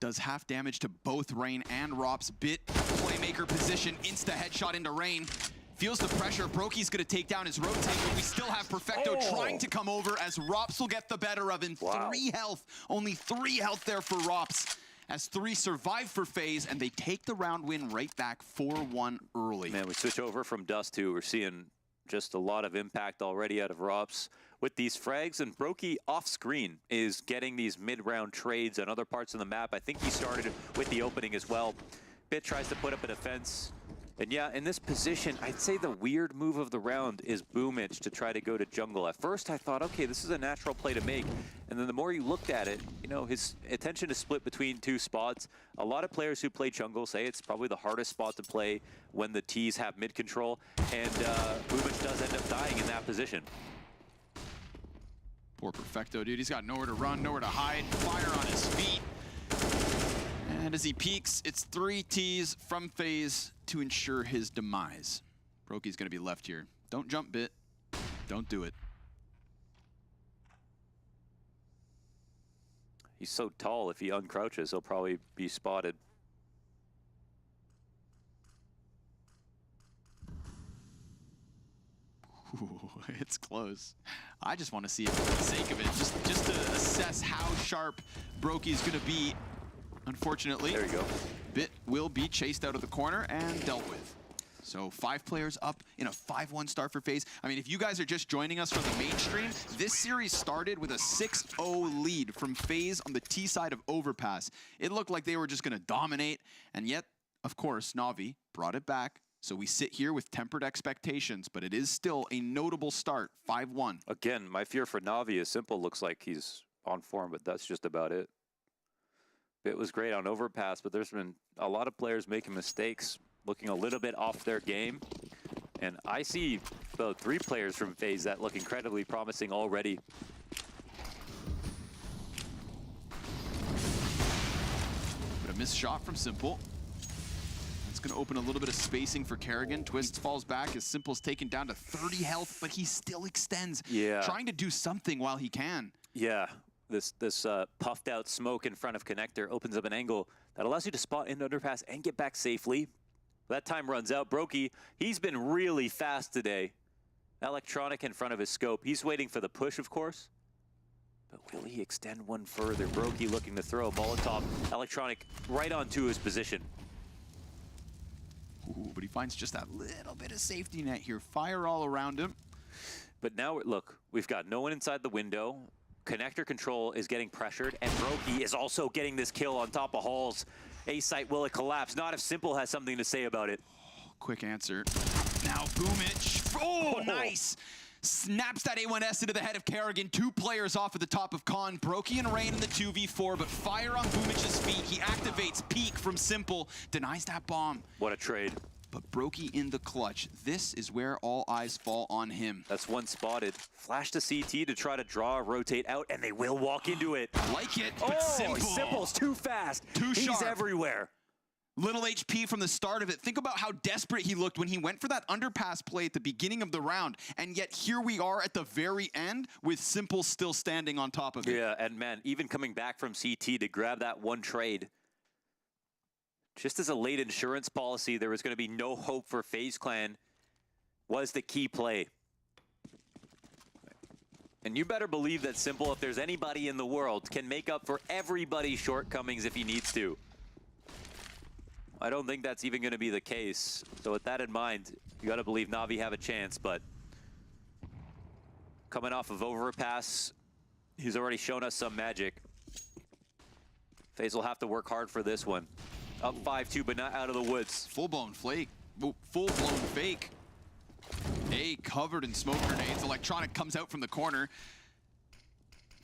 Does half damage to both Rain and Rops. Bit playmaker position, insta headshot into Rain. Feels the pressure. Brokey's going to take down his rotate, but we still have Perfecto trying to come over as Rops will get the better of him. 3 health. Only 3 health there for Rops. As 3 survive for Faze, and they take the round win right back 4-1 early. Man, we switch over from Dust 2. We're seeing just a lot of impact already out of Rops with these frags, and Brokey off screen is getting these mid-round trades on other parts of the map. I think he started with the opening as well. Bit tries to put up a defense. And yeah, in this position, I'd say the weird move of the round is Boomich to try to go to jungle. At first I thought, okay, this is a natural play to make. And then the more you looked at it, you know, his attention is split between 2 spots. A lot of players who play jungle say it's probably the hardest spot to play when the T's have mid control. And Boomich does end up dying in that position. Poor Perfecto, dude. He's got nowhere to run, nowhere to hide. Fire on his feet. And as he peeks, it's 3 T's from Faze to ensure his demise. Brokey's going to be left here. Don't jump, Bit. Don't do it. He's so tall, if he uncrouches, he'll probably be spotted. Ooh, it's close. I just want to see it for the sake of it, just to assess how sharp Brokey is going to be. Unfortunately, there you go. Bit will be chased out of the corner and dealt with. So 5 players up in a 5-1 start for FaZe. I mean, if you guys are just joining us from the mainstream, this series started with a 6-0 lead from FaZe on the T side of Overpass. It looked like they were just going to dominate, and yet, of course, Navi brought it back. So we sit here with tempered expectations, but it is still a notable start, 5-1. Again, my fear for Navi is simple. Looks like he's on form, but that's just about it. It was great on Overpass, but there's been a lot of players making mistakes, looking a little bit off their game. And I see about 3 players from FaZe that look incredibly promising already. But a missed shot from Simple. It's going to open a little bit of spacing for Kerrigan. Twists falls back as Simple's taken down to 30 health, but he still extends. Yeah. Trying to do something while he can. Yeah, this puffed out smoke in front of Connector opens up an angle that allows you to spot in underpass and get back safely. That time runs out. Brokey, he's been really fast today. Electronic in front of his scope. He's waiting for the push, of course. But will he extend one further? Brokey looking to throw a Molotov. Electronic right onto his position. Ooh, but he finds just that little bit of safety net here. Fire all around him. But now, look, we've got no one inside the window. Connector control is getting pressured, and Brokey is also getting this kill on top of Halls. A-site, will it collapse? Not if Simple has something to say about it. Oh, quick answer. Now Boomich. Oh, nice. Snaps that A1S into the head of Kerrigan. 2 players off at the top of Con. Brokey and Rain in the 2v4, but fire on Boomich's feet. He activates Peek from Simple. Denies that bomb. What a trade. But Brokey in the clutch. This is where all eyes fall on him. That's one spotted. Flash to CT to try to draw, rotate out, and they will walk into it. I like it, but Simple's too fast. He's He's everywhere. Little HP from the start of it. Think about how desperate he looked when he went for that underpass play at the beginning of the round. And yet here we are at the very end with Simple still standing on top of it. Yeah, and man, even coming back from CT to grab that one trade. Just as a late insurance policy, there was going to be no hope for FaZe Clan was the key play. And you better believe that Simple, if there's anybody in the world, can make up for everybody's shortcomings if he needs to. I don't think that's even going to be the case. So with that in mind, you got to believe Navi have a chance, but coming off of Overpass, he's already shown us some magic. FaZe will have to work hard for this one. Up 5-2, but not out of the woods. Full-blown flake. Full-blown fake. A covered in smoke grenades. Electronic comes out from the corner.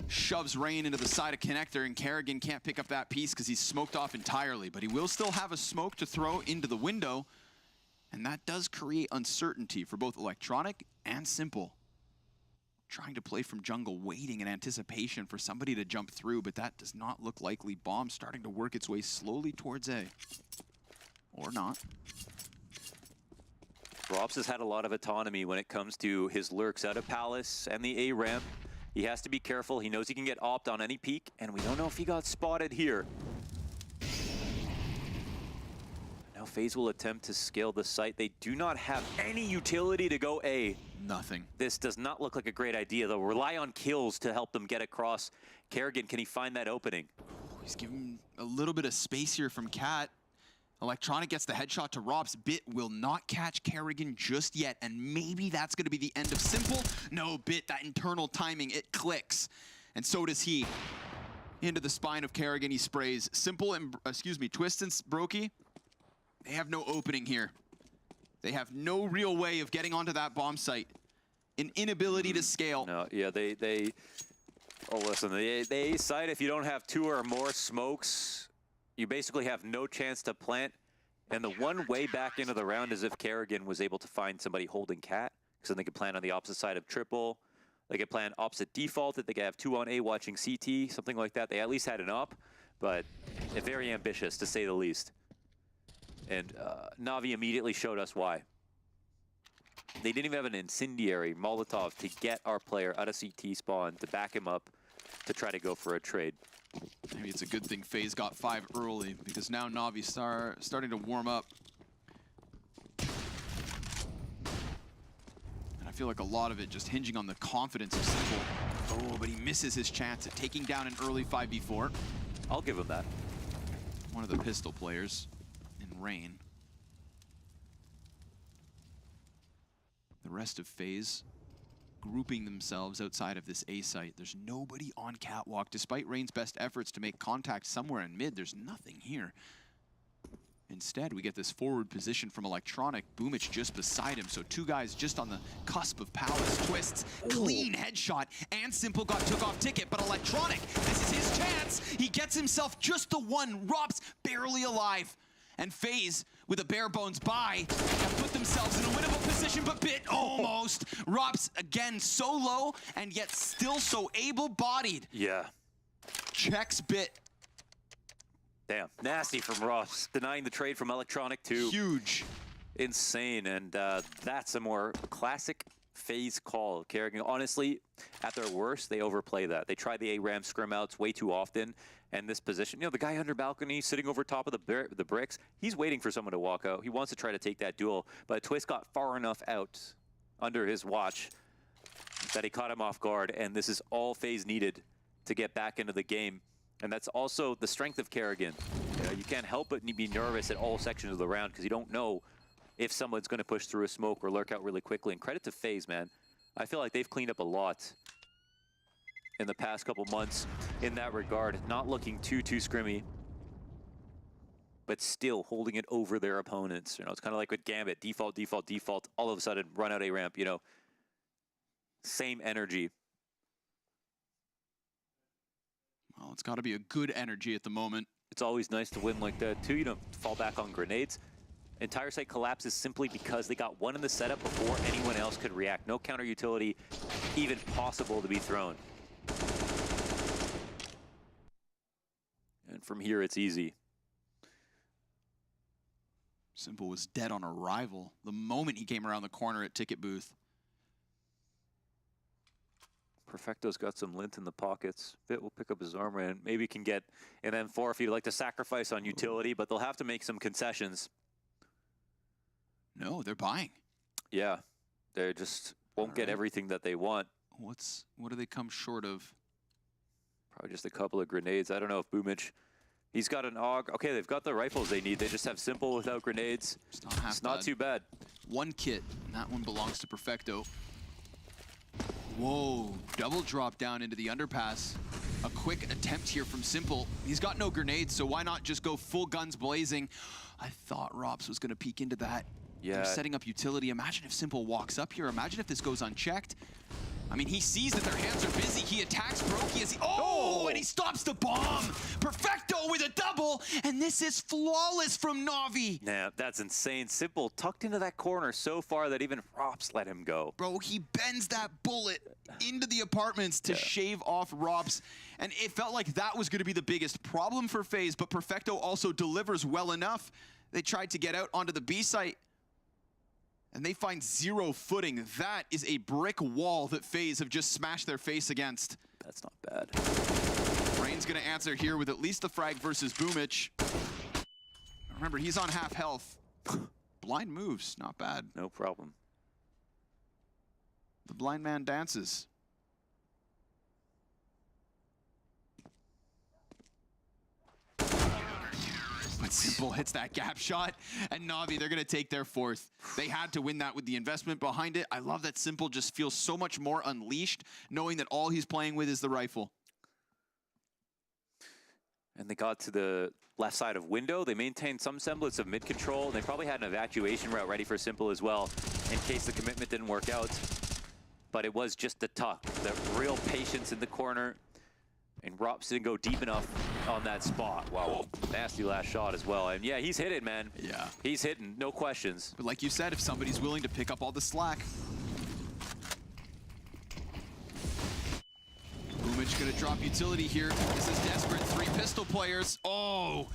Shoves Rain into the side of Connector, and Kerrigan can't pick up that piece because he's smoked off entirely. But he will still have a smoke to throw into the window. And that does create uncertainty for both Electronic and Simple. Trying to play from jungle, waiting in anticipation for somebody to jump through, but that does not look likely. Bomb starting to work its way slowly towards A. Or not. Robs has had a lot of autonomy when it comes to his lurks out of Palace and the A ramp. He has to be careful. He knows he can get opt on any peak, and we don't know if he got spotted here. Now FaZe will attempt to scale the site. They do not have any utility to go A. Nothing. This does not look like a great idea. They'll rely on kills to help them get across. Kerrigan, can he find that opening? He's given a little bit of space here from Cat. Electronic gets the headshot to Robs. Bit will not catch Kerrigan just yet, and maybe that's going to be the end of Simple. No, Bit, that internal timing, it clicks. And so does he. Into the spine of Kerrigan, he sprays. Simple and, Twist and Brokey, they have no opening here. They have no real way of getting onto that bomb site. An inability to scale. No, yeah, oh, listen, the A site, if you don't have 2 or more smokes, you basically have no chance to plant. And the one way back into the round is if Kerrigan was able to find somebody holding Cat, because then they could plant on the opposite side of triple. They could plant opposite default, that they could have 2 on A watching CT, something like that. They at least had an op, but very ambitious, to say the least. And Navi immediately showed us why. They didn't even have an incendiary Molotov to get our player out of CT spawn to back him up to try to go for a trade. Maybe it's a good thing FaZe got 5 early, because now Navi starting to warm up. And I feel like a lot of it just hinging on the confidence of Simple. Oh, but he misses his chance at taking down an early 5v4. I'll give him that. One of the pistol players in Rain. The rest of Faze grouping themselves outside of this A site. There's nobody on Catwalk. Despite Rain's best efforts to make contact somewhere in mid, there's nothing here. Instead, we get this forward position from Electronic. Boomich just beside him, so two guys just on the cusp of Palace. Twists, clean headshot, and Simple took off ticket, but Electronic, this is his chance. He gets himself just the one. Rop's barely alive. And Faze, with a bare bones buy, have put themselves in a winnable position, but Bit almost. Rop's again so low, and yet still so able-bodied. Yeah. Checks Bit. Damn, nasty from Ross, denying the trade from Electronic too. Huge. Insane, and that's a more classic Faze call. Kerrigan, honestly, at their worst, they overplay that. They try the ARAM scrim outs way too often, and this position, you know, the guy under balcony, sitting over top of the bricks, he's waiting for someone to walk out. He wants to try to take that duel, but Twist got far enough out under his watch that he caught him off guard, and this is all Faze needed to get back into the game. And that's also the strength of Kerrigan. You know, you can't help but be nervous at all sections of the round because you don't know if someone's going to push through a smoke or lurk out really quickly. And credit to Faze, man. I feel like they've cleaned up a lot in the past couple months in that regard. Not looking too scrimmy, but still holding it over their opponents. You know, it's kind of like with Gambit, default, default, default, all of a sudden run out a ramp, you know. Same energy. Well, it's got to be a good energy at the moment. It's always nice to win like that, too. You don't fall back on grenades. Entire site collapses simply because they got one in the setup before anyone else could react. No counter utility even possible to be thrown. And from here, it's easy. Simple was dead on arrival the moment he came around the corner at ticket booth. Perfecto's got some lint in the pockets. Fit will pick up his armor and maybe can get an M4 if he'd like to sacrifice on utility, but they'll have to make some concessions. No, they're buying. Yeah, they just won't get everything that they want. What do they come short of? Probably just a couple of grenades. I don't know if Boomich, he's got an AUG. Okay, they've got the rifles they need. They just have Simple without grenades. It's not too bad. One kit, and that one belongs to Perfecto. Whoa, double drop down into the underpass. A quick attempt here from Simple. He's got no grenades, so why not just go full guns blazing? I thought Rops was gonna peek into that. Yeah. They're setting up utility. Imagine if Simple walks up here. Imagine if this goes unchecked. I mean, he sees that their hands are busy. He attacks Brokey as he... Oh, and he stops the bomb! Perfecto with a double, and this is flawless from Navi. Yeah, that's insane. Simple tucked into that corner so far that even Rops let him go. Bro, he bends that bullet into the apartments to shave off Rops, and it felt like that was going to be the biggest problem for FaZe, but Perfecto also delivers well enough. They tried to get out onto the B site, and they find zero footing. That is a brick wall that FaZe have just smashed their face against. That's not bad. Rain's gonna answer here with at least the frag versus Boomich. Remember, he's on half health. Blind moves, not bad. No problem. The blind man dances. But Simple hits that gap shot, and Navi, they're gonna take their fourth. They had to win that with the investment behind it. I love that Simple just feels so much more unleashed, knowing that all he's playing with is the rifle. And they got to the left side of window. They maintained some semblance of mid control. They probably had an evacuation route ready for Simple as well, in case the commitment didn't work out. But it was just the tuck, the real patience in the corner. And Rops didn't go deep enough on that spot. Wow, nasty last shot as well. And yeah, he's hit it, man. Yeah. He's hitting, no questions. But like you said, if somebody's willing to pick up all the slack. Boomich gonna drop utility here. This is desperate, 3 pistol players. Oh,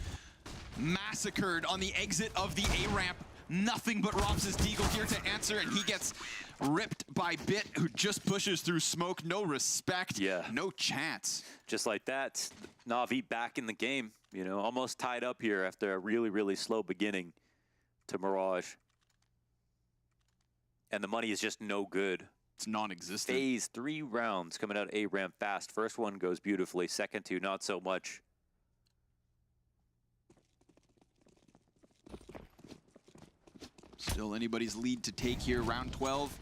massacred on the exit of the A ramp. Nothing but Rops' Deagle here to answer, and he gets ripped by Bit, who just pushes through smoke. No respect, no chance. Just like that, Navi back in the game, you know, almost tied up here after a really, really slow beginning to Mirage. and the money is just no good. It's non-existent. Faze, 3 rounds coming out A ramp fast. First one goes beautifully. Second 2, not so much. Still anybody's lead to take here. Round 12.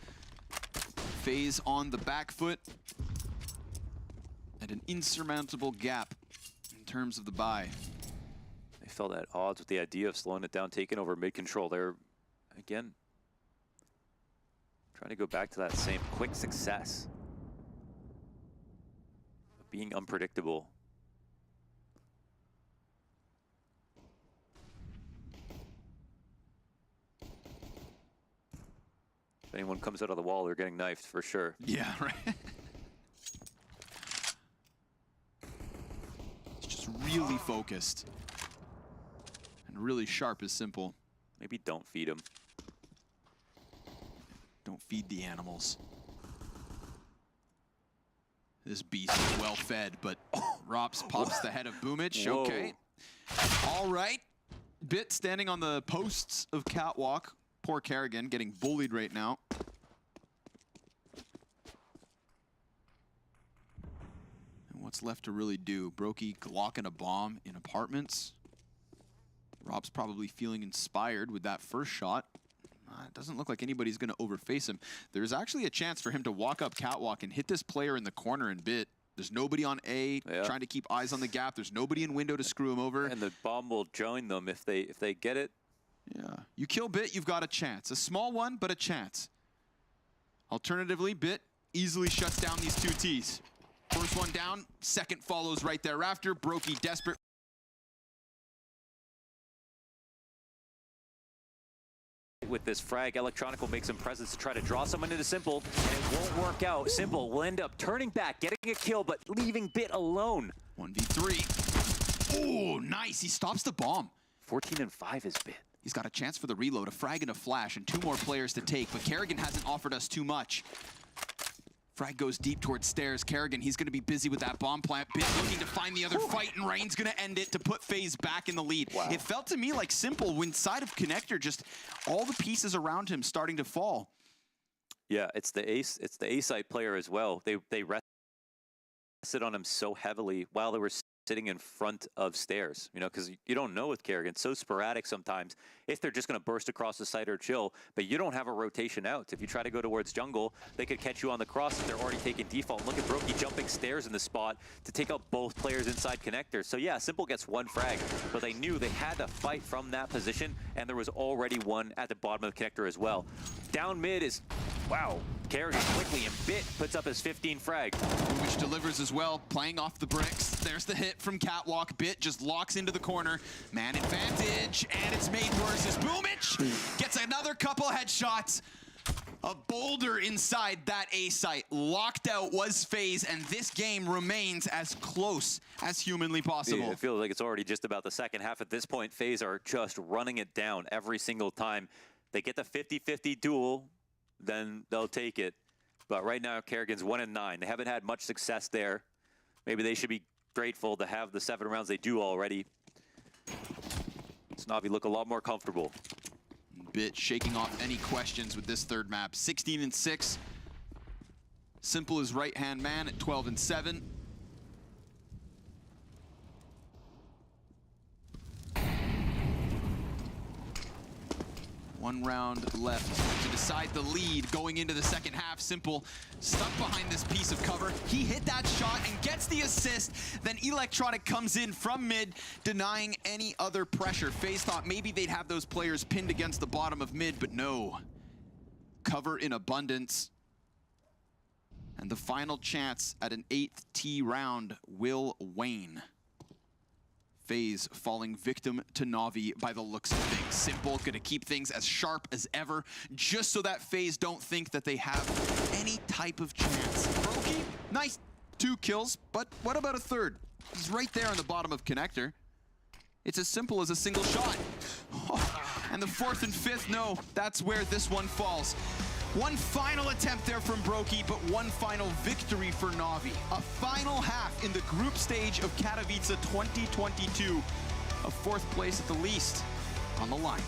Faze on the back foot. At an insurmountable gap in terms of the buy. They felt at odds with the idea of slowing it down, taking over mid-control. They're, again, trying to go back to that same quick success. Being unpredictable. If anyone comes out of the wall, they're getting knifed for sure. Yeah, right. It's just really focused. And really sharp as simple. Maybe don't feed him. Don't feed the animals. This beast is well fed, but Rops pops the head of Boomich. Whoa. Okay. All right. Bit standing on the posts of Catwalk. Poor Kerrigan getting bullied right now. And what's left to really do? Brokey glocking a bomb in apartments. Rob's probably feeling inspired with that first shot. It doesn't look like anybody's going to overface him. There's actually a chance for him to walk up Catwalk and hit this player in the corner and Bit. There's nobody on A trying to keep eyes on the gap. There's nobody in window to screw him over. And the bomb will join them if they get it. Yeah. You kill Bit, you've got a chance. A small one, but a chance. Alternatively, Bit easily shuts down these 2 Ts. First one down, second follows right thereafter. Brokey desperate. With this frag, Electronic will make some presence to try to draw someone into Simple, and it won't work out. Simple will end up turning back, getting a kill, but leaving Bit alone. 1v3. Oh, nice. He stops the bomb. 14 and 5 is Bit. He's got a chance for the reload, a frag and a flash, and 2 more players to take, but Kerrigan hasn't offered us too much. Frag goes deep towards stairs. Kerrigan, he's going to be busy with that bomb plant. Bit looking to find the other fight, and Rain's going to end it to put Faze back in the lead. Wow. It felt to me like Simple inside of Connector, just all the pieces around him starting to fall. Yeah, it's the A-side player as well. They rested on him so heavily while they were sitting in front of stairs, you know, because you don't know with Kerrigan. It's so sporadic sometimes if they're just going to burst across the site or chill, but you don't have a rotation out. If you try to go towards jungle, they could catch you on the cross if they're already taking default. Look at Brokey jumping stairs in the spot to take out both players inside Connector. So yeah, Simple gets 1 frag, but they knew they had to fight from that position, and there was already one at the bottom of the Connector as well. Down mid is, wow, Kerrigan quickly, and Bit puts up his 15 frag. Which delivers as well, playing off the bricks. There's the hit from Catwalk. Bit just locks into the corner. Man advantage, and it's made worse as Boomich gets another couple headshots. A boulder inside that A site. Locked out was Faze, and this game remains as close as humanly possible. Yeah, it feels like it's already just about the second half at this point. Faze are just running it down every single time. They get the 50-50 duel, then they'll take it. But right now, Kerrigan's 1 and 9. They haven't had much success there. Maybe they should be grateful to have the 7 rounds they do already. Navi look a lot more comfortable. Bit shaking off any questions with this third map. 16 and 6. Simple as right-hand man at 12 and 7. One round left to decide the lead going into the second half. Simple stuck behind this piece of cover. He hit that shot and gets the assist. Then Electronic comes in from mid, denying any other pressure. Faze thought maybe they'd have those players pinned against the bottom of mid, but no. Cover in abundance. And the final chance at an 8th T round will wane. Faze falling victim to Navi by the looks of things. Simple, gonna keep things as sharp as ever, just so that Faze don't think that they have any type of chance. Brokey, nice 2 kills, but what about a third? He's right there on the bottom of Connector. It's as simple as a single shot. And the 4th and 5th, no, that's where this one falls. One final attempt there from Brokey, but one final victory for Navi. A final half in the group stage of Katowice 2022. A 4th place at the least on the line.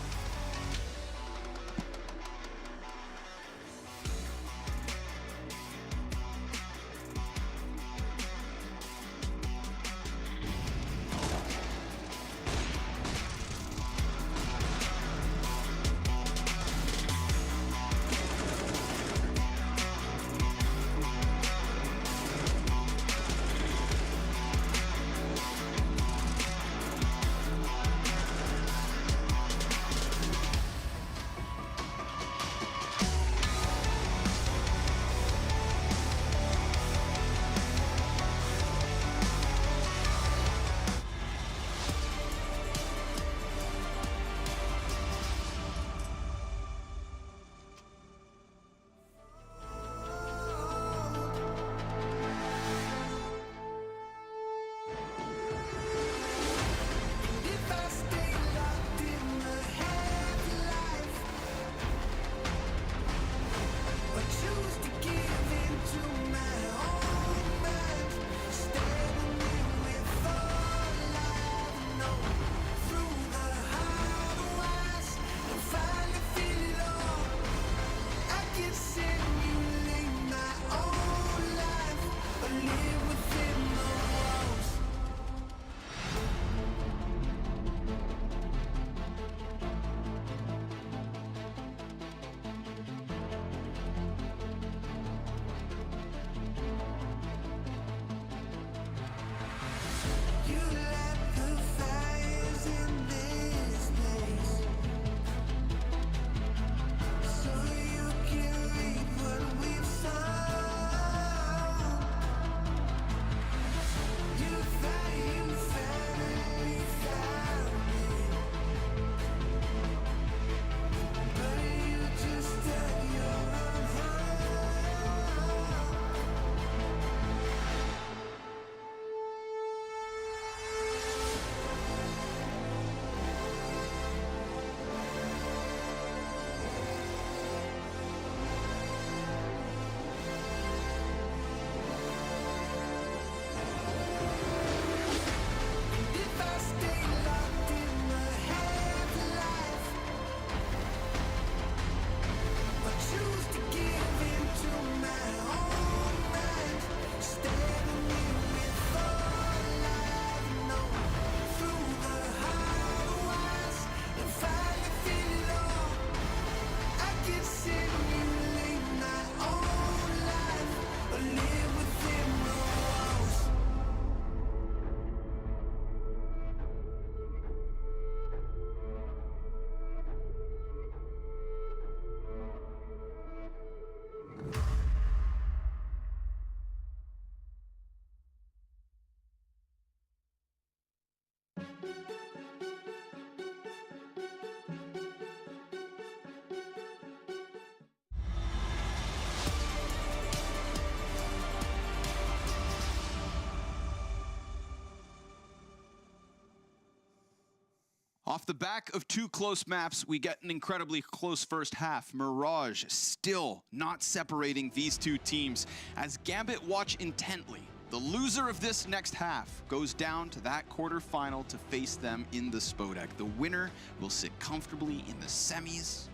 Off the back of two close maps, we get an incredibly close first half. Mirage still not separating these two teams. As Gambit watch intently, the loser of this next half goes down to that quarterfinal to face them in the Spodek. The winner will sit comfortably in the semis.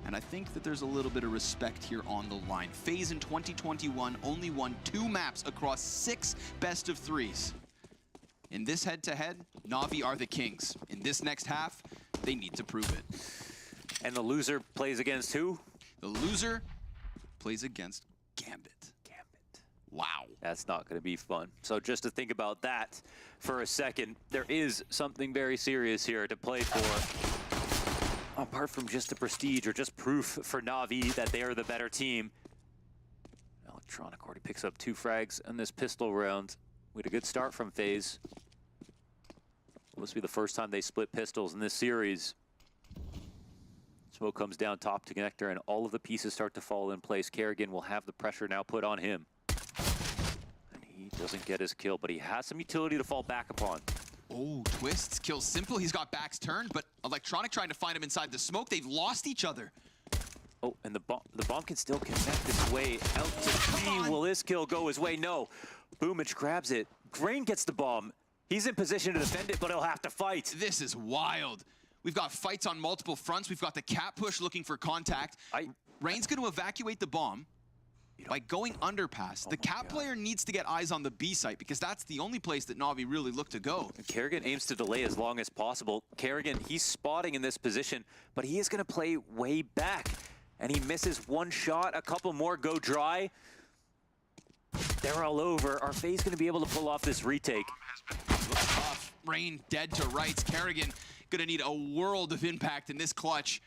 And I think that there's a little bit of respect here on the line. Faze in 2021 only won 2 maps across 6 best of 3s. In this head-to-head, Navi are the kings. In this next half, they need to prove it. And the loser plays against who? The loser plays against Gambit. Wow. That's not going to be fun. So just to think about that for a second, there is something very serious here to play for. Apart from just the prestige or just proof for Navi that they are the better team. Electronic already picks up 2 frags in this pistol round. We had a good start from Faze. This will be the first time they split pistols in this series. Smoke comes down top to connector and all of the pieces start to fall in place. Kerrigan will have the pressure now put on him. He doesn't get his kill, but he has some utility to fall back upon. Oh, Twists kills Simple. He's got backs turned, but Electronic trying to find him inside the smoke. They've lost each other. Oh, and the bomb can still connect its way out to B. Will this kill go his way? No. Boomich grabs it. Grain gets the bomb. He's in position to defend it, but he'll have to fight. This is wild. We've got fights on multiple fronts. We've got the cat push looking for contact. Rain's going to evacuate the bomb. By going underpass, the cat player needs to get eyes on the B site because that's the only place that Navi really look to go. And Kerrigan aims to delay as long as possible. Kerrigan, he's spotting in this position, but he is going to play way back. And he misses 1 shot, a couple more go dry. They're all over. Are Faze going to be able to pull off this retake? Looks tough. Rain dead to rights. Kerrigan going to need a world of impact in this clutch.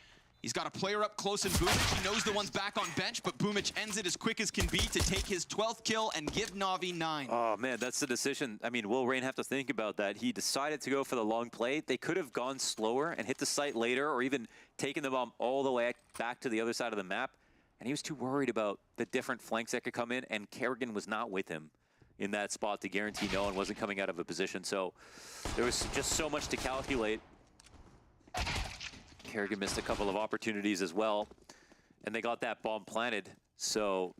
He's got a player up close in Boomich. He knows the one's back on bench, but Boomich ends it as quick as can be to take his 12th kill and give Navi 9. Oh, man, that's the decision. I mean, will Rain have to think about that? He decided to go for the long play. They could have gone slower and hit the site later or even taken the bomb all the way back to the other side of the map. And he was too worried about the different flanks that could come in, and Kerrigan was not with him in that spot to guarantee no one wasn't coming out of a position. So there was just so much to calculate. Kerrigan missed a couple of opportunities as well, and they got that bomb planted. So,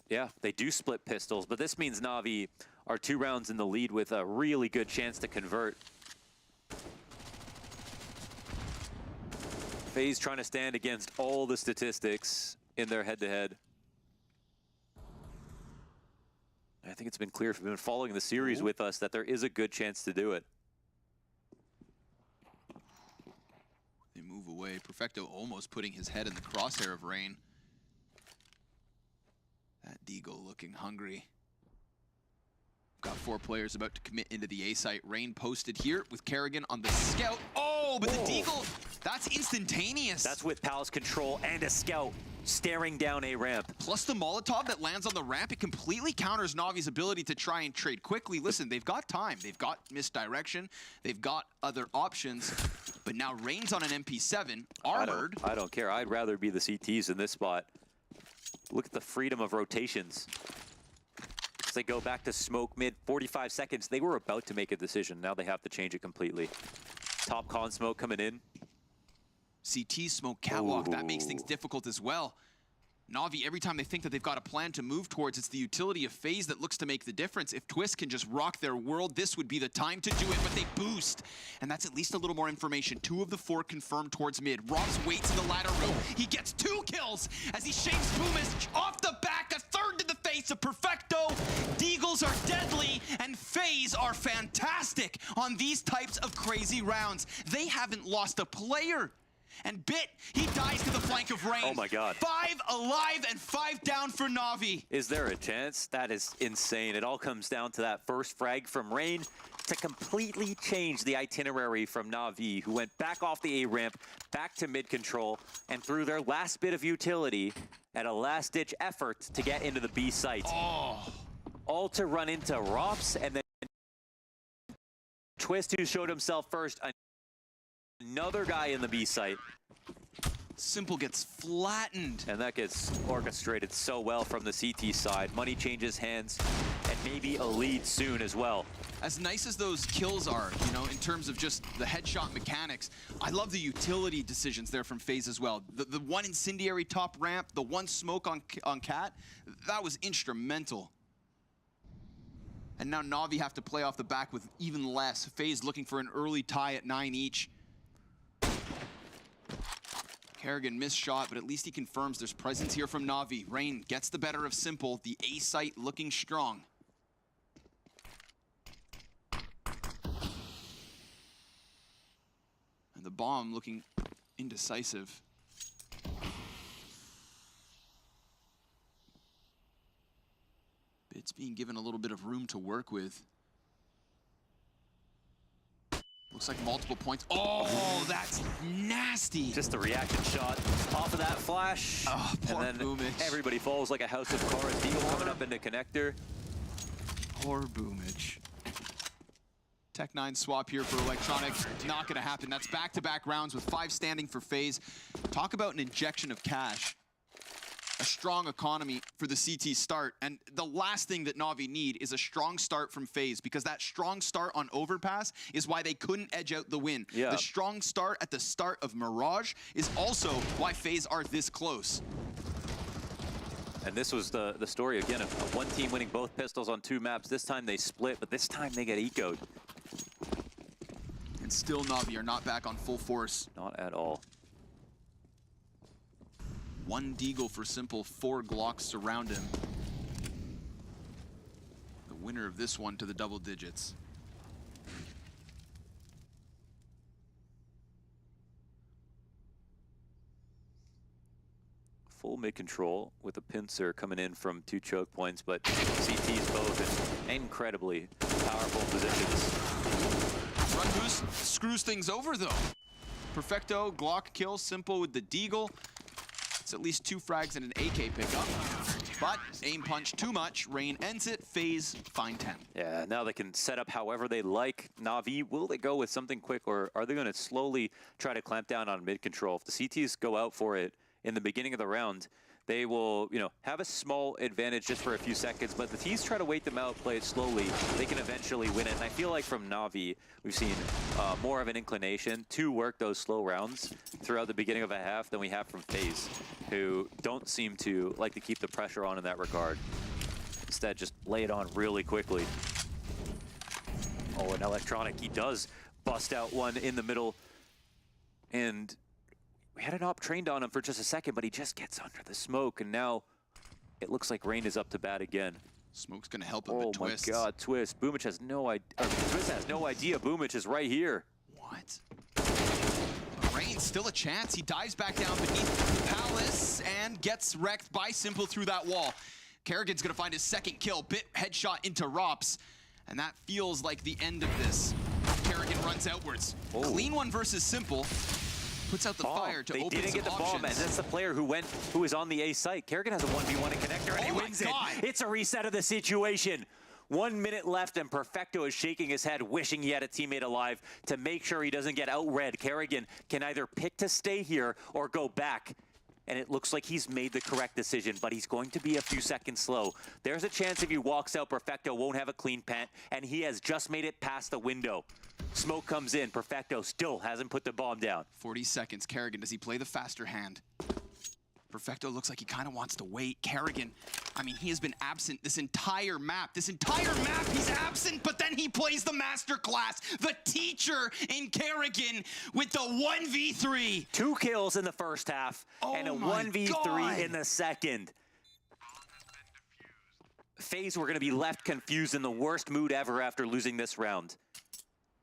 yeah, they do split pistols, but this means Navi are 2 rounds in the lead with a really good chance to convert. Faze trying to stand against all the statistics in their head-to-head. I think it's been clear if you've been following the series with us that there is a good chance to do it. They move away. Perfecto almost putting his head in the crosshair of Rain. That Deagle looking hungry. Got 4 players about to commit into the A site. Rain posted here with Kerrigan on the scout. Oh, but the Deagle, that's instantaneous. That's with Palace control and a scout staring down a ramp. Plus the Molotov that lands on the ramp, it completely counters Navi's ability to try and trade quickly. Listen, they've got time. They've got misdirection. They've got other options. But now Rain's on an MP7, armored. I don't care. I'd rather be the CTs in this spot. Look at the freedom of rotations. As they go back to smoke mid, 45 seconds. They were about to make a decision. Now they have to change it completely. Top con smoke coming in. CT smoke catwalk, that makes things difficult as well. Navi, every time they think that they've got a plan to move towards, it's the utility of Faze that looks to make the difference. If Twist can just rock their world, this would be the time to do it, but they boost. And that's at least a little more information. 2 of the 4 confirmed towards mid. Robs waits in the ladder room. He gets 2 kills as he shakes Boomish off the back, a 3rd to the face of Perfecto. Deagles are deadly, and Faze are fantastic on these types of crazy rounds. They haven't lost a player. And Bit, he dies to the flank of Rain. Oh my god. 5 alive and 5 down for Navi. Is there a chance? That is insane. It all comes down to that first frag from Rain to completely change the itinerary from Navi, who went back off the A ramp, back to mid control, and threw their last bit of utility at a last-ditch effort to get into the B site. Oh. All to run into Rops, and then Twist, who showed himself first, another guy in the B site. Simple gets flattened. And that gets orchestrated so well from the CT side. Money changes hands, and maybe a lead soon as well. As nice as those kills are, you know, in terms of just the headshot mechanics, I love the utility decisions there from Faze as well. The one incendiary top ramp, the one smoke on Cat, that was instrumental. And now Navi have to play off the back with even less. Faze looking for an early tie at 9 each. Kerrigan missed shot, but at least he confirms there's presence here from Navi. Rain gets the better of Simple, the A site looking strong. And the bomb looking indecisive. It's being given a little bit of room to work with. Looks like multiple points. Oh, that's nasty. Just the reaction shot off of that flash. Oh, poor and then Boomich. Everybody falls like a house of cards. Deagle coming up into connector. Poor Boomich. Tech9 swap here for Electronic. Not going to happen. That's back-to-back rounds with 5 standing for Faze. Talk about an injection of cash. A strong economy for the CT start. And the last thing that Navi need is a strong start from Faze, because that strong start on Overpass is why they couldn't edge out the win. Yeah. The strong start at the start of Mirage is also why Faze are this close. And this was the story, again, of one team winning both pistols on 2 maps. This time they split, but this time they get ecoed. And still Navi are not back on full force. Not at all. 1 Deagle for Simple, 4 Glocks surround him. The winner of this one to the double digits. Full mid control with a pincer coming in from 2 choke points, but CT's both in incredibly powerful positions. Run boost screws things over though. Perfecto, Glock kill, Simple with the Deagle. It's at least 2 frags and an AK pickup. But aim punch too much. Rain ends it. Faze fine 10. Yeah, now they can set up however they like. Navi, will they go with something quick, or are they going to slowly try to clamp down on mid control? If the CTs go out for it in the beginning of the round, they will, you know, have a small advantage just for a few seconds, but the T's try to wait them out, play it slowly. They can eventually win it. And I feel like from Navi, we've seen more of an inclination to work those slow rounds throughout the beginning of a half than we have from Faze, who don't seem to like to keep the pressure on in that regard. Instead, just lay it on really quickly. Oh, and Electronic, he does bust out one in the middle, and we had an op trained on him for just a second, but he just gets under the smoke, and now it looks like Rain is up to bat again. Smoke's gonna help him, but Twist. Oh my god, Twist. Boomich has no idea, Twist has no idea Boomich is right here. What? Rain, still a chance. He dives back down beneath Palace and gets wrecked by Simple through that wall. Kerrigan's gonna find his second kill. Bit headshot into Rops, and that feels like the end of this. Kerrigan runs outwards. Oh. Clean one versus Simple. Puts out the fire to open some options. They didn't get the bomb, and that's the player who was on the A site. Kerrigan has a 1v1 in connector, and he wins it. It's a reset of the situation. 1 minute left, and Perfecto is shaking his head, wishing he had a teammate alive to make sure he doesn't get outred. Kerrigan can either pick to stay here or go back. And it looks like he's made the correct decision, but he's going to be a few seconds slow. There's a chance if he walks out, Perfecto won't have a clean pant, and he has just made it past the window. Smoke comes in. Perfecto still hasn't put the bomb down. 40 seconds. Kerrigan, does he play the faster hand? Perfecto looks like he kind of wants to wait. Kerrigan, I mean, he has been absent this entire map. This entire map, he's absent, but then he plays the masterclass. The teacher in Kerrigan with the 1v3. 2 kills in the first half and a 1v3 in the second. Faze were going to be left confused in the worst mood ever after losing this round.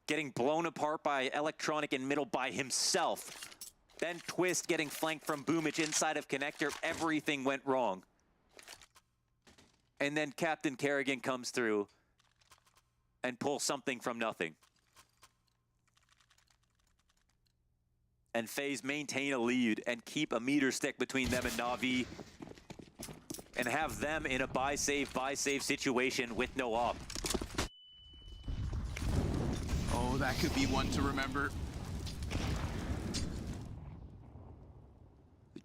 Getting blown apart by Electronic in middle by himself. Then Twist getting flanked from Boomich inside of connector. Everything went wrong. And then Captain Kerrigan comes through and pulls something from nothing. And Faze maintain a lead and keep a meter stick between them and Navi, and have them in a buy save situation with no op. Oh, that could be one to remember.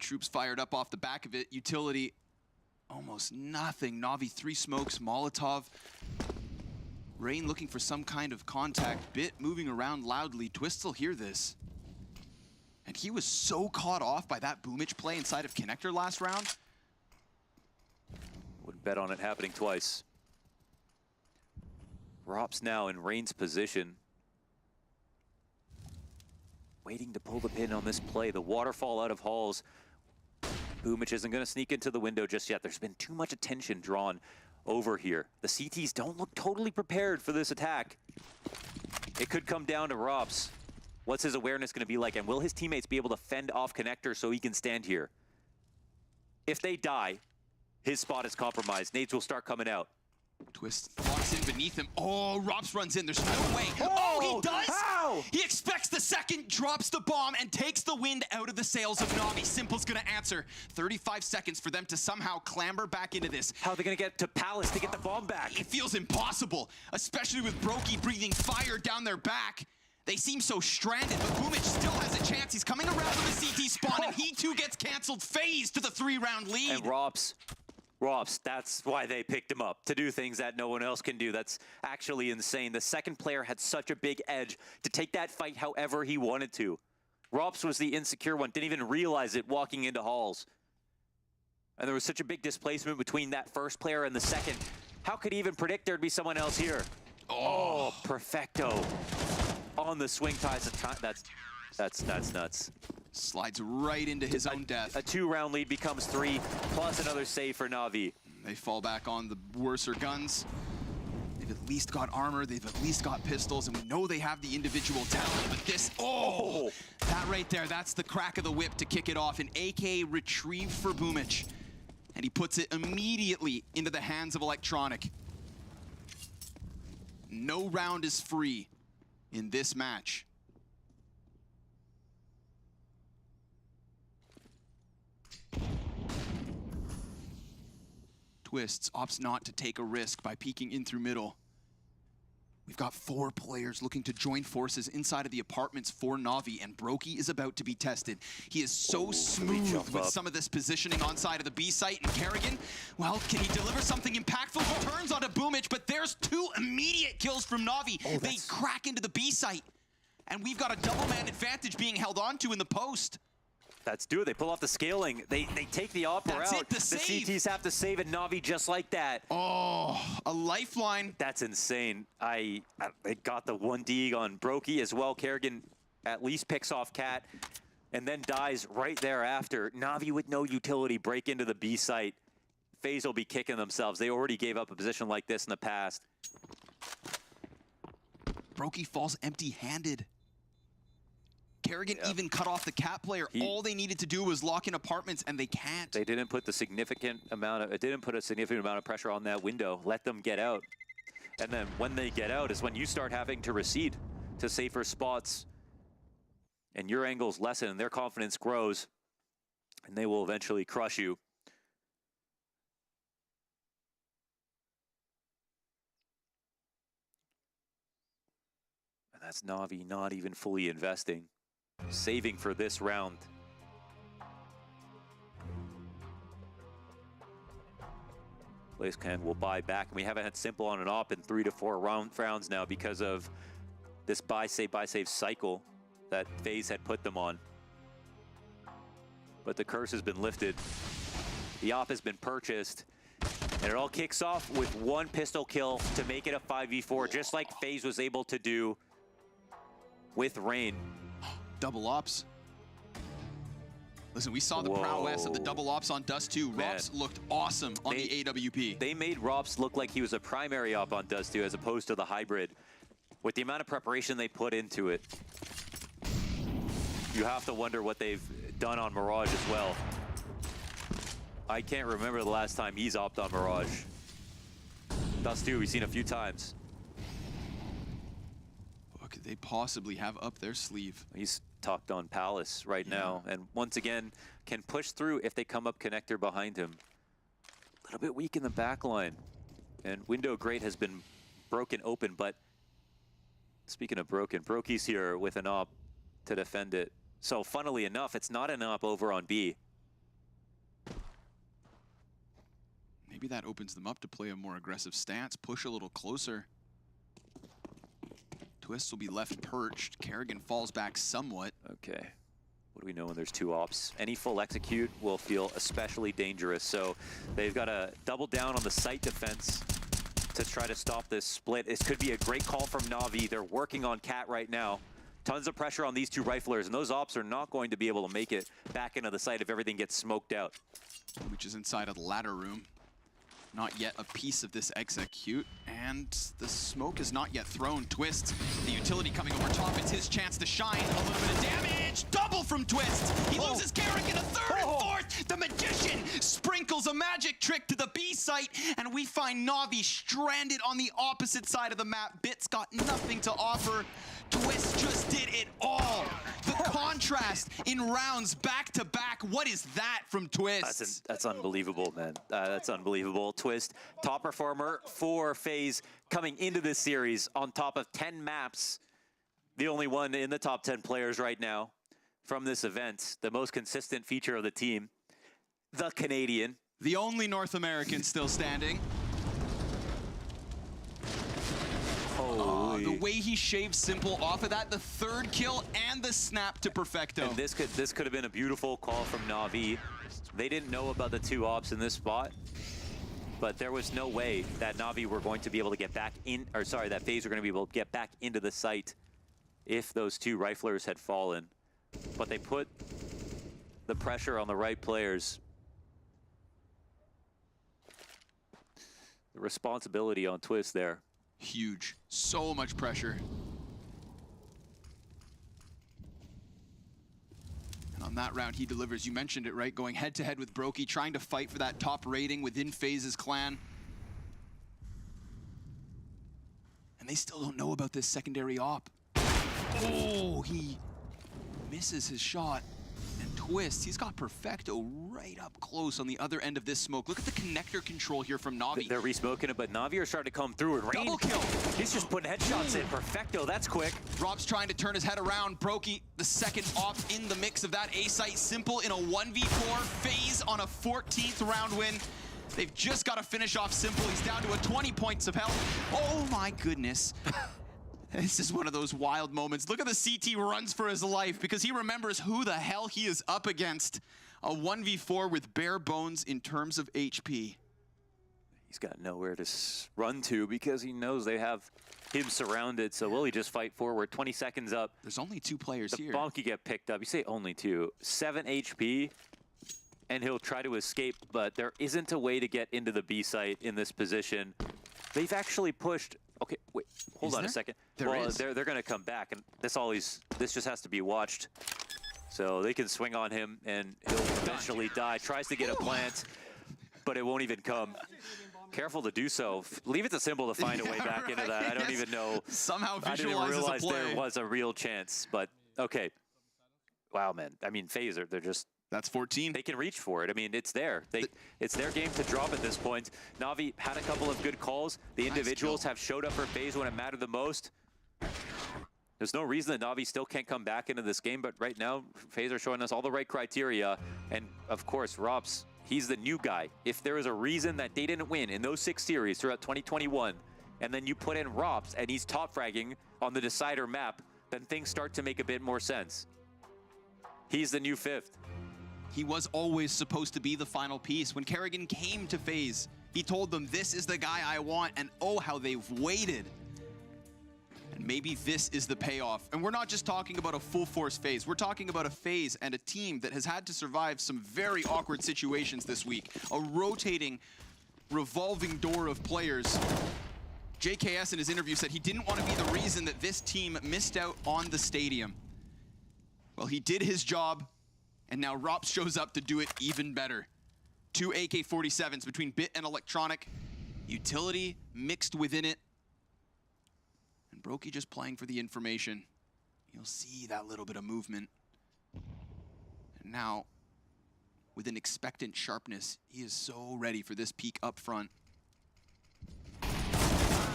troops fired up off the back of it. Utility, almost nothing. Navi 3 smokes, Molotov. Rain looking for some kind of contact. Bit moving around loudly. Twist will hear this. And he was so caught off by that boomage play inside of Connector last round. Wouldn't bet on it happening twice. Rops now in Rain's position. Waiting to pull the pin on this play. The waterfall out of halls. Boomage isn't going to sneak into the window just yet. There's been too much attention drawn over here. The CTs don't look totally prepared for this attack. It could come down to Rops. What's his awareness going to be like? And will his teammates be able to fend off Connector so he can stand here? If they die, his spot is compromised. Nades will start coming out. Twist walks in beneath him. Oh, Rops runs in. There's no way. Oh, he does? How? He expects the second, drops the bomb, and takes the wind out of the sails of Navi. Simple's gonna answer. 35 seconds for them to somehow clamber back into this. How are they gonna get to Palace to get the bomb back? It feels impossible, especially with Brokey breathing fire down their back. They seem so stranded, but Boomage still has a chance. He's coming around with the CT spawn, and he too gets canceled. Faze to the 3-round lead. And Rops, that's why they picked him up, to do things that no one else can do. That's actually insane. The second player had such a big edge to take that fight however he wanted to. Rops was the insecure one, didn't even realize it walking into halls. And there was such a big displacement between that first player and the second. How could he even predict there'd be someone else here? Oh, perfecto. On the swing ties, that's nuts. Slides right into his own death. A 2-round lead becomes 3, plus another save for Navi. They fall back on the worser guns. They've at least got armor, they've at least got pistols, and we know they have the individual talent, but this, that right there, that's the crack of the whip to kick it off. An AK retrieved for Boomage, and he puts it immediately into the hands of Electronic. No round is free in this match. Twists opts not to take a risk by peeking in through middle. We've got 4 players looking to join forces inside of the apartments for Navi, and Brokey is about to be tested. He is so smooth with some of this positioning on side of the B site, and Kerrigan, well, can he deliver something impactful? He turns onto Boomage, but there's 2 immediate kills from Navi. They crack into the B site, and we've got a double-man advantage being held onto in the post. That's do it. They pull off the scaling. They take the opper out. That's it, the save. CTs have to save, and Navi just like that. Oh, a lifeline. That's insane. They got the 1D on Brokey as well. Kerrigan at least picks off Cat and then dies right thereafter. Navi with no utility break into the B site. Faze will be kicking themselves. They already gave up a position like this in the past. Brokey falls empty-handed. Kerrigan even cut off the Cat player. All they needed to do was lock in apartments, and they can't. They didn't put a significant amount of pressure on that window. Let them get out. And then when they get out is when you start having to recede to safer spots. And your angles lessen, and their confidence grows. And they will eventually crush you. And that's Navi not even fully investing. Saving for this round. BlazeClan will buy back, and we haven't had Simple on an op in 3 to 4 rounds now because of this buy save cycle that FaZe had put them on. But the curse has been lifted. The op has been purchased, and it all kicks off with 1 pistol kill to make it a 5v4, just like FaZe was able to do with Rain. Double ops. Listen, we saw the prowess of the double ops on Dust 2. Rops looked awesome on the AWP. They made Rops look like he was a primary op on Dust 2 as opposed to the hybrid. With the amount of preparation they put into it, you have to wonder what they've done on Mirage as well. I can't remember the last time he's opt on Mirage. Dust 2, we've seen a few times. What could they possibly have up their sleeve? He's talked on Palace right now, and once again can push through if they come up connector behind him. A little bit weak in the back line, and window grate has been broken open, but speaking of broken, Brokey's here with an op to defend it. So funnily enough, it's not an op over on B. Maybe that opens them up to play a more aggressive stance, push a little closer. Twist will be left perched. Kerrigan falls back somewhat. Okay. What do we know when there's two ops? Any full execute will feel especially dangerous, so they've got to double down on the site defense to try to stop this split. This could be a great call from Navi. They're working on Cat right now. Tons of pressure on these two riflers, and those ops are not going to be able to make it back into the site if everything gets smoked out. Which is inside of the ladder room. Not yet a piece of this execute, and the smoke is not yet thrown. Twist, the utility coming over top. It's his chance to shine. A little bit of damage. Double from Twist. He loses Kerrigan, a third and fourth. The Magician sprinkles a magic trick to the B site, and we find Navi stranded on the opposite side of the map. Bit's got nothing to offer. Twist just did it all. The contrast in rounds back to back. What is that from Twist? That's unbelievable, man. That's unbelievable. Twist, top performer for Faze coming into this series on top of 10 maps. The only one in the top 10 players right now from this event. The most consistent feature of the team. The Canadian. The only North American still standing. The way he shaved Simple off of that, the third kill and the snap to Perfecto. And this could have been a beautiful call from Navi. They didn't know about the two ops in this spot, but there was no way that Navi were going to be able to get back in, or sorry, that Faze were going to be able to get back into the site if those two riflers had fallen. But they put the pressure on the right players. The responsibility on Twist there. Huge. So much pressure. And on that round, he delivers. You mentioned it, right? Going head-to-head with Brokey, trying to fight for that top rating within Faze's clan. And they still don't know about this secondary op. Oh, he misses his shot. And Twist, he's got Perfecto right up close on the other end of this smoke. Look at the connector control here from Navi. They're re-smoking it, but Navi are starting to come through. And Double kill. He's just putting headshots in. Perfecto, that's quick. Rob's trying to turn his head around. Brokey, the second op in the mix of that A site. Simple in a 1v4. Faze on a 14th round win. They've just got to finish off Simple. He's down to a 20 points of health. Oh my goodness. This is one of those wild moments. Look at the CT runs for his life because he remembers who the hell he is up against. A 1v4 with bare bones in terms of HP. He's got nowhere to run to because he knows they have him surrounded. So will he just fight forward? 20 seconds up. There's only two players here. The bomb could get picked up. You say only two. 7 HP, and he'll try to escape, but there isn't a way to get into the B site in this position. They've actually pushed. Okay, wait, hold on a second. They're going to come back, and this just has to be watched. So they can swing on him, and he'll eventually die. Tries to get a plant, but it won't even come. Careful to do so. Leave it to Simple to find a way back into that. I don't even know. Somehow I didn't visualizes realize a play. there was a real chance, but okay. Wow, man. I mean, Faze, they're just... That's 14. They can reach for it. I mean, it's there. It's their game to drop at this point. Navi had a couple of good calls. The individuals have showed up for Faze when it mattered the most. There's no reason that Navi still can't come back into this game, but right now, Faze are showing us all the right criteria. And of course, Rops, he's the new guy. If there is a reason that they didn't win in those 6 series throughout 2021, and then you put in Rops and he's top fragging on the decider map, then things start to make a bit more sense. He's the new 5th. He was always supposed to be the final piece. When Kerrigan came to Faze, he told them, this is the guy I want, and oh, how they've waited. And maybe this is the payoff. And we're not just talking about a full force Faze. We're talking about a Faze and a team that has had to survive some very awkward situations this week. A rotating, revolving door of players. JKS in his interview said he didn't want to be the reason that this team missed out on the stadium. Well, he did his job. And now Rops shows up to do it even better. 2 AK-47s between Bit and Electronic. Utility mixed within it. And Brokey just playing for the information. You'll see that little bit of movement. And now, with an expectant sharpness, he is so ready for this peak up front.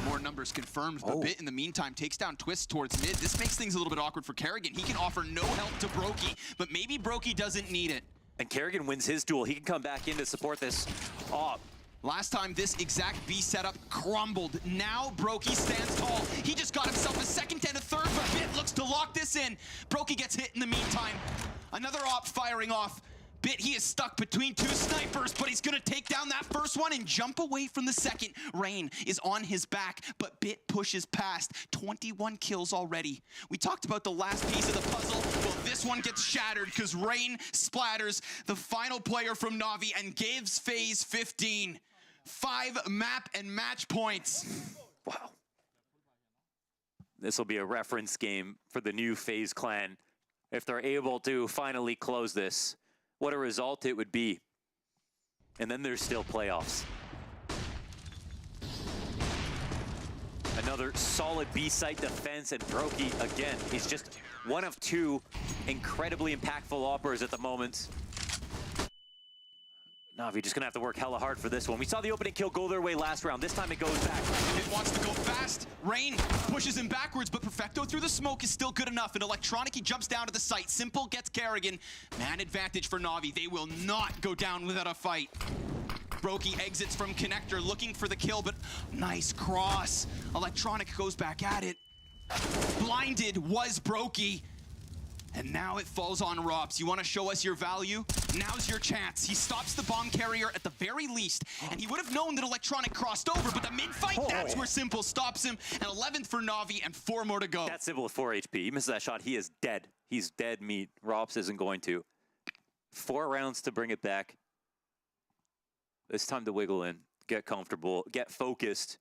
More numbers confirmed, but Bit in the meantime takes down Twist towards mid. This makes things a little bit awkward for Kerrigan. He can offer no help to Brokey, but maybe Brokey doesn't need it. And Kerrigan wins his duel. He can come back in to support this. Oh, Last time this exact B setup crumbled. Now Brokey stands tall. He just got himself a second and a third, but Bit looks to lock this in. Brokey gets hit in the meantime. Another op firing off. Bit, he is stuck between two snipers, but he's gonna take down that first one and jump away from the second. Rain is on his back, but Bit pushes past. 21 kills already. We talked about the last piece of the puzzle. Well, this one gets shattered because Rain splatters the final player from Navi and gives Faze 15. 5 map and match points. Wow. This will be a reference game for the new Faze clan. If they're able to finally close this, what a result it would be. And then there's still playoffs. Another solid B-site defense, and Brokey, again, is just one of two incredibly impactful operators at the moment. Navi just gonna have to work hella hard for this one. We saw the opening kill go their way last round. This time it goes back. It wants to go fast. Rain pushes him backwards, but Perfecto through the smoke is still good enough. And Electronic, he jumps down to the site. Simple gets Kerrigan. Man advantage for Navi. They will not go down without a fight. Brokey exits from Connector looking for the kill, but nice cross. Electronic goes back at it. Blinded was Brokey. And now it falls on Robs. You want to show us your value? Now's your chance. He stops the bomb carrier at the very least, and he would have known that Electronic crossed over, but the mid-fight, that's where Simple stops him. And 11th for Navi, and 4 more to go. That's Simple with 4 HP. He misses that shot, he is dead. He's dead meat. Robs isn't going to. 4 rounds to bring it back. It's time to wiggle in, get comfortable, get focused.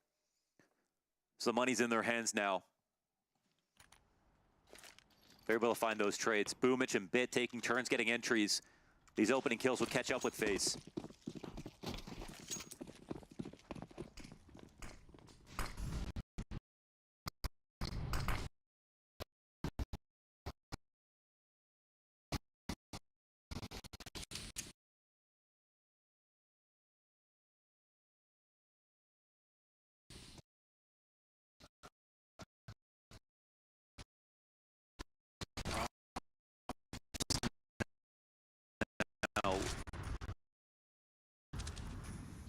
So the money's in their hands now. They're able to find those trades. Boomich and Bit taking turns getting entries. These opening kills would catch up with Faze.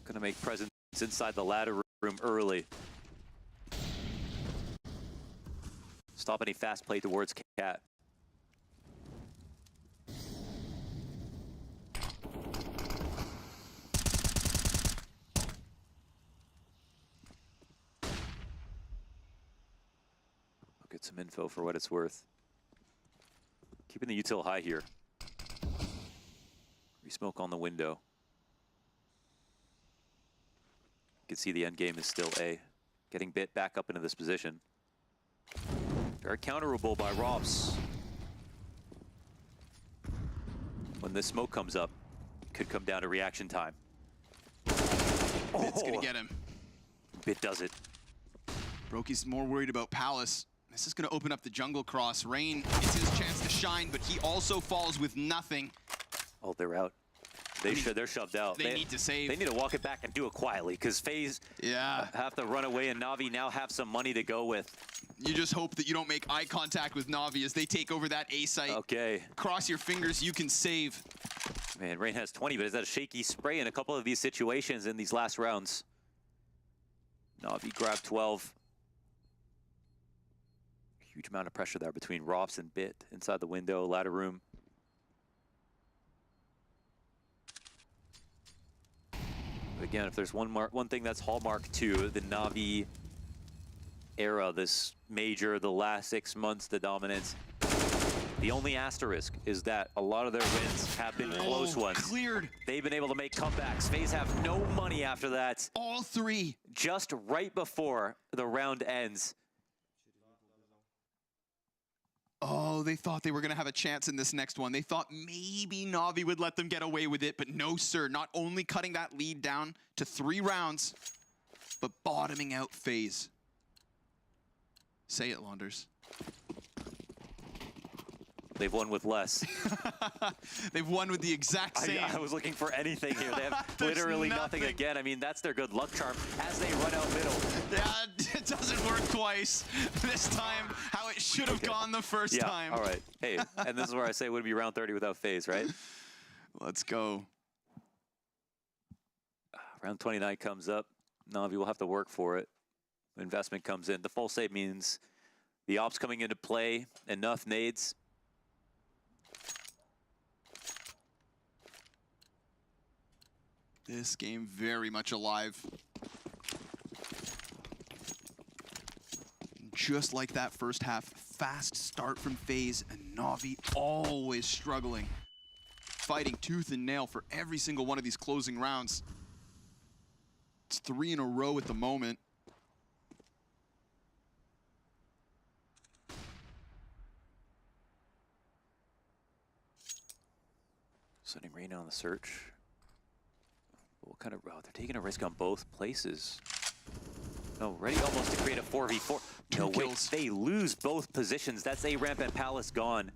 Gonna make presence inside the ladder room early. Stop any fast play towards Cat. I'll get some info for what it's worth. Keeping the util high here. Resmoke on the window. You can see the end game is still A. Getting Bit back up into this position. Very counterable by Robs. When this smoke comes up, could come down to reaction time. Bit's gonna get him. Bit does it. Brokey's more worried about Palace. This is gonna open up the jungle cross. Rain gets his chance to shine, but he also falls with nothing. Oh, they're out. They're shoved out. They need to save. They need to walk it back and do it quietly, because Faze have to run away, and Navi now have some money to go with. You just hope that you don't make eye contact with Navi as they take over that A site. Okay. Cross your fingers, you can save. Man, Rain has 20, but is that a shaky spray in a couple of these situations in these last rounds? Navi grabbed 12. Huge amount of pressure there between Robs and Bit inside the window, ladder room. Again, if there's one thing that's hallmark to the Navi era, this major, the last 6 months, the dominance, the only asterisk is that a lot of their wins have been close ones. Cleared. They've been able to make comebacks. Faze have no money after that. All 3. Just right before the round ends. Oh, they thought they were going to have a chance in this next one. They thought maybe Navi would let them get away with it, but no, sir. Not only cutting that lead down to 3 rounds, but bottoming out Faze. Say it, Launders. They've won with less. They've won with the exact same. I was looking for anything here. They have literally nothing again. I mean, that's their good luck charm as they run out middle. Yeah, it doesn't work twice. This time, how it should have gone the first time. All right. Hey, and this is where I say it would be round 30 without Faze, right? Let's go. Round 29 comes up. Navi will have to work for it. Investment comes in. The full save means the ops coming into play, enough nades. This game very much alive. Just like that first half, fast start from Faze, and Navi always struggling. Fighting tooth and nail for every single one of these closing rounds. It's 3 in a row at the moment. Sending Rain on the search. What kind of, oh, they're taking a risk on both places. No, ready almost to create a 4v4. No, wait, they lose both positions. That's A-Ramp and Palace gone.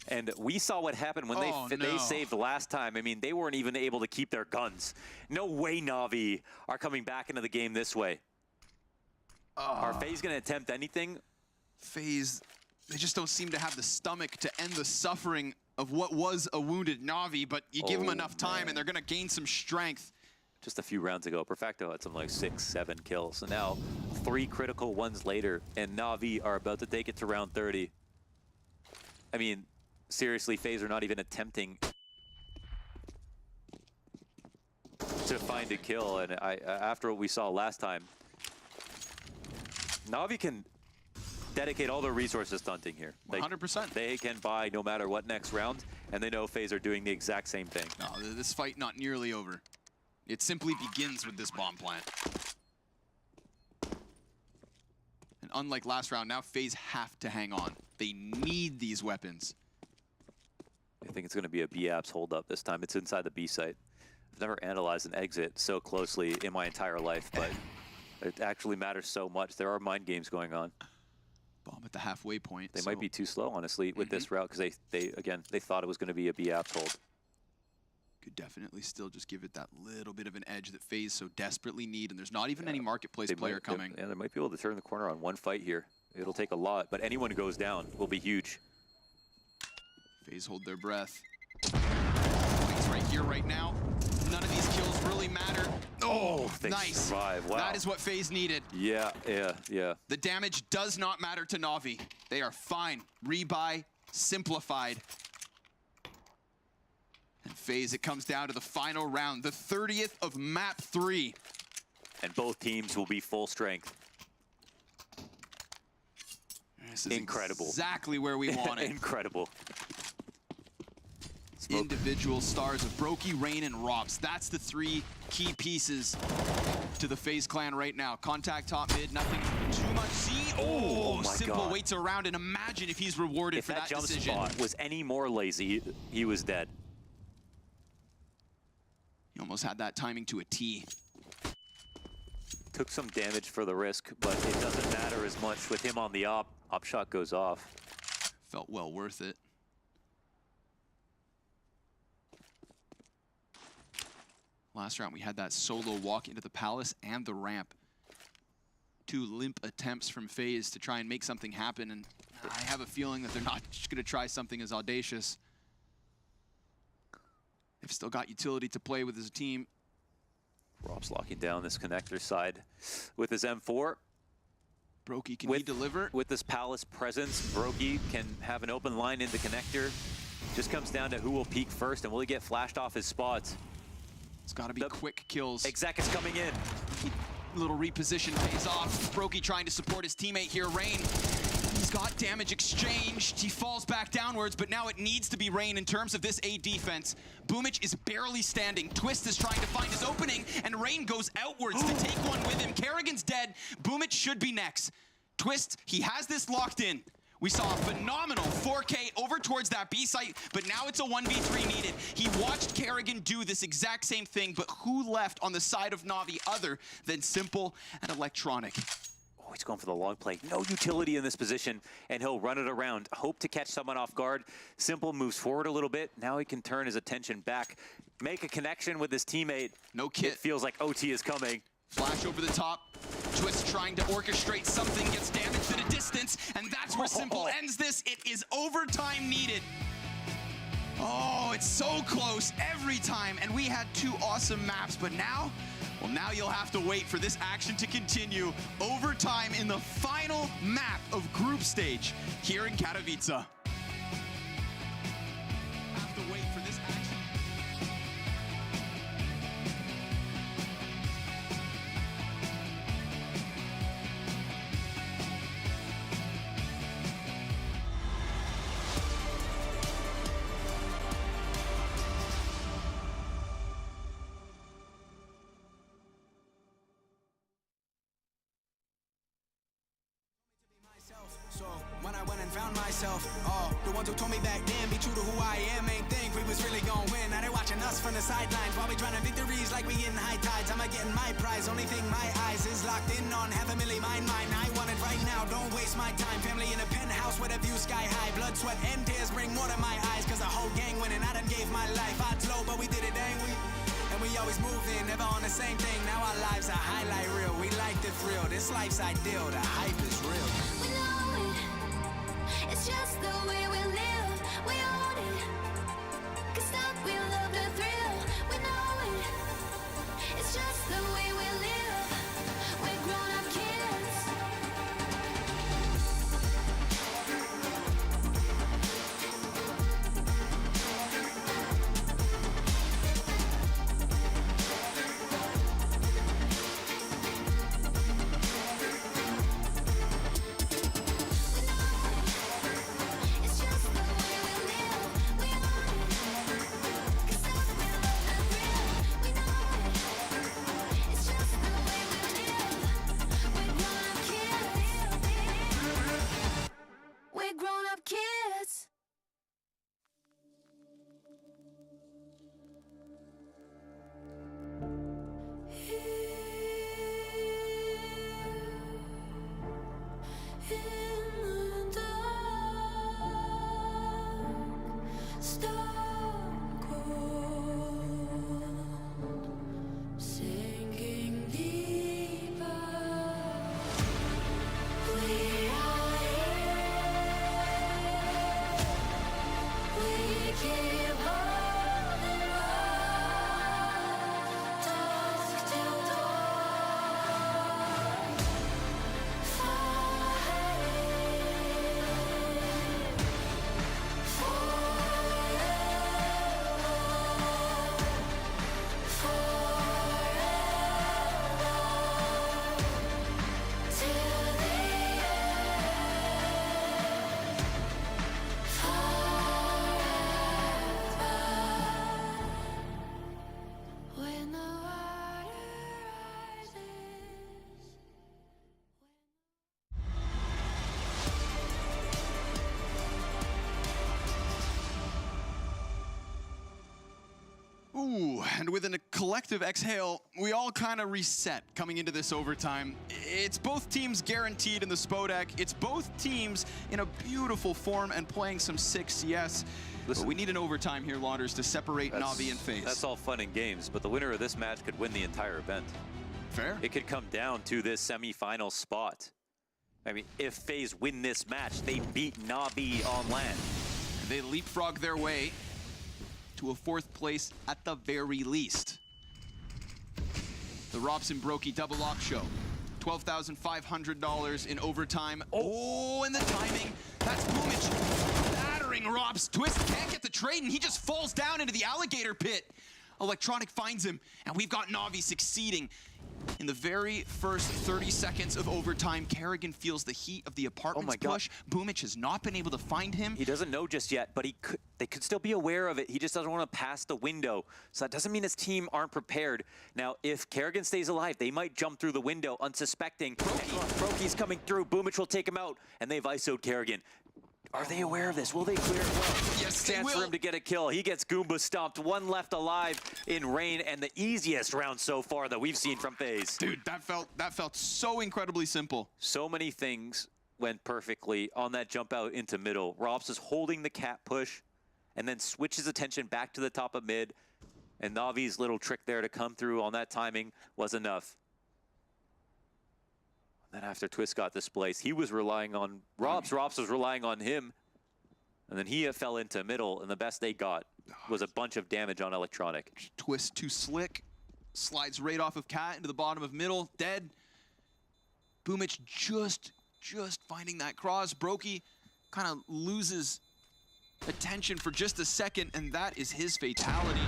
And we saw what happened when they saved last time. I mean, they weren't even able to keep their guns. No way Navi are coming back into the game this way. Are FaZe going to attempt anything? FaZe, they just don't seem to have the stomach to end the suffering of what was a wounded Navi, but you give them enough time and they're going to gain some strength. Just a few rounds ago, Perfecto had something like 6-7 kills. So now 3 critical ones later, and Navi are about to take it to round 30. I mean, seriously, FaZe are not even attempting to find a kill. And after what we saw last time, Navi can dedicate all their resources to hunting here. 100%. They can buy no matter what next round, and they know FaZe are doing the exact same thing. No, this fight not nearly over. It simply begins with this bomb plant. And unlike last round, now FaZe have to hang on. They need these weapons. I think it's going to be a B-Apps hold-up this time. It's inside the B site. I've never analyzed an exit so closely in my entire life, but it actually matters so much. There are mind games going on. Bomb at the halfway point. They might be too slow, honestly, with this route, because they thought it was going to be a B-Apps hold. Could definitely still just give it that little bit of an edge that FaZe so desperately need, and there's not even any marketplace player coming. They might be able to turn the corner on one fight here. It'll take a lot, but anyone who goes down will be huge. FaZe hold their breath. Points right here, right now. None of these kills really matter. Oh, they nice. Survive. Wow. That is what FaZe needed. Yeah. The damage does not matter to Navi. They are fine. Rebuy, simplified. And FaZe, it comes down to the final round, the 30th of map 3. And both teams will be full strength. This is incredible. Exactly where we want it. Incredible. Individual stars of Brokey, Rain, and Robs. That's the 3 key pieces to the FaZe clan right now. Contact top mid, nothing too much. See? Oh, Simple waits around, and imagine if he's rewarded for that jump decision. Spot was any more lazy, he was dead. He almost had that timing to a T. Took some damage for the risk, but it doesn't matter as much with him on the op. Op shot goes off. Felt well worth it. Last round, we had that solo walk into the Palace and the ramp. 2 limp attempts from FaZe to try and make something happen, and I have a feeling that they're not just going to try something as audacious. They've still got utility to play with as a team. Rob's locking down this connector side with his M4. Brokey, can he deliver? With this Palace presence, Brokey can have an open line into connector. Just comes down to who will peek first, and will he get flashed off his spots? It's got to be quick kills. Exec is coming in. Little reposition pays off. Brokey trying to support his teammate here, Rain. He's got damage exchanged. He falls back downwards, but now it needs to be Rain in terms of this A defense. Boomich is barely standing. Twist is trying to find his opening, and Rain goes outwards to take one with him. Kerrigan's dead. Boomich should be next. Twist, he has this locked in. We saw a phenomenal 4K over towards that B site, but now it's a 1v3 needed. He watched Kerrigan do this exact same thing, but who left on the side of Navi other than Simple and Electronic? Oh, he's going for the long play. No utility in this position, and he'll run it around. Hope to catch someone off guard. Simple moves forward a little bit. Now he can turn his attention back, make a connection with his teammate. No kit. It feels like OT is coming. Flash over the top. Twist trying to orchestrate something, gets damaged at a distance, and that's where Simple ends this. It is overtime needed. Oh, it's so close every time, and we had 2 awesome maps, but now Well, now you'll have to wait for this action to continue. Overtime in the final map of group stage here in Katowice. Have to wait for this action. So when I went and found myself, the ones who told me back then, be true to who I am, ain't think we was really gonna win. Now they watching us from the sidelines while we trying to victories like we in high tides. I'm getting my prize, only thing my eyes is locked in on. $500,000 mine. I want it right now, don't waste my time. Family in a penthouse with a view sky high. Blood, sweat, and tears bring more to my eyes, cause the whole gang winning. I done gave my life, odds low, but we did it, dang we. And we always moved in, never on the same thing. Now our lives are highlight reel. We like the thrill, this life's ideal, the hype is real. We know it, it's just the way we live. We own it, 'cause stop, we love the thrill. We know it, it's just the way we live. We're grown-up kids. We're grown-up kids. In the dark, stone cold, sinking deeper. We are we keep holding on, dusk till dawn. Till the when the water rises. Ooh, and with a collective exhale, we all kind of reset coming into this overtime. It's both teams guaranteed in the Spodek. It's both teams in a beautiful form and playing some sick CS. Listen, but we need an overtime here, Lauders, to separate Navi and Faze. That's all fun and games, but the winner of this match could win the entire event. Fair. It could come down to this semi-final spot. I mean, if Faze win this match, they beat Navi on land. They leapfrog their way to a 4th place at the very least. The Robson Brokey double lock show. $12,500 in overtime. Oh, and the timing. That's Boomich battering Robs. Twist can't get the trade, and he just falls down into the alligator pit. Electronic finds him, and we've got Navi succeeding. In the very first 30 seconds of overtime, Kerrigan feels the heat of the apartment's push. Boomich has not been able to find him. He doesn't know just yet, but they could still be aware of it. He just doesn't want to pass the window. So that doesn't mean his team aren't prepared. Now, if Kerrigan stays alive, they might jump through the window unsuspecting. Brokey's coming through. Boomich will take him out, and they've ISO'd Kerrigan. Are they aware of this? Will they clear it well? Yes, they Chance will. for him to get a kill. He gets Goomba stomped. One left alive in Rain, and the easiest round so far that we've seen from FaZe. Dude, that felt so incredibly simple. So many things went perfectly on that jump out into middle. Robs is holding the cat push, and then switches attention back to the top of mid. And Navi's little trick there to come through on that timing was enough. Then after Twist got displaced, he was relying on Robs. Robs was relying on him. And then he fell into middle, and the best they got was a bunch of damage on Electronic. Twist too slick. slides right off of Cat into the bottom of middle, dead. Boomich just finding that cross. Brokey kind of loses attention for just a second, and that is his fatality.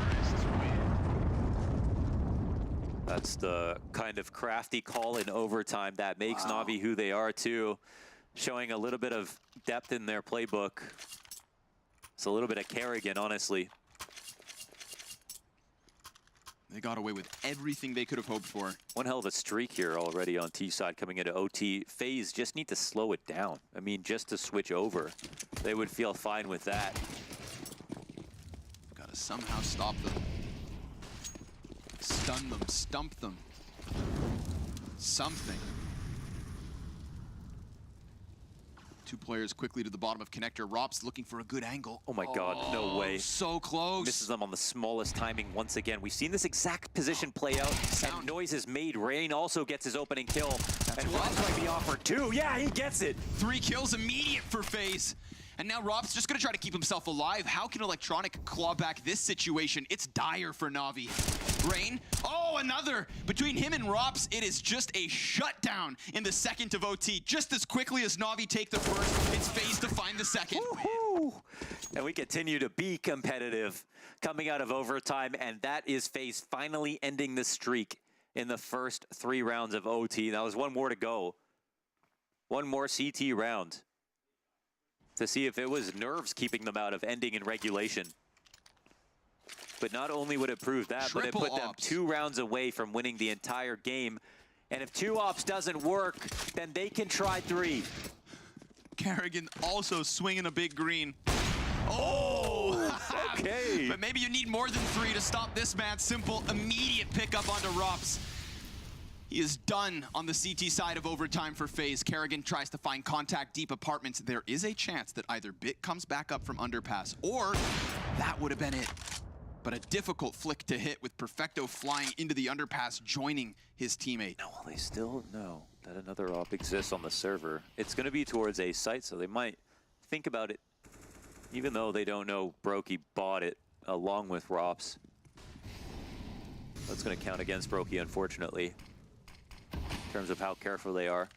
That's the kind of crafty call in overtime that makes Navi who they are too. Showing a little bit of depth in their playbook. It's a little bit of Kerrigan, honestly. They got away with everything they could have hoped for. One hell of a streak here already on T side coming into OT. Faze just need to slow it down. I mean, just to switch over. They would feel fine with that. Gotta somehow stop them. Stun them, stump them. Something. Two players quickly to the bottom of connector. Rop's looking for a good angle. Oh my God, no way. So close. Misses them on the smallest timing once again. We've seen this exact position play out, and noise is made. Rain also gets his opening kill, and Rob's might be offered two. Yeah, he gets it. 3 kills immediate for Faze. And now Rob's just gonna try to keep himself alive. How can Electronic claw back this situation? It's dire for Navi. Rain, oh, another! Between him and Robs, it is just a shutdown in the second of OT. Just as quickly as Navi take the first, it's Faze to find the second. And we continue to be competitive coming out of overtime, and that is Faze finally ending the streak in the first 3 rounds of OT. Now there's one more to go. One more CT round to see if it was nerves keeping them out of ending in regulation. But not only would it prove that, but it put them 2 rounds away from winning the entire game. And if 2 ops doesn't work, then they can try 3. Kerrigan also swinging a big green. Oh! Okay. But maybe you need more than 3 to stop this man. Simple, immediate pickup onto Rops. He is done on the CT side of overtime for Faze. Kerrigan tries to find contact deep apartments. There is a chance that either Bit comes back up from underpass, or that would have been it. But a difficult flick to hit with Perfecto flying into the underpass, joining his teammate. No, they still know that another op exists on the server. It's going to be towards A site, so they might think about it, even though they don't know Brokey bought it along with Rops. That's going to count against Brokey, unfortunately, in terms of how careful they are.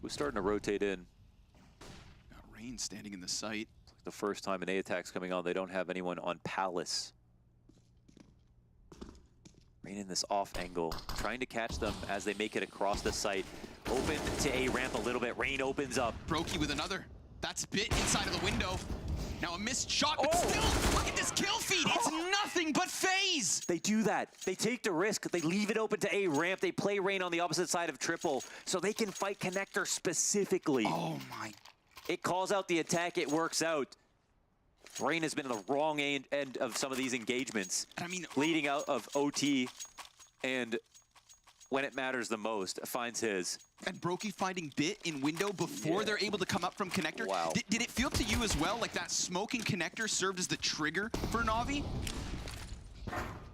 We're starting to rotate in. Got Rain standing in the site. The first time an A attack's coming on, they don't have anyone on Palace. Rain in this off angle, trying to catch them as they make it across the site. Open to A ramp a little bit. Rain opens up. Brokey with another. That's Bit inside of the window. Now a missed shot, but still, look at this kill feed. It's nothing but Faze. They do that. They take the risk. They leave it open to A ramp. They play Rain on the opposite side of triple, so they can fight connector specifically. Oh my. It calls out the attack. It works out. Rain has been on the wrong end of some of these engagements. I mean, leading out of OT, and when it matters the most, finds his. And Brokey finding Bit in window before they're able to come up from connector. Wow. Did it feel to you as well like that smoking connector served as the trigger for Navi?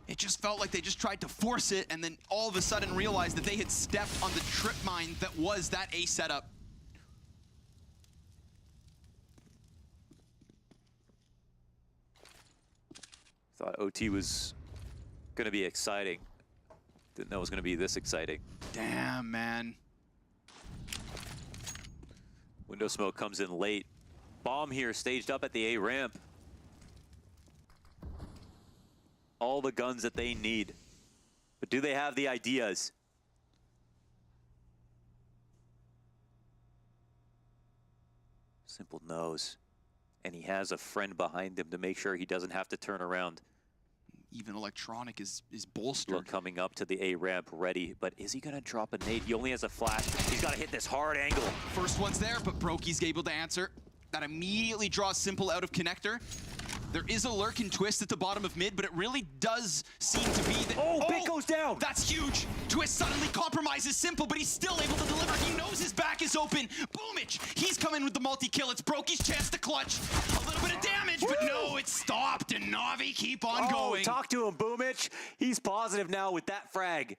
It just felt like they just tried to force it and then all of a sudden realized that they had stepped on the trip mine that was that A setup. Thought OT was going to be exciting. Didn't know it was going to be this exciting. Damn, man. Window smoke comes in late. Bomb here staged up at the A ramp. All the guns that they need. But do they have the ideas? Simple knows. And he has a friend behind him to make sure he doesn't have to turn around. Even Electronic is bolstered. Look, coming up to the A ramp ready, but is he gonna drop a nade? He only has a flash. He's gotta hit this hard angle. First one's there, but Brokey's able to answer. That immediately draws Simple out of connector. There is a lurk and twist at the bottom of mid, but it really does seem to be that— Oh, Bit goes down! That's huge! Twist suddenly compromises Simple, but he's still able to deliver. He knows his back is open. Boomich! He's coming with the multi-kill. It's Brokey's chance to clutch. A little bit of damage, but no, it's stopped, and Navi keep on going. Talk to him, Boomich. He's positive now with that frag.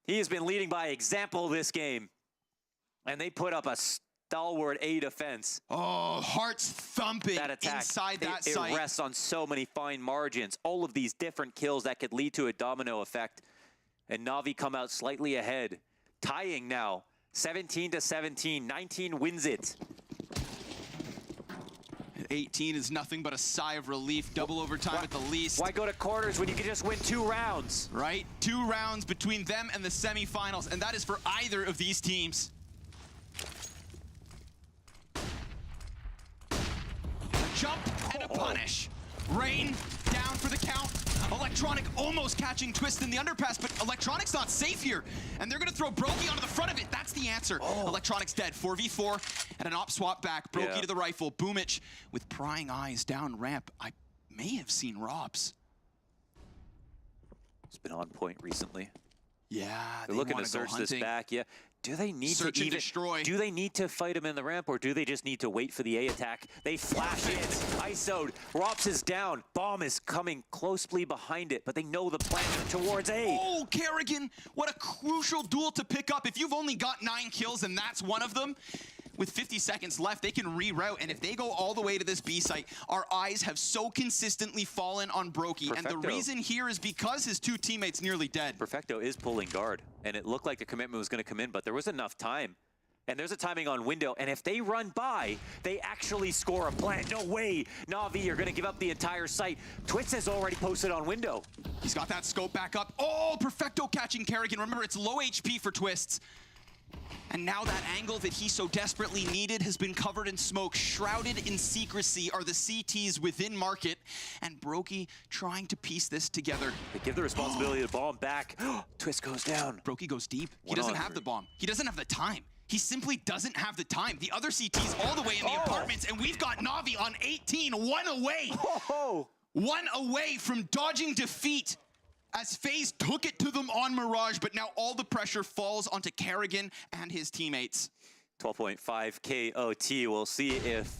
He has been leading by example this game. And they put up a stalwart A defense. Oh, hearts thumping That attack, inside that it site. rests on so many fine margins. All of these different kills that could lead to a domino effect. And Navi come out slightly ahead. Tying now, 17-17, 19 wins it. 18 is nothing but a sigh of relief, double overtime at the least. Why go to quarters when you can just win 2 rounds? Right, 2 rounds between them and the semifinals, and that is for either of these teams. A jump and a punish. Rain down for the count. Electronic almost catching Twist in the underpass, but Electronic's not safe here. And they're gonna throw Brokey onto the front of it. That's the answer. Electronic's dead, 4v4, and an op swap back. Brokey to the rifle, Boomich with prying eyes down ramp. I may have seen Robs. It's been on point recently. Yeah, They're looking to search this back, yeah. Do they need Search to and even, destroy. Do they need to fight him in the ramp, or do they just need to wait for the A attack? They flash in, ISO'd, Rops is down, Bomb is coming closely behind it, but they know the plan towards A. Oh, Kerrigan, what a crucial duel to pick up. If you've only got 9 kills and that's one of them, with 50 seconds left, they can reroute, and if they go all the way to this B site, our eyes have so consistently fallen on Brokey, and the reason here is because his 2 teammates nearly dead. Perfecto is pulling guard, and it looked like the commitment was going to come in, but there was enough time. And there's a timing on window, and if they run by, they actually score a plant. No way, Navi, you're going to give up the entire site. Twitz has already posted on window. He's got that scope back up. Oh, Perfecto catching Kerrigan. Remember, it's low HP for Twists. And now that angle that he so desperately needed has been covered in smoke. Shrouded in secrecy are the CTs within market. And Brokey trying to piece this together. They give the responsibility to Bomb back. Twist goes down. Brokey goes deep. He doesn't have the bomb. He doesn't have the time. He simply doesn't have the time. The other CTs all the way in the apartments, and we've got Navi on 18, 1 away. 1 away from dodging defeat, as FaZe took it to them on Mirage, but now all the pressure falls onto Kerrigan and his teammates. 12.5 KOT. We'll see if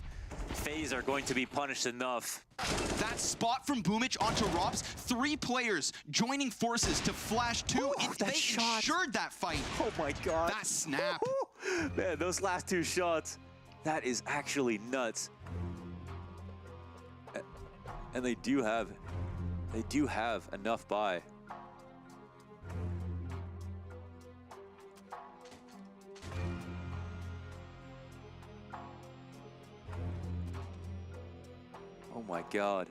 FaZe are going to be punished enough. That spot from Boomich onto Robs, 3 players joining forces to flash 2. They ensured that fight. Oh my God. That snap. Man, those last 2 shots, that is actually nuts. And they do have enough buy. Oh my God.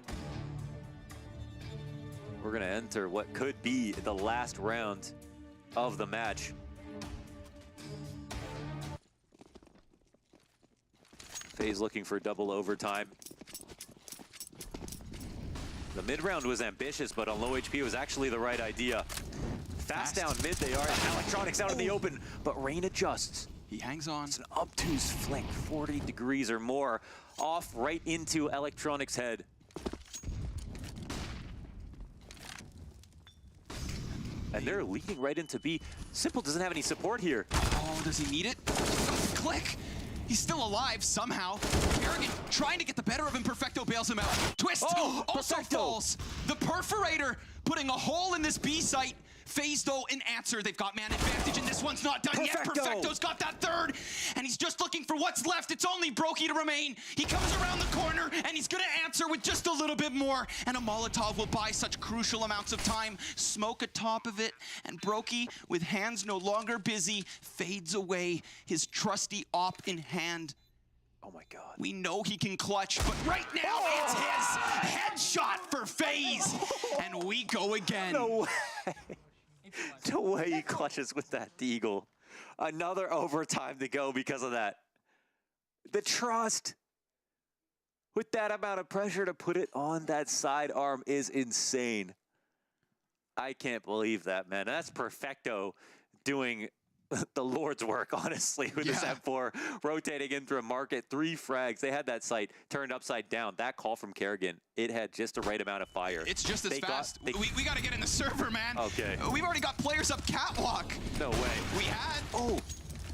We're gonna enter what could be the last round of the match. FaZe looking for double overtime. The mid round was ambitious, but on low HP it was actually the right idea. Fast down mid they are, and Electronics out in the open, but Rain adjusts. He hangs on. It's an obtuse flick, 40 degrees or more, off right into Electronics' head. And they're leading right into B. Simple doesn't have any support here. Oh, does he need it? Click! He's still alive somehow. Kerrigan trying to get the better of him. Perfecto bails him out. Twist also falls. The Perforator putting a hole in this B site. FaZe, though, an answer. They've got man advantage, and this one's not done yet. Perfecto's got that 3rd, and he's just looking for what's left. It's only Brokey to remain. He comes around the corner, and he's gonna answer with just a little bit more, and a Molotov will buy such crucial amounts of time. Smoke atop of it, and Brokey, with hands no longer busy, fades away, his trusty op in hand. Oh my God. We know he can clutch, but right now it's his headshot for FaZe, and we go again. No way. No way he clutches with that deagle. Another overtime to go because of that. The trust with that amount of pressure to put it on that sidearm is insane. I can't believe that, man. That's Perfecto doing the Lord's work, honestly, with this M4 rotating in through a market. 3 frags. They had that sight turned upside down. That call from Kerrigan, it had just the right amount of fire. It's just as fast. We got to get in the server, man. Okay. We've already got players up catwalk. No way. We had. Oh,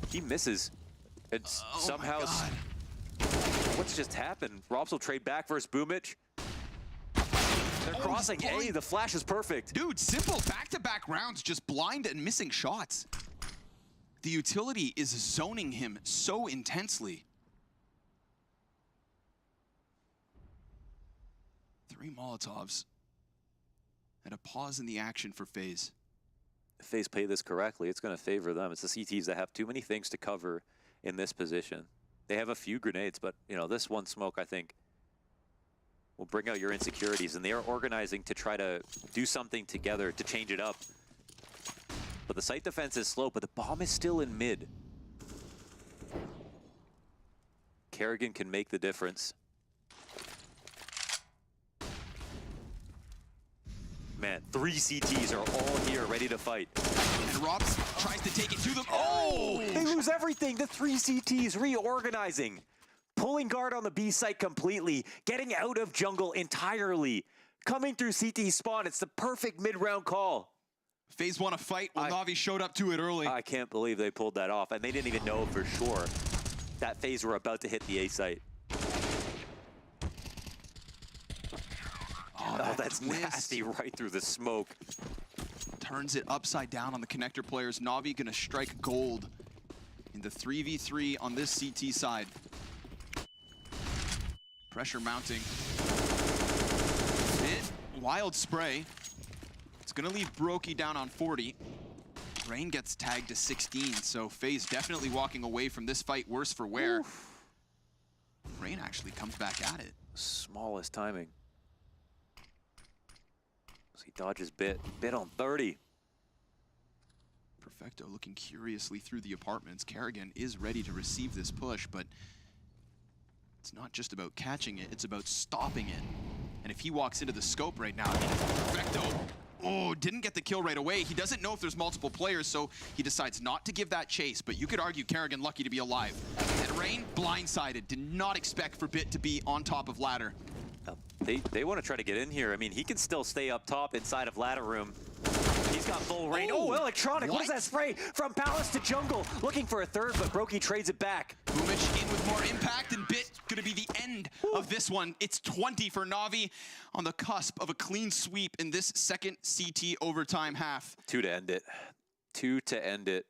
he misses. It's somehow. What's just happened? Robs will trade back versus Boomich. They're crossing A. The flash is perfect. Dude, Simple back-to-back rounds, just blind and missing shots. The utility is zoning him so intensely. 3 Molotovs. And a pause in the action for Faze. If Faze play this correctly, it's going to favor them. It's the CTs that have too many things to cover in this position. They have a few grenades, but you know, this one smoke, I think, will bring out your insecurities, and they are organizing to try to do something together to change it up. But the site defense is slow, but the bomb is still in mid. Kerrigan can make the difference. Man, 3 CTs are all here, ready to fight. And Robs tries to take it to them. Oh! They lose everything. The 3 CTs reorganizing. Pulling guard on the B site completely. Getting out of jungle entirely. Coming through CT spawn. It's the perfect mid-round call. Faze won a fight while Navi showed up to it early. I can't believe they pulled that off. And they didn't even know for sure that Faze were about to hit the A site. Oh, that's nasty right through the smoke. Turns it upside down on the connector players. Navi gonna strike gold in the 3v3 on this CT side. Pressure mounting. Wild spray. It's gonna leave Brokey down on 40. Rain gets tagged to 16, so Faze definitely walking away from this fight worse for wear. Oof. Rain actually comes back at it. Smallest timing. He dodges bit on 30. Perfecto looking curiously through the apartments. Kerrigan is ready to receive this push, but it's not just about catching it, it's about stopping it. And if he walks into the scope right now, Perfecto, oh, didn't get the kill right away. He doesn't know if there's multiple players, so he decides not to give that chase, but you could argue Kerrigan lucky to be alive. And Rain blindsided, did not expect for Bit to be on top of ladder. They want to try to get in here. I mean, he can still stay up top inside of ladder room. He's got full rain. Oh, electronic. What is that spray? From Palace to jungle. Looking for a third, but Brokey trades it back. Boomich in with more impact, and Bit going to be the end of this one. It's 20 for Navi on the cusp of a clean sweep in this second CT overtime half. 2 to end it. 2 to end it.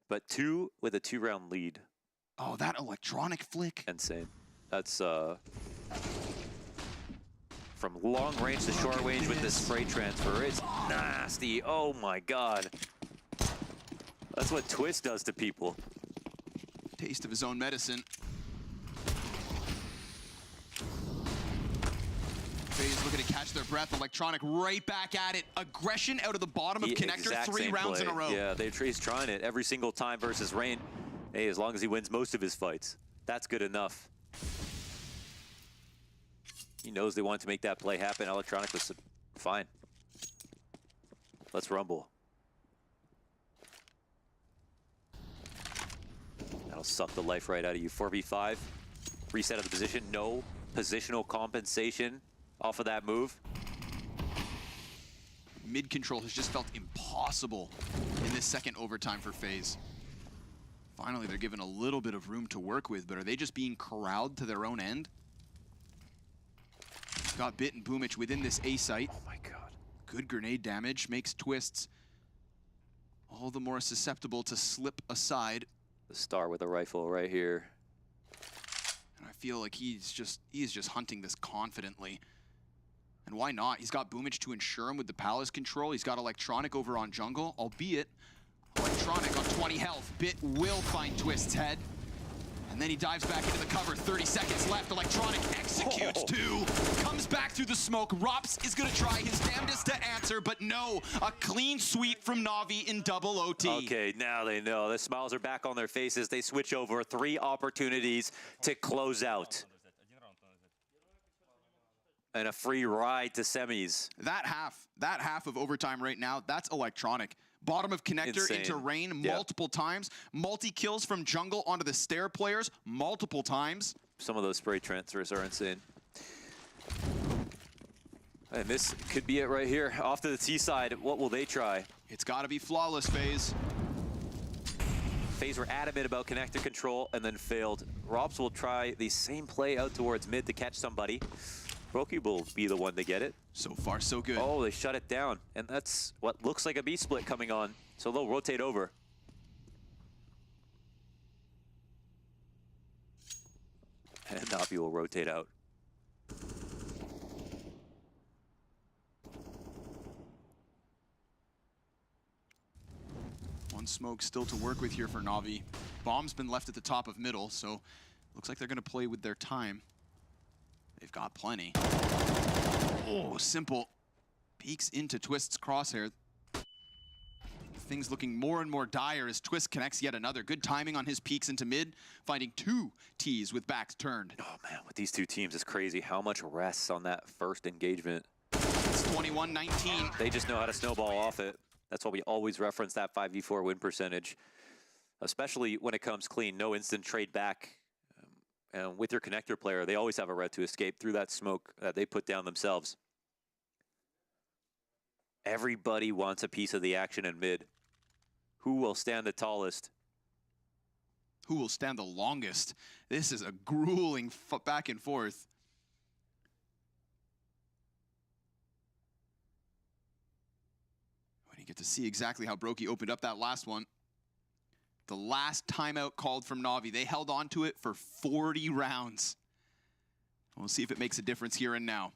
But 2 with a 2-round lead. Oh, that electronic flick. Insane. That's from long range to short range with this spray transfer. It's nasty. Oh my god. That's what Twist does to people. Taste of his own medicine. Faze looking to catch their breath. Electronic right back at it. Aggression out of the bottom of connector. 3 rounds in a row. Yeah, he's trying it every single time versus Rain. Hey, as long as he wins most of his fights, that's good enough. He knows they want to make that play happen. Electronic was fine. Let's rumble. That'll suck the life right out of you. 4v5. Reset of the position. No positional compensation off of that move. Mid control has just felt impossible in this second overtime for Faze. Finally, they're given a little bit of room to work with, but are they just being corralled to their own end? Got Bit and Boomich within this A site. Oh my god. Good grenade damage, makes Twists all the more susceptible to slip aside. The star with a rifle right here. And I feel like he is just hunting this confidently. And why not? He's got Boomich to ensure him with the Palace control. He's got Electronic over on jungle, albeit Electronic on 20 health. Bit will find Twist's head. And then he dives back into the cover. 30 seconds left. Electronic executes 2. Comes back through the smoke. Rops is going to try his damnedest to answer, but no. A clean sweep from Navi in double OT. Okay, now they know. The smiles are back on their faces. They switch over. 3 opportunities to close out. And a free ride to semis. That half of overtime right now, that's Electronic. Bottom of connector Insane. Into Rain multiple times. Multi-kills from jungle onto the stair players multiple times. Some of those spray transfers are insane. And this could be it right here. Off to the T side, what will they try? It's got to be flawless, Faze. Faze were adamant about connector control and then failed. Robs will try the same play out towards mid to catch somebody. Brokey will be the one to get it. So far, so good. Oh, they shut it down. And that's what looks like a B split coming on. So they'll rotate over. And Navi will rotate out. One smoke still to work with here for Navi. Bomb's been left at the top of middle, so looks like they're going to play with their time. They've got plenty. Oh, Simple peeks into Twist's crosshair. Things looking more and more dire as Twist connects yet another. Good timing on his peeks into mid, finding 2 Ts with backs turned. Oh man, with these two teams, it's crazy how much rests on that first engagement. It's 21-19. They just know how to snowball off it. That's why we always reference that 5v4 win percentage, especially when it comes clean, no instant trade back. And with your connector player, they always have a red to escape through that smoke that they put down themselves. Everybody wants a piece of the action in mid. Who will stand the tallest? Who will stand the longest? This is a grueling back and forth. When you get to see exactly how Brokey opened up that last one. The last timeout called from Navi. They held on to it for 40 rounds. We'll see if it makes a difference here and now.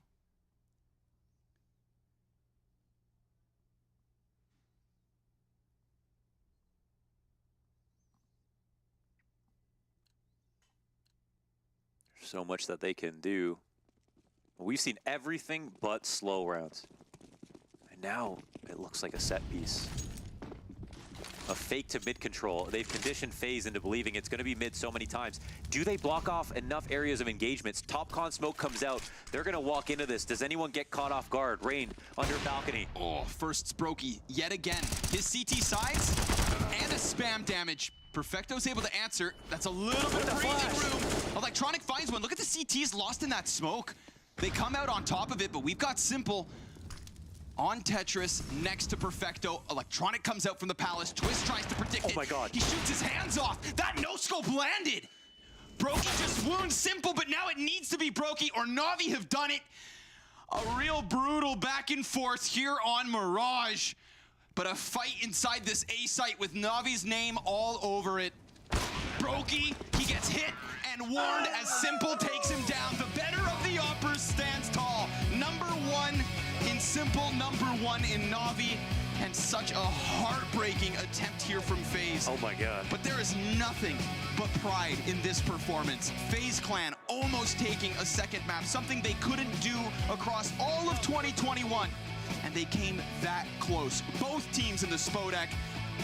There's so much that they can do. We've seen everything but slow rounds. And now it looks like a set piece. A fake to mid control. They've conditioned Faze into believing it's going to be mid so many times. Do they block off enough areas of engagements? TopCon smoke comes out. They're going to walk into this. Does anyone get caught off guard? Rain under balcony. Oh, first Brokey yet again. His CT sides and a spam damage. Perfecto's able to answer. That's a little bit of breathing room. Electronic finds one. Look at the CTs lost in that smoke. They come out on top of it, but we've got Simple on Tetris, next to Perfecto. Electronic comes out from the Palace. Twist tries to predict it. Oh my god. He shoots his hands off. That no-scope landed. Brokey just wounds Simple, but now it needs to be Brokey or Navi have done it. A real brutal back and forth here on Mirage. But a fight inside this A site with Navi's name all over it. Brokey, he gets hit and warned as Simple takes him down. The better of the uppers stands tall. Number 1 in Simple, number 1 in Navi, and such a heartbreaking attempt here from Faze. Oh my god. But there is nothing but pride in this performance. Faze Clan almost taking a second map, something they couldn't do across all of 2021. And they came that close. Both teams in the Spodek,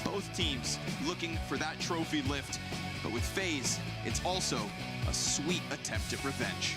both teams looking for that trophy lift. But with Faze, it's also a sweet attempt at revenge.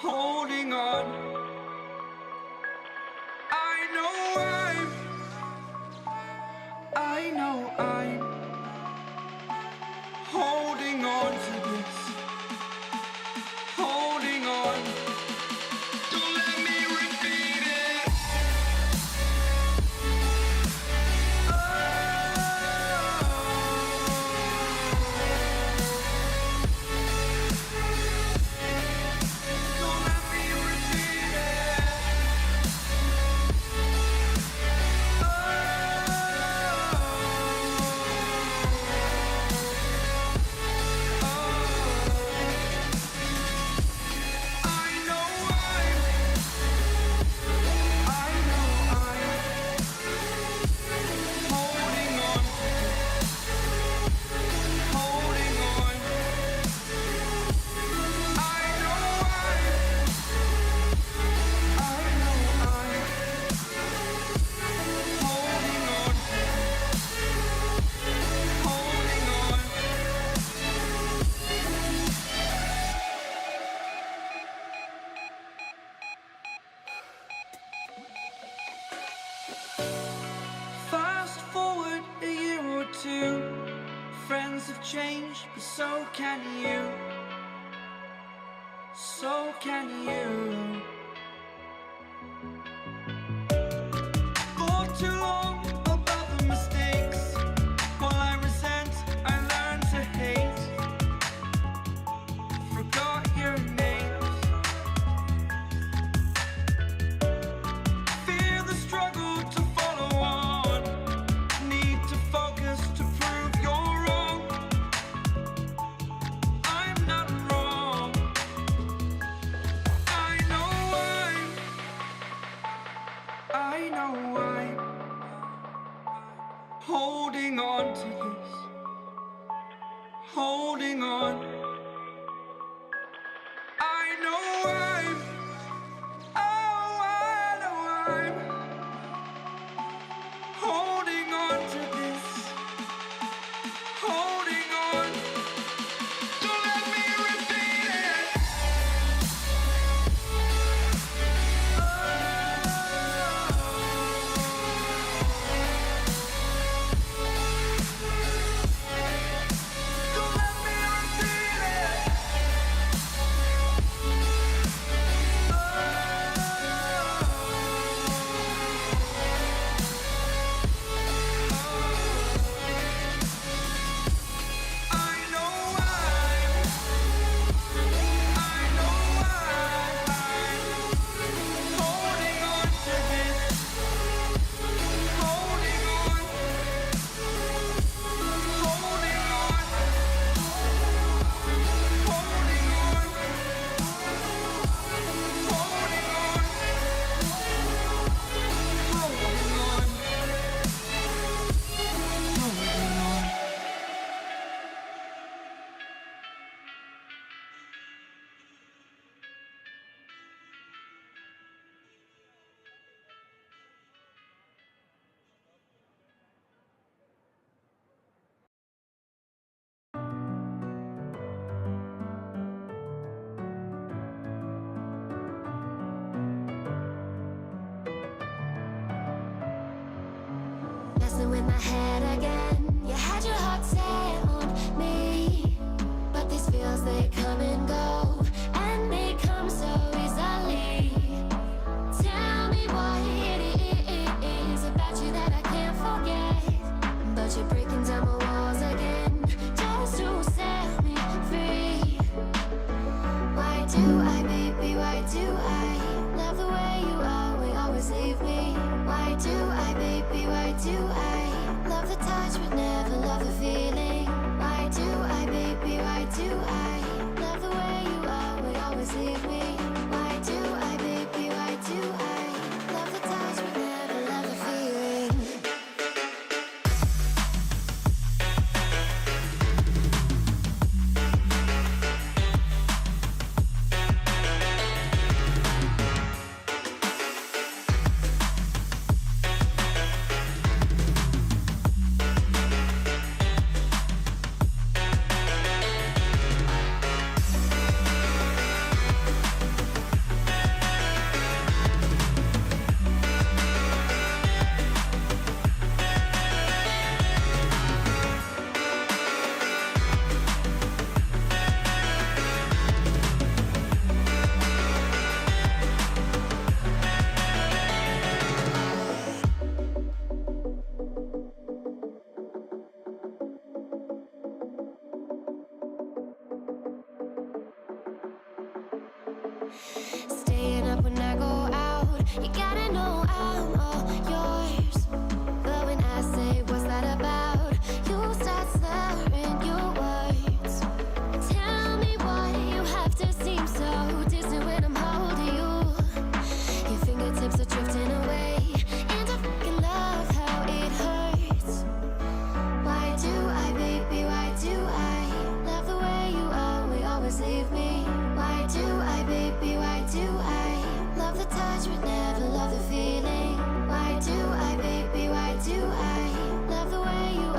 holding on. I know I'm holding on to this, holding on. Don't let me repeat it. Don't let me repeat it. Fast forward a year or two, friends have changed, but so can you. So can you. For too long about the mistakes, while I resent, I learned to hate. Forgot your names. Fear the struggle to follow on. Need to focus to prove you're wrong. I'm not wrong. I know I'm holding on to this, holding on. I know I'm holding on to this, holding on. Don't let me repeat it. Don't let me repeat it. Messing with my head again. You had your heart set on me, but these feels, they come and go, and they come so easily. Tell me what it is about you that I can't forget, but you're breaking down my walls again, just to set me free. Why do I, baby, why do I love the way you always, always leave me? Why do I, baby, why do I love the touch but never love the feeling? Why do I, baby, why do I love the way you always, always leave me? Why do I, baby, why do I love the touch but never love the feeling? Staying up when I go out, you gotta know I'm all yours. But when I say what's that about, you start slurring your words. Tell me why you have to seem so distant when I'm holding you. Your fingertips are drifting away, and I fucking love how it hurts. Why do I, baby, why do I love the way you always leave me? Why do I, baby, why do I love the touch but never love the feeling? Why do I, baby, why do I love the way you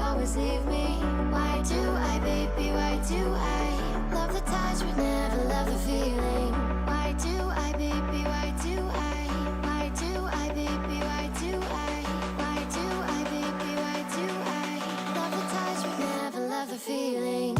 always leave me? Why do I, baby, why do I love the touch but never love the feeling? Why do I, baby, why do I? Why do I, baby, why do I? Why do I, baby, why do I love the touch but never love the feeling?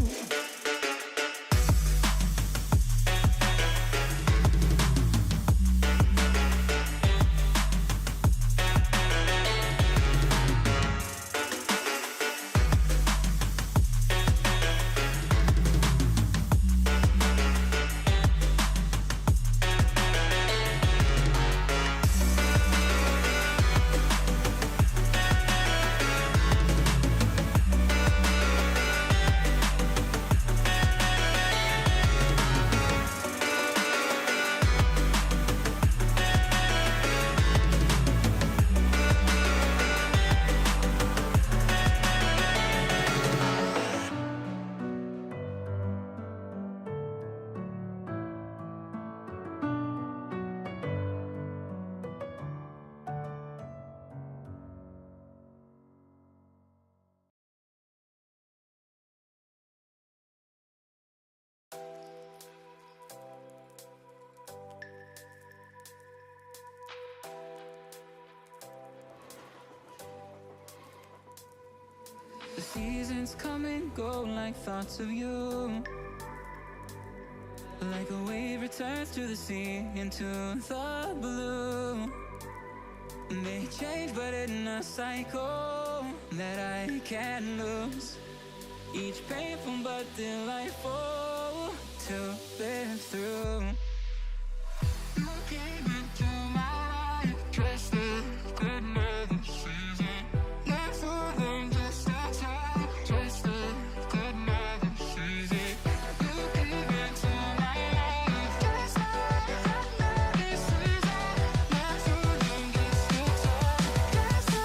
The seasons come and go like thoughts of you. Like a wave returns to the sea, into the blue. They change but in a cycle that I can't lose. Each painful but delightful to live through. You came into my life, just a good another season. Not for them, just a time, just a good another season. You came into my life, just another season. Not for them, just a time, just a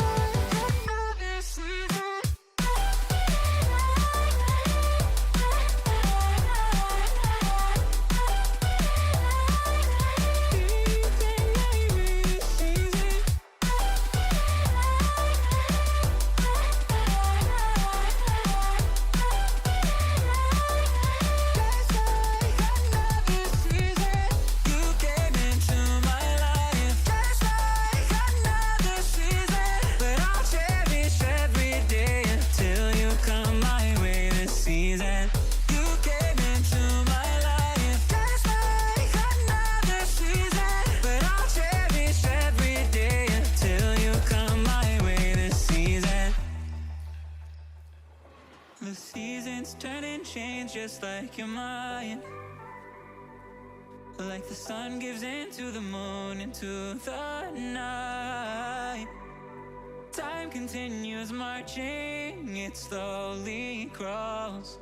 good another season. The seasons turn and change just like your mind. Like the sun gives into the moon, into the night. Time continues marching, it slowly crawls.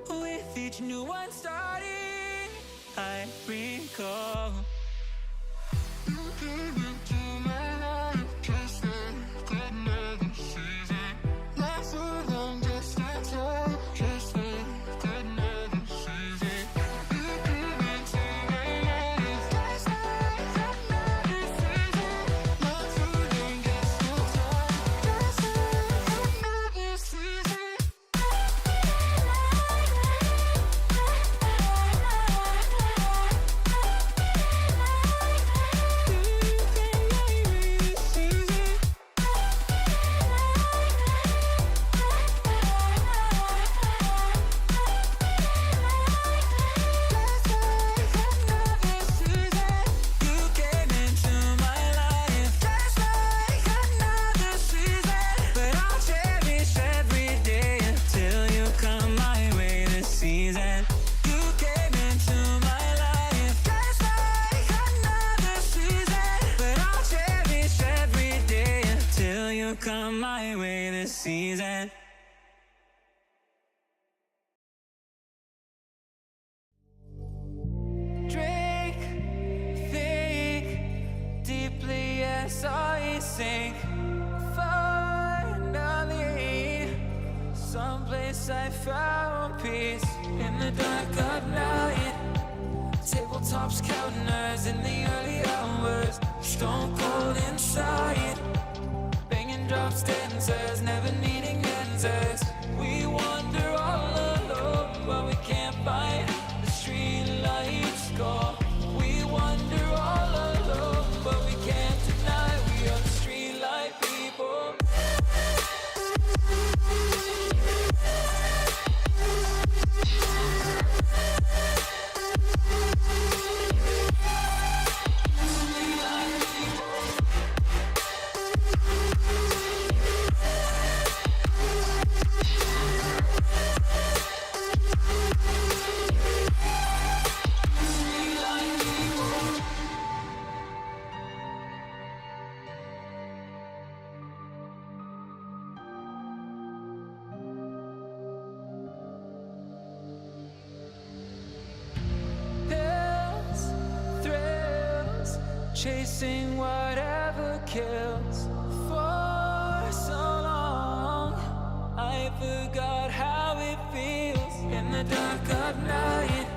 With each new one starting, I recall. You came into my life, just a good another season. Not so long, just a time, just a good another season. You came into my life, just a good another season. Not so long, just a time, just a good another season. sink. Finally, someplace I found peace in the dark of night. Tabletops counting hours in the early hours. Stone cold inside. Banging drops, dancers, never needing answers. We wander all alone, but we can't find the street lights go. We wander all alone, but we can't deny we are the street light people. Chasing whatever kills. For so long I forgot how it feels in the dark of night.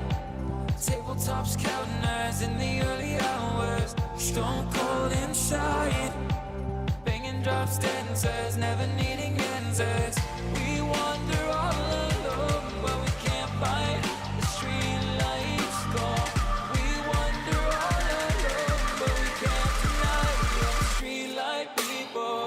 Tabletops counting hours in the early hours. Stone cold inside. Banging drops, dancers, never needing answers. We wander all alone, but we can't find the street lights go. We wander all alone, but we can't deny we are the street light people.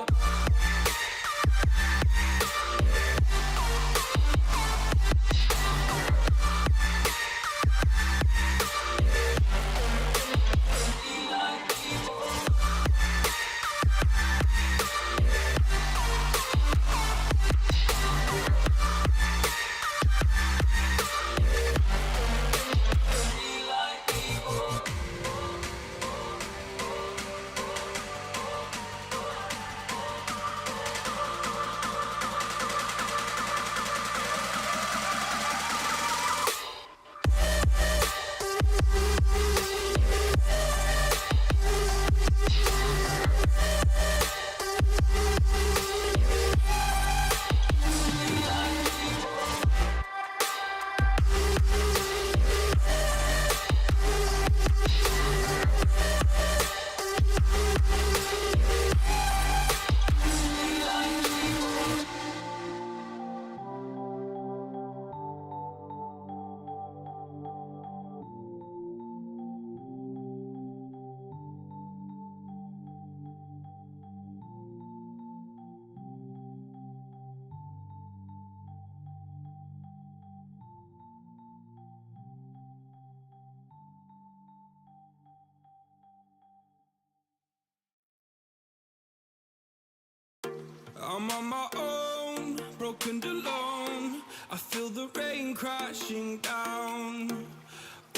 I'm on my own, broken and alone. I feel the rain crashing down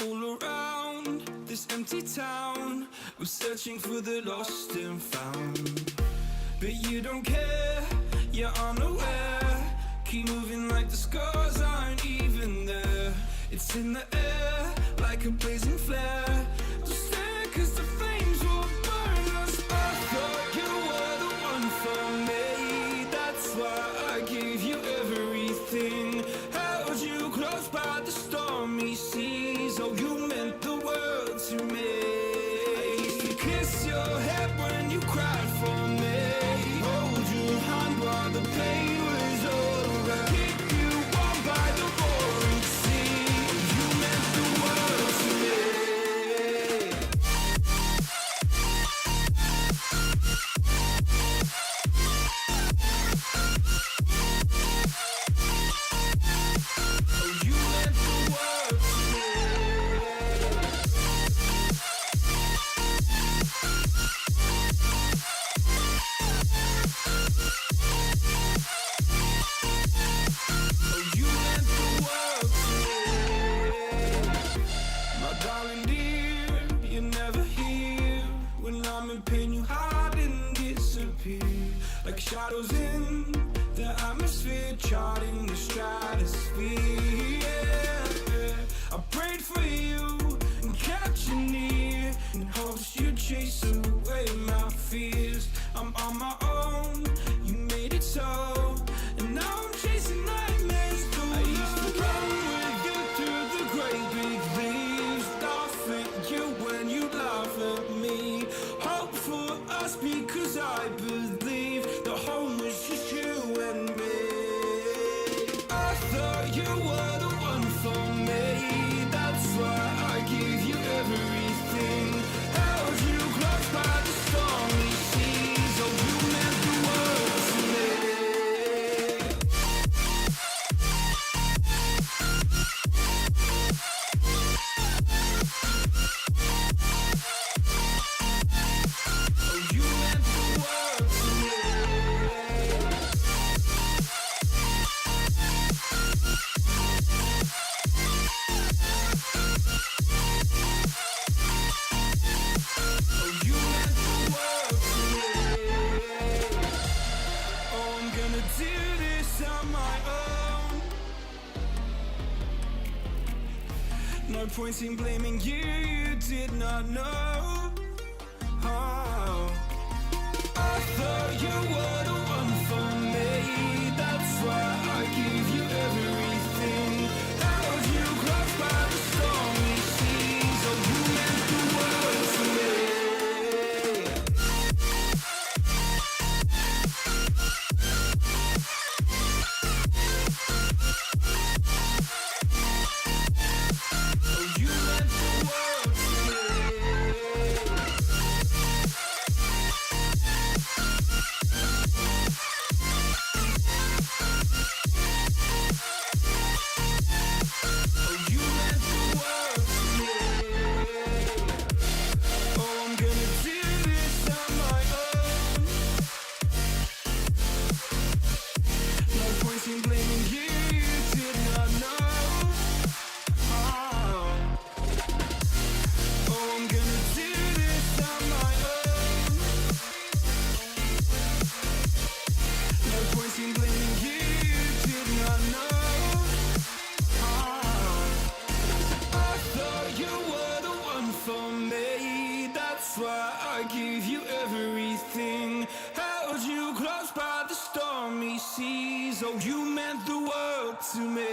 all around this empty town. I'm searching for the lost and found, but you don't care, you're unaware. Keep moving like the scars aren't even there. It's in the air like a blazing flare. Don't stare 'cause the flames will burn us. I thought you were the one for me. That's why I gave you everything. Held you close by the stormy seas. Oh, you meant the world to me. I used to kiss your head when you cried for me. Hold your hand while the pain was over. Keep you warm by the roaring sea. You meant the world to me. Oh, you meant the world to me. point in blaming you, you did not know. Oh. I thought you were the one for me, that's why I give you everything. Held you close by the stormy seas, oh you meant the world to me. Oh you meant the world to me. Oh, you meant the world to me.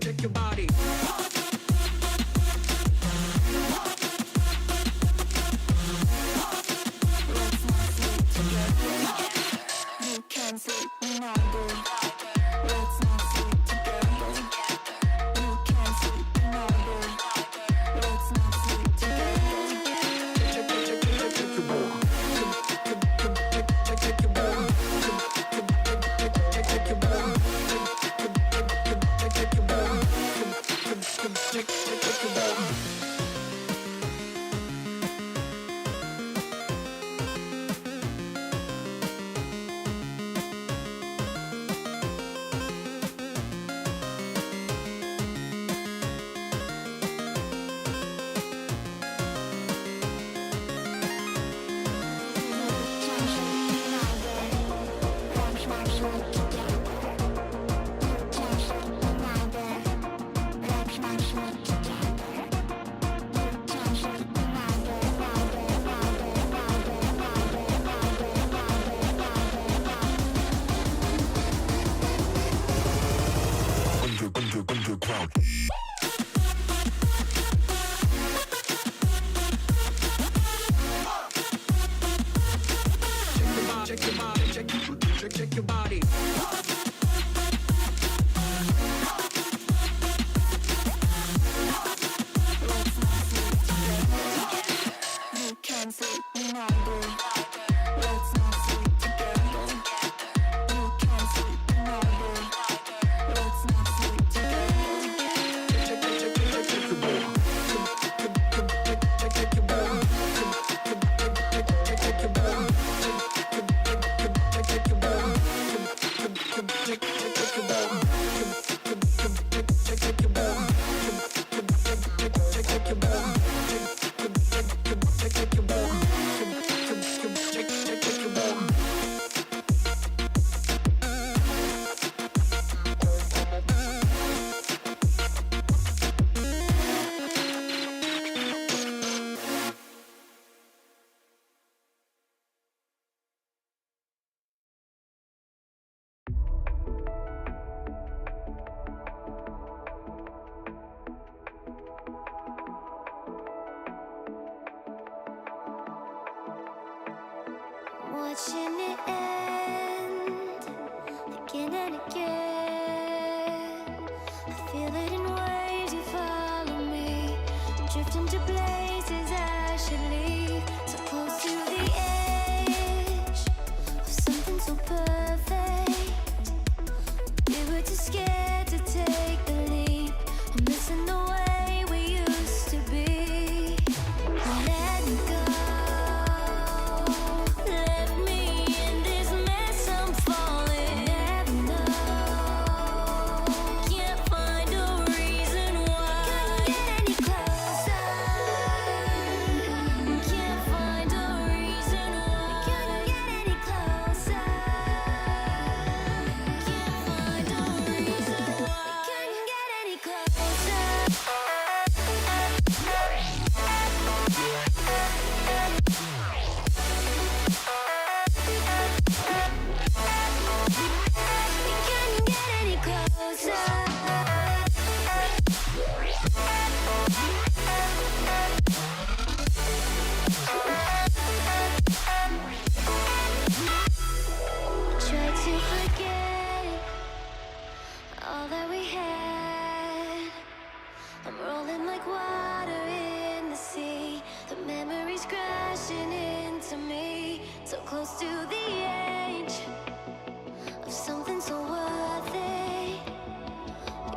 Check your body. You can't sleep neither. Let's not sleep together. You can't sleep neither. Let's not sleep together. Check your ball. Check your ball. Check your ball. Check your body. You can't sleep neither. Let's not sleep together. You can't sleep neither. Let's not sleep together. Check your ball. Check your ball. Check your ball. Drifting to places I should leave. So close to the edge of something so perfect. We were too scared to take the leap. I'm missing the way we used to be. Let me go. Let me in this mess I'm falling. Never know. Can't find a reason why. Can't get any closer. Can't find a reason why. Can't get any closer. Can't find a reason why. Can't get any closer. Can you get any closer? Try to forget all that we had. I'm rolling like water in the sea. The memories crashing into me. So close to the edge of something so worth it.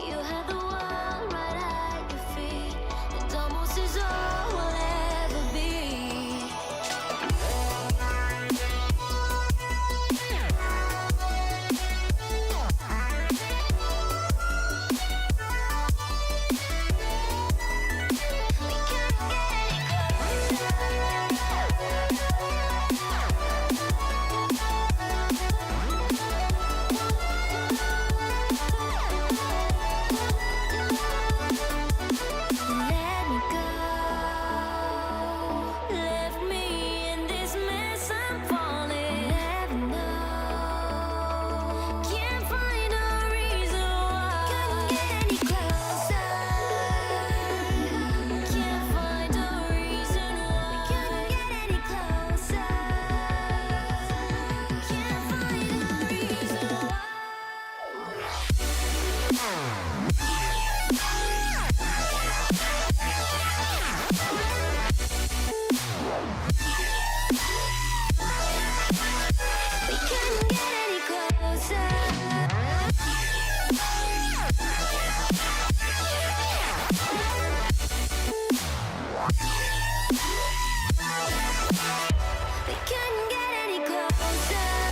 You had the world right at your feet. It almost is all we'll ever be. Let me go. Left me in this mess I'm falling. Never know. Can't find a reason why. Couldn't get any closer. Can't find a reason why. Couldn't get any closer. Can't find a reason why. We couldn't get any closer. We couldn't get any closer.